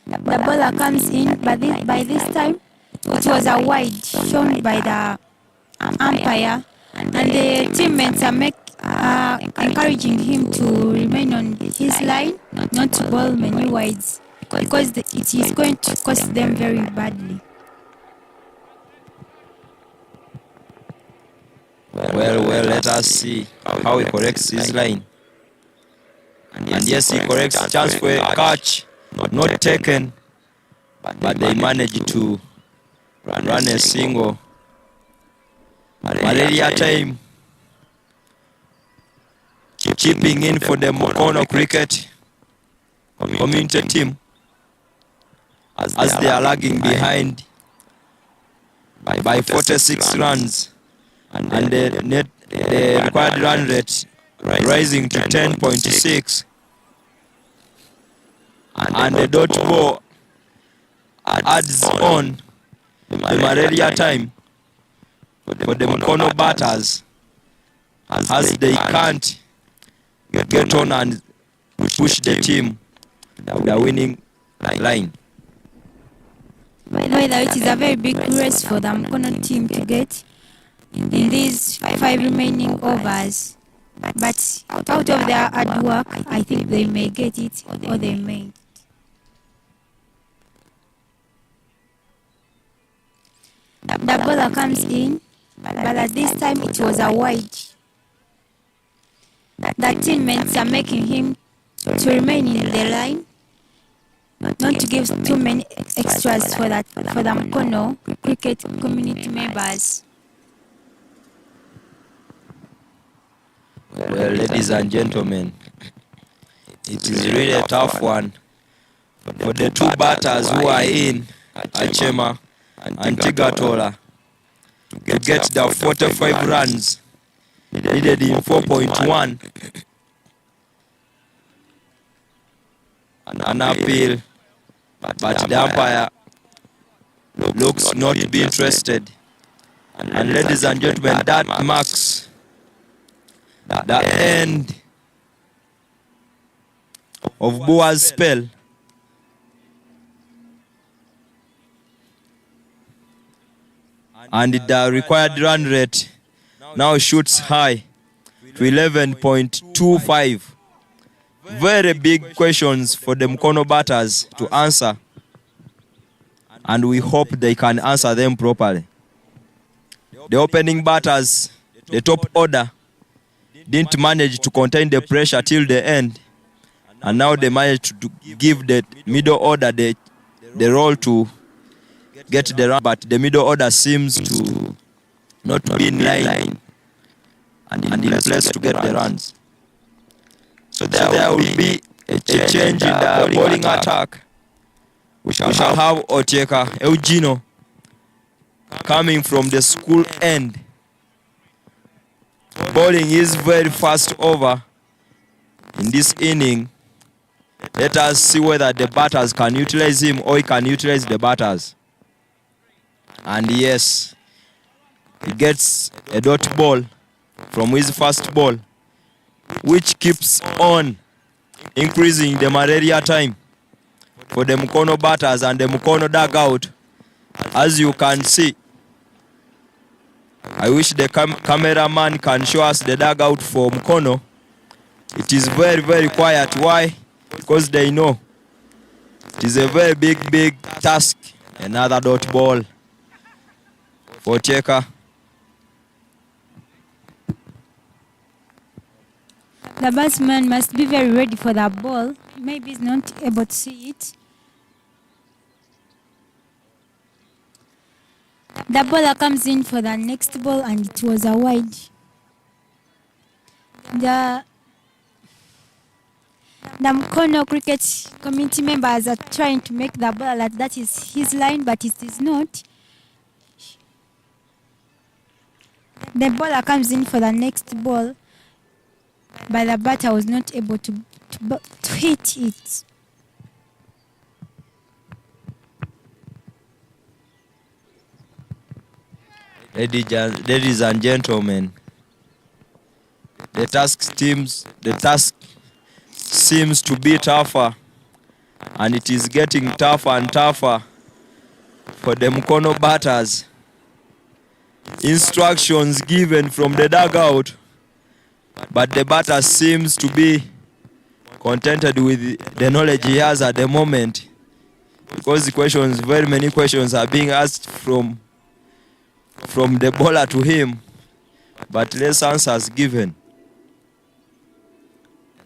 The bowler comes in, but by this time it was a wide shown by the umpire, and the teammates are encouraging him to remain on his line, not to bowl many wides, because it is going to cost them very badly. Well, let us see how he corrects his line. And yes, he corrects. Chance for a catch, not taken, but they managed to run a single. Malaria time, chipping in for the Mukono cricket community team, as they are lagging behind by 46 runs, and the required run rate rising to 10.6, and the dot ball adds on the malaria time for the Mukono batters, as they can't get on and push the team the winning line. By the way, it is a very big race for the Mukono team to get in these 5 remaining overs. But out of their hard work, I think they may get it or they may. The bowler comes in, but at this time it was a wide. The teammates are making him to remain in the line, not to give too many extras for the Mukono cricket community members. Well, ladies and gentlemen, it is really a tough one for the two batters who are in, Achema and Tigatola, to get the 45 runs needed in 4.1. An appeal, but the umpire looks not to be interested. And ladies and gentlemen, that marks the end of Boaz's spell. And the required run rate now shoots high to 11.25. Very big questions for the Mukono batters to answer, and we hope they can answer them properly. The opening batters, the top order, didn't manage to contain the pressure till the end, and now they managed to give the middle order the role to get the run, but the middle order seems to not be in line and in place to get the runs. So there will be a change in the bowling attack. We shall have Oteka Eugenio coming from the school end. Bowling is very fast over in this inning. Let us see whether the batters can utilize him or he can utilize the batters. And yes, he gets a dot ball from his first ball, which keeps on increasing the malaria time for the Mukono batters, and the Mukono dugout As you can see, I wish the cameraman can show us the dugout for Mukono. It is very, very quiet. Why? Because they know it is a very big task. Another dot ball for Cheka. The batsman must be very ready for that ball. Maybe he's not able to see it. The bowler comes in for the next ball and it was a wide. The Mukono cricket committee members are trying to make the ball that is his line, but it is not. The bowler comes in for the next ball, but the batter was not able to hit it. Ladies and gentlemen, the task seems to be tougher, and it is getting tougher and tougher for the Mukono batters. Instructions given from the dugout, but the batter seems to be contented with the knowledge he has at the moment, because very many questions are being asked from the bowler to him, but less answers given.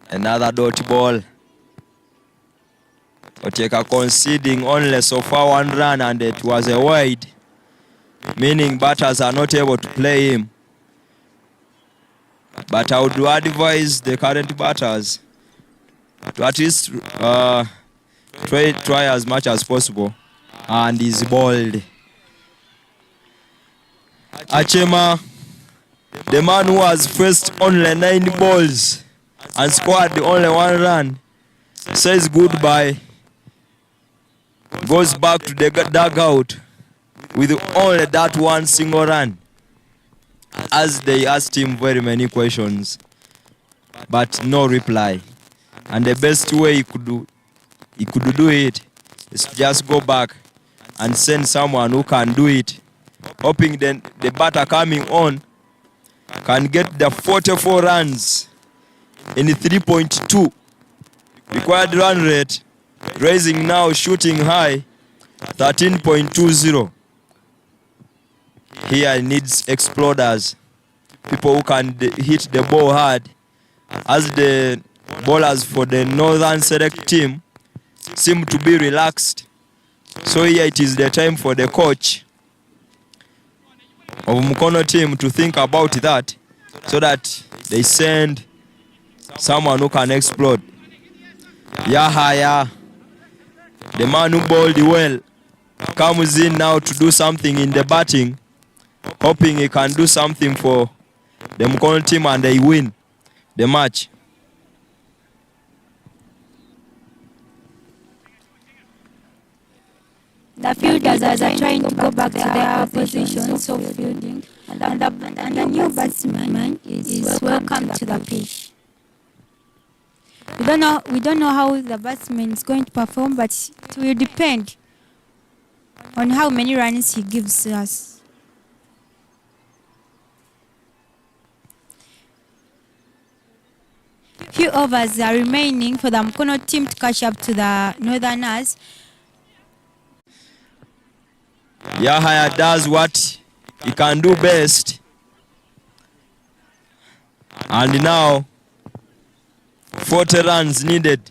Another dot ball. Oteka conceding only so far one run, and it was a wide, meaning batters are not able to play him. But I would advise the current batters to at least try as much as possible. And he's bowled. Achema, the man who has faced only 9 balls and scored only 1 run, says goodbye, goes back to the dugout with only that 1 single run, as they asked him very many questions, but no reply. And the best way he could do it is to just go back and send someone who can do it, hoping then the batter coming on can get the 44 runs in 3.2 required run rate, raising now, shooting high 13.20. Here needs exploders, people who can hit the ball hard, as the bowlers for the Northern Select team seem to be relaxed. So here it is the time for the coach of Mukono team to think about that, so that they send someone who can explode. Yahaya, the man who bowled well, comes in now to do something in the batting, hoping he can do something for the Mukono team and they win the match. The fielders are trying to go back to their positions of fielding, and the new batsman is welcome to the pitch. We don't know how the batsman is going to perform, but it will depend on how many runs he gives us. Few overs are remaining for the Mukono team to catch up to the Northerners. Yahaya does what he can do best, and now 40 runs needed.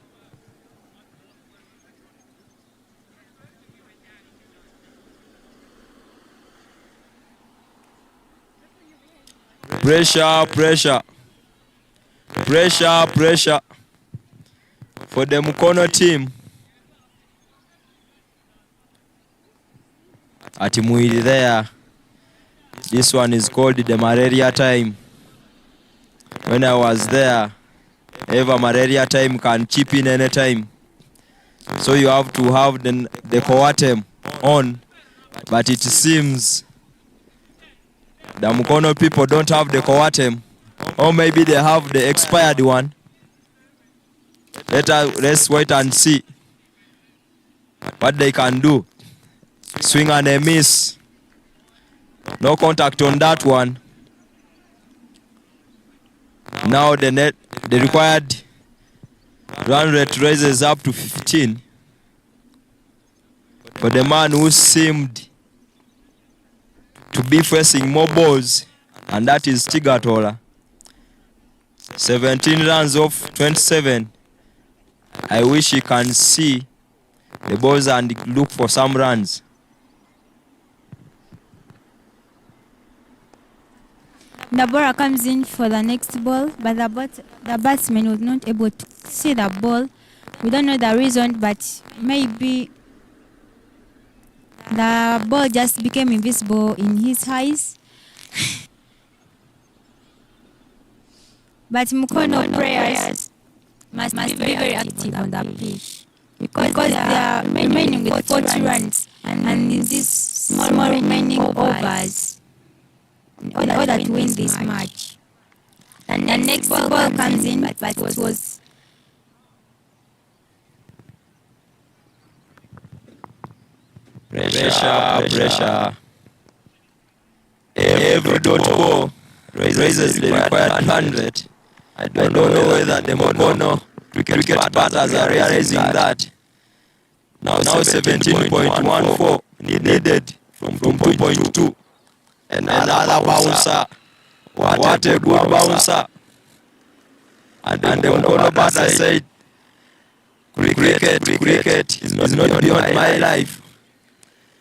Pressure for the Mukono team. Atimuili there. This one is called the malaria time. When I was there, ever malaria time can chip in any time. So you have to have the coatem on. But it seems the Mukono people don't have the coatem. Or maybe they have the expired one. Let's wait and see what they can do. Swing and a miss. No contact on that one. Now the required run rate raises up to 15. But the man who seemed to be facing more balls, and that is Tigatola. 17 runs off 27. I wish he can see the balls and look for some runs. The ball comes in for the next ball, but the batsman was not able to see the ball. We don't know the reason, but maybe the ball just became invisible in his eyes. But Mukono players must be very active on the pitch because they are remaining with 40 runs and in these small remaining overs in order to win this match. The next ball comes in, but it was Pressure. Every dot ball raises the required 100. I don't know whether the Mukono cricket batters are realizing that. Now 17.14 needed from 2.2. Another bouncer. What a good bouncer. And the Mukono batter said, cricket is not beyond my life.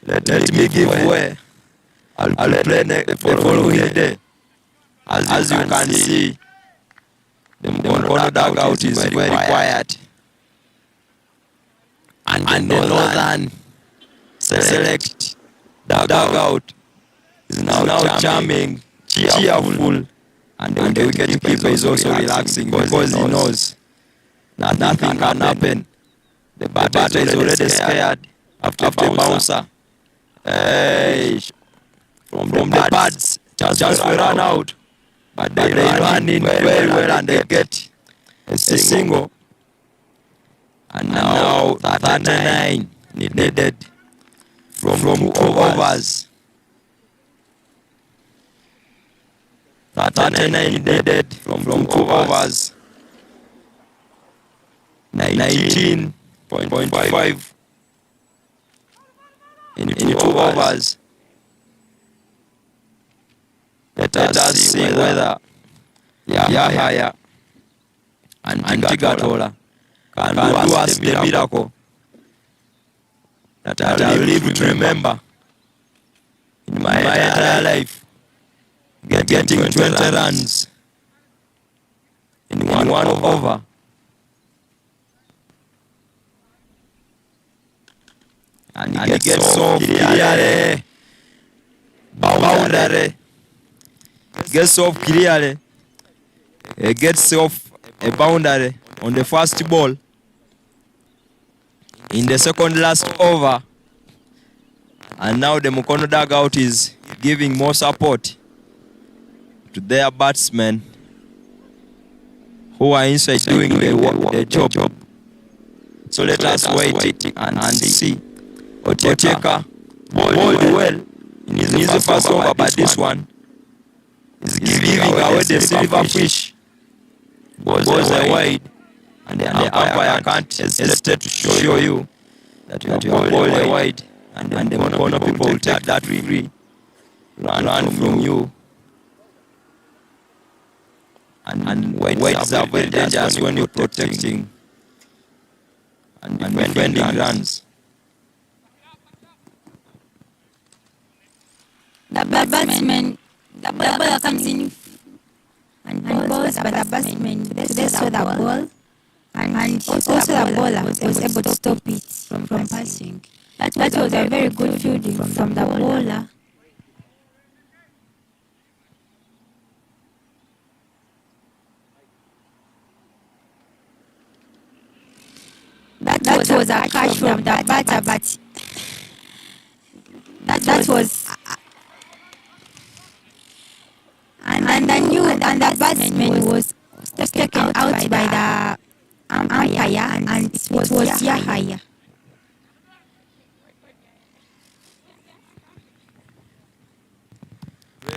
Let me give way. I'll play the following day. As you can see, the Mukono dugout is very quiet. And the Northen select dugout is now charming, cheerful, and the wicketkeeper is also relaxing because he knows that nothing can happen. The batter is already scared after bouncer. Hey, from the pads, just we run out, but they run in very well and they get a single. And now 39 needed from 2 overs. 39 needed from 2 overs. 19.5 in 2 overs. Let us see whether Yahya and Tigatola can do us the miracle that I live to remember in my entire life. Getting 20 runs in one over. And he gets off clearly. Boundary. Gets off clearly. He gets off a boundary on the first ball. In the second last over. And now the Mukono dugout is giving more support to their batsmen who are inside doing the job. So let us wait and see. Oteka bowled well in his first over, but this one is giving away the silver fish. Balls are wide, and the umpire can't hesitate to show you that you have bowled wide, and the Mukono people will take that free run from you. And wides are very dangerous when you're protecting and defending runs. the batsman, the ball comes in and balls, but the batsman they saw the ball, and also the bowler was able to stop it from passing. That was a very good fielding from the bowler. That was a catch from the batter, but that was and the batsman was taken out by the umpire, and it was Yahya.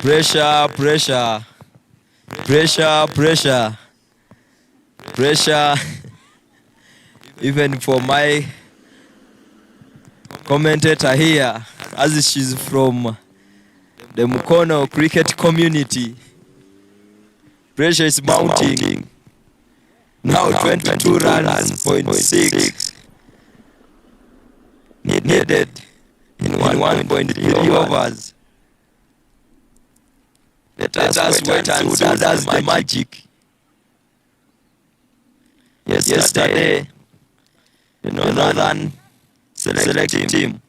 Pressure, pressure. Pressure, pressure. Pressure. Even for my commentator here, as she's from the Mukono cricket community. Pressure is mounting. Now 22 runs, 0.6 needed in 1.3 overs. Let us wait and see who does the magic. Yesterday, the Northern select team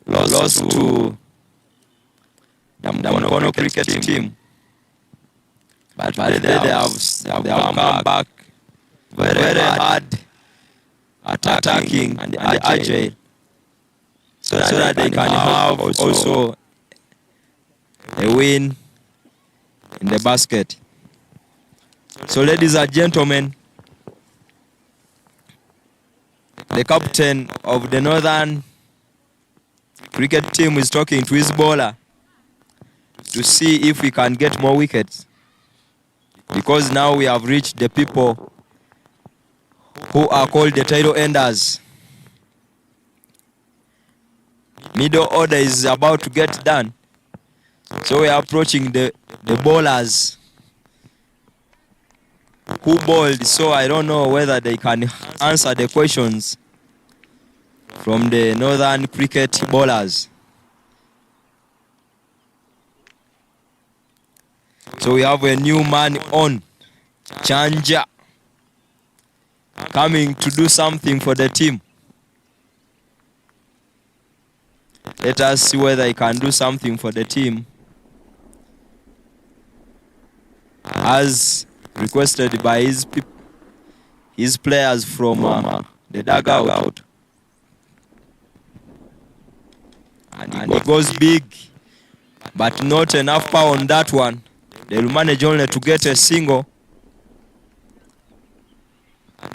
lost to the Mukono cricket team. But they have come back very hard, attacking and agile, so that they can have also a win in the basket. So ladies and gentlemen, the captain of the Northern cricket team is talking to his bowler to see if we can get more wickets, because now we have reached the people who are called the title enders. Middle order is about to get done, so we are approaching the bowlers who bowled, so I don't know whether they can answer the questions from the Northern cricket bowlers. So we have a new man on, Chanja, coming to do something for the team. Let us see whether he can do something for the team, as requested by his players from the dugout. And he goes big, but not enough power on that one. They will manage only to get a single.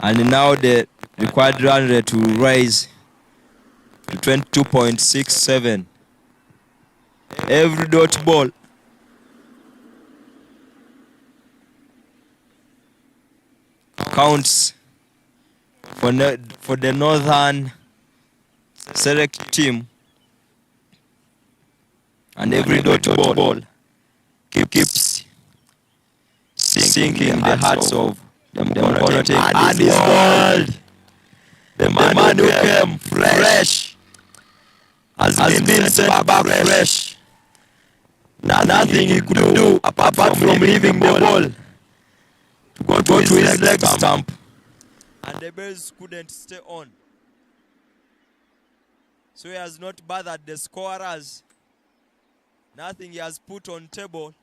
And now the required run rate will rise to 22.67. Every dot ball counts for the Northern select team, and every dot ball keeps sinking the hearts of the Mukono team. And he's bowled. The man who came fresh has been sent back fresh. Nothing he could do apart from leaving the ball to go to his leg stump. And the Bears couldn't stay on, so he has not bothered the scorers. Nothing he has put on table.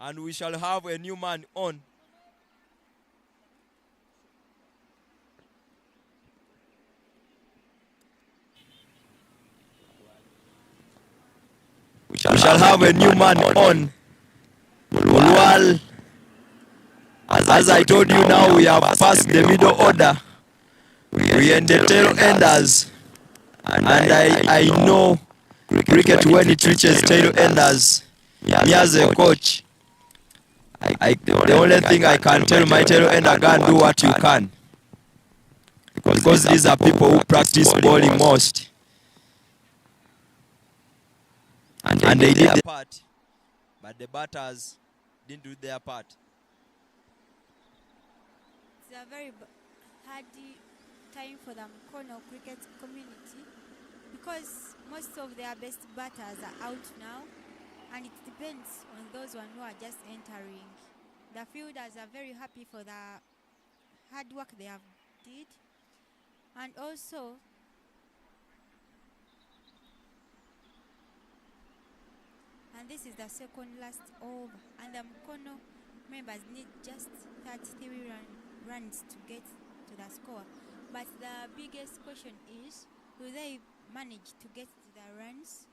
And we shall have a new man on. We shall have a new man on. Mulwal. As I told you, now we have passed the middle order. We are in the tail enders. And I know cricket when it reaches tail enders. Me as a coach, the only thing I can tell my tail ender, go and do what you can. Because these are people who practice bowling most. And they did their part, but the batters didn't do their part. It's a very hard time for the Mukono cricket community, because most of their best batters are out now, and it depends on those one who are just entering. The fielders are very happy for the hard work they have did, and also this is the second last over, and the Mukono members need just 33 runs to get to the score. But the biggest question is, will they manage to get to the runs?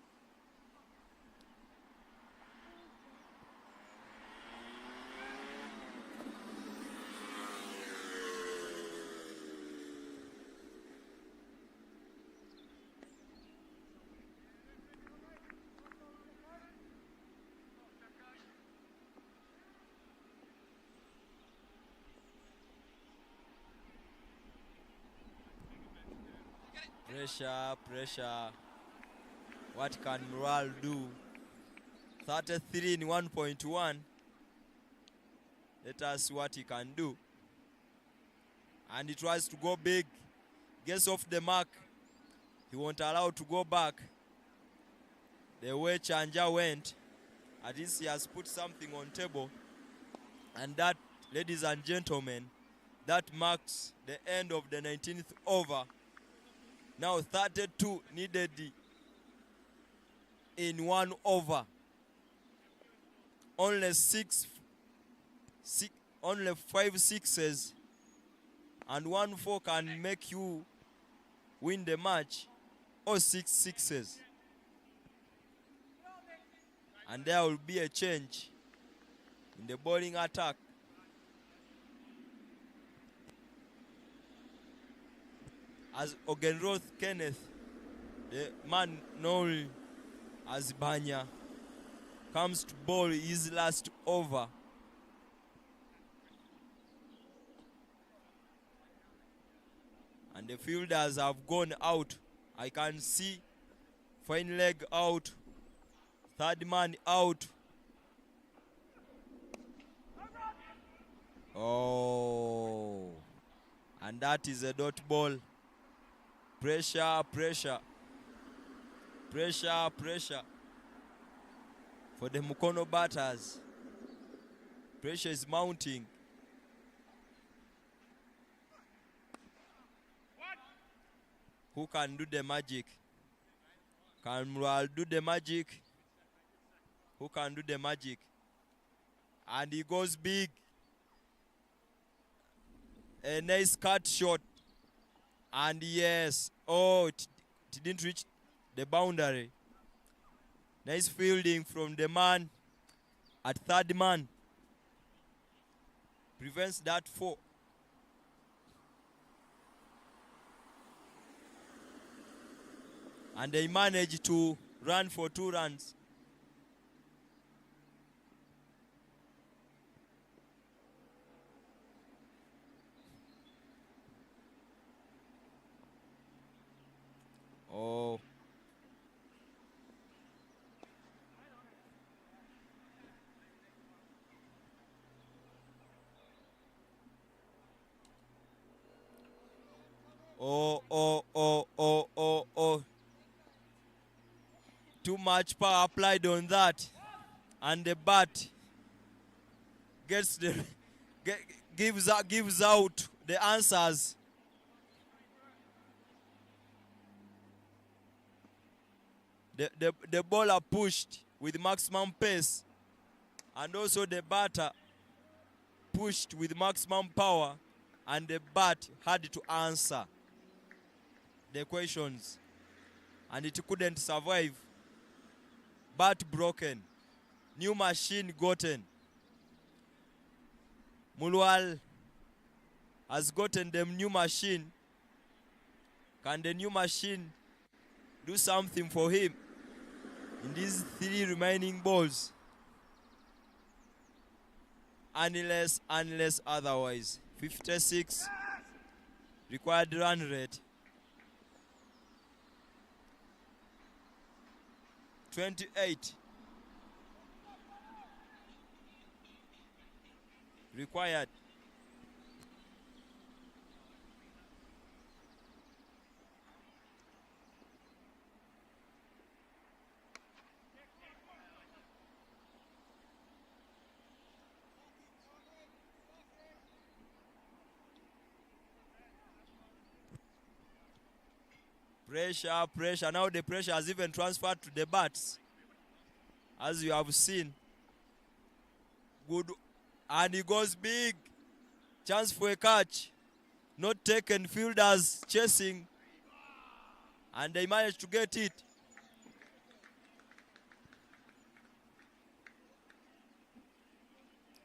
Pressure, pressure. What can Mural do? 33 in 1.1. Let us see what he can do. And he tries to go big. Gets off the mark. He won't allow to go back. The way Chanja went, at least he has put something on table. And that, ladies and gentlemen, that marks the end of the 19th over. Now 32 needed in 1 over. Only 5 sixes and 1 4 can make you win the match, or 6 sixes. And there will be a change in the bowling attack. As Ogenroth Kenneth, the man known as Banya, comes to bowl his last over. And the fielders have gone out. I can see fine leg out, third man out. Oh, and that is a dot ball. Pressure, pressure, pressure, pressure for the Mukono batters. Pressure is mounting. Who can do the magic? Can Mural do the magic? Who can do the magic? And he goes big. A nice cut shot. And yes, oh, it didn't reach the boundary. Nice fielding from the man at third man. Prevents that 4. And they managed to run for 2 runs. Oh. Oh, oh, oh, oh, oh, oh. Too much power applied on that. And the bat gets the gives out the answers. The bowler pushed with maximum pace, and also the batter pushed with maximum power, and the bat had to answer the questions, and it couldn't survive. Bat broken, new machine gotten. Mulwal has gotten the new machine. Can the new machine do something for him in these 3 remaining balls? Unless otherwise. 56 required run rate. 28 required. Pressure, pressure. Now the pressure has even transferred to the bats, as you have seen. Good. And he goes big. Chance for a catch. Not taken. Fielders chasing. And they managed to get it.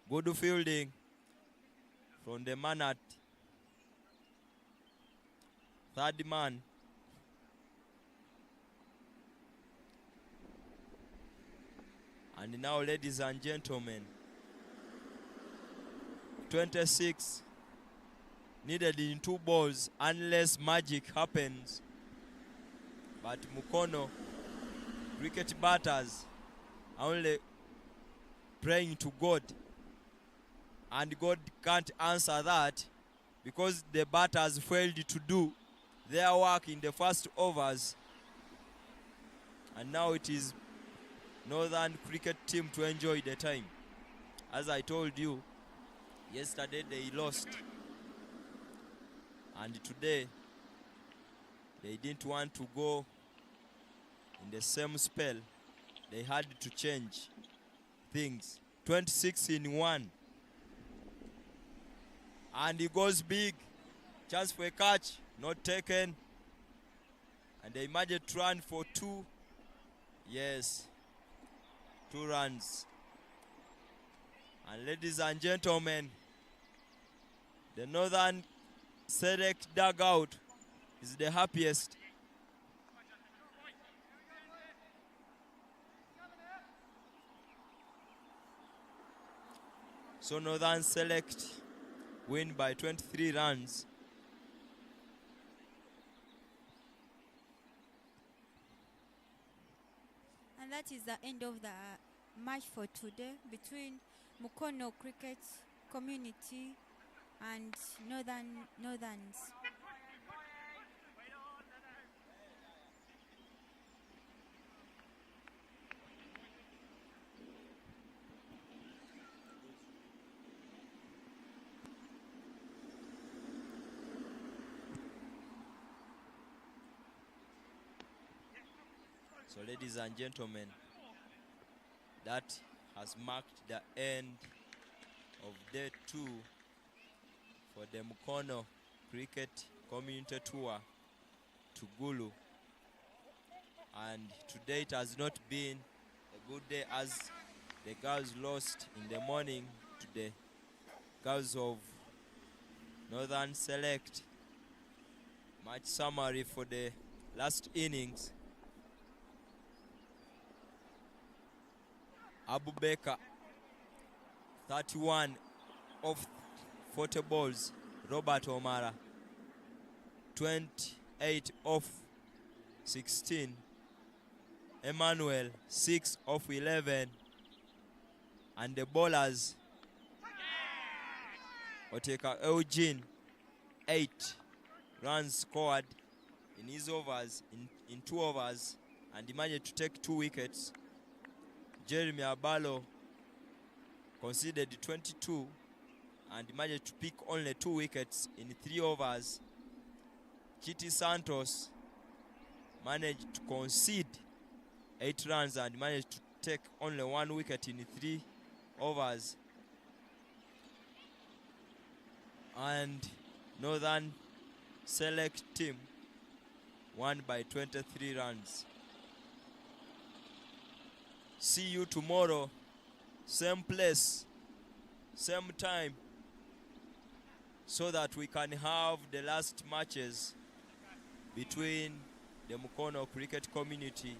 Good fielding from the man at third man. And now, ladies and gentlemen, 26 needed in 2 balls unless magic happens. but Mukono cricket batters are only praying to God, and God can't answer that because the batters failed to do their work in the first overs, and now it is Northern cricket team to enjoy the time. As I told you, yesterday they lost, and today they didn't want to go in the same spell. They had to change things. 26 in 1, and he goes big. Chance for a catch, not taken, and they managed to run for 2. Yes, 2 runs. And ladies and gentlemen, the Northern Select dugout is the happiest. So Northern Select win by 23 runs. And that is the end of the match for today between Mukono Cricket Community and Northerns. So ladies and gentlemen, that has marked the end of day 2 for the Mukono Cricket Community Tour to Gulu. And today it has not been a good day as the girls lost in the morning to the girls of Northern Select. Match summary for the last innings. Abu Baker, 31 of 40 balls. Robert Omara, 28 of 16. Emmanuel, 6 of 11. And the bowlers, Oteka Eugene, 8 runs scored in his overs, in 2 overs, and he managed to take 2 wickets. Jeremy Abalo conceded 22 and managed to pick only 2 wickets in 3 overs. Chiti Santos managed to concede 8 runs and managed to take only 1 wicket in 3 overs. And Northern Select team won by 23 runs. See you tomorrow, same place, same time, so that we can have the last matches between the Mukono Cricket Community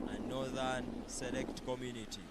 and Northern Select Community.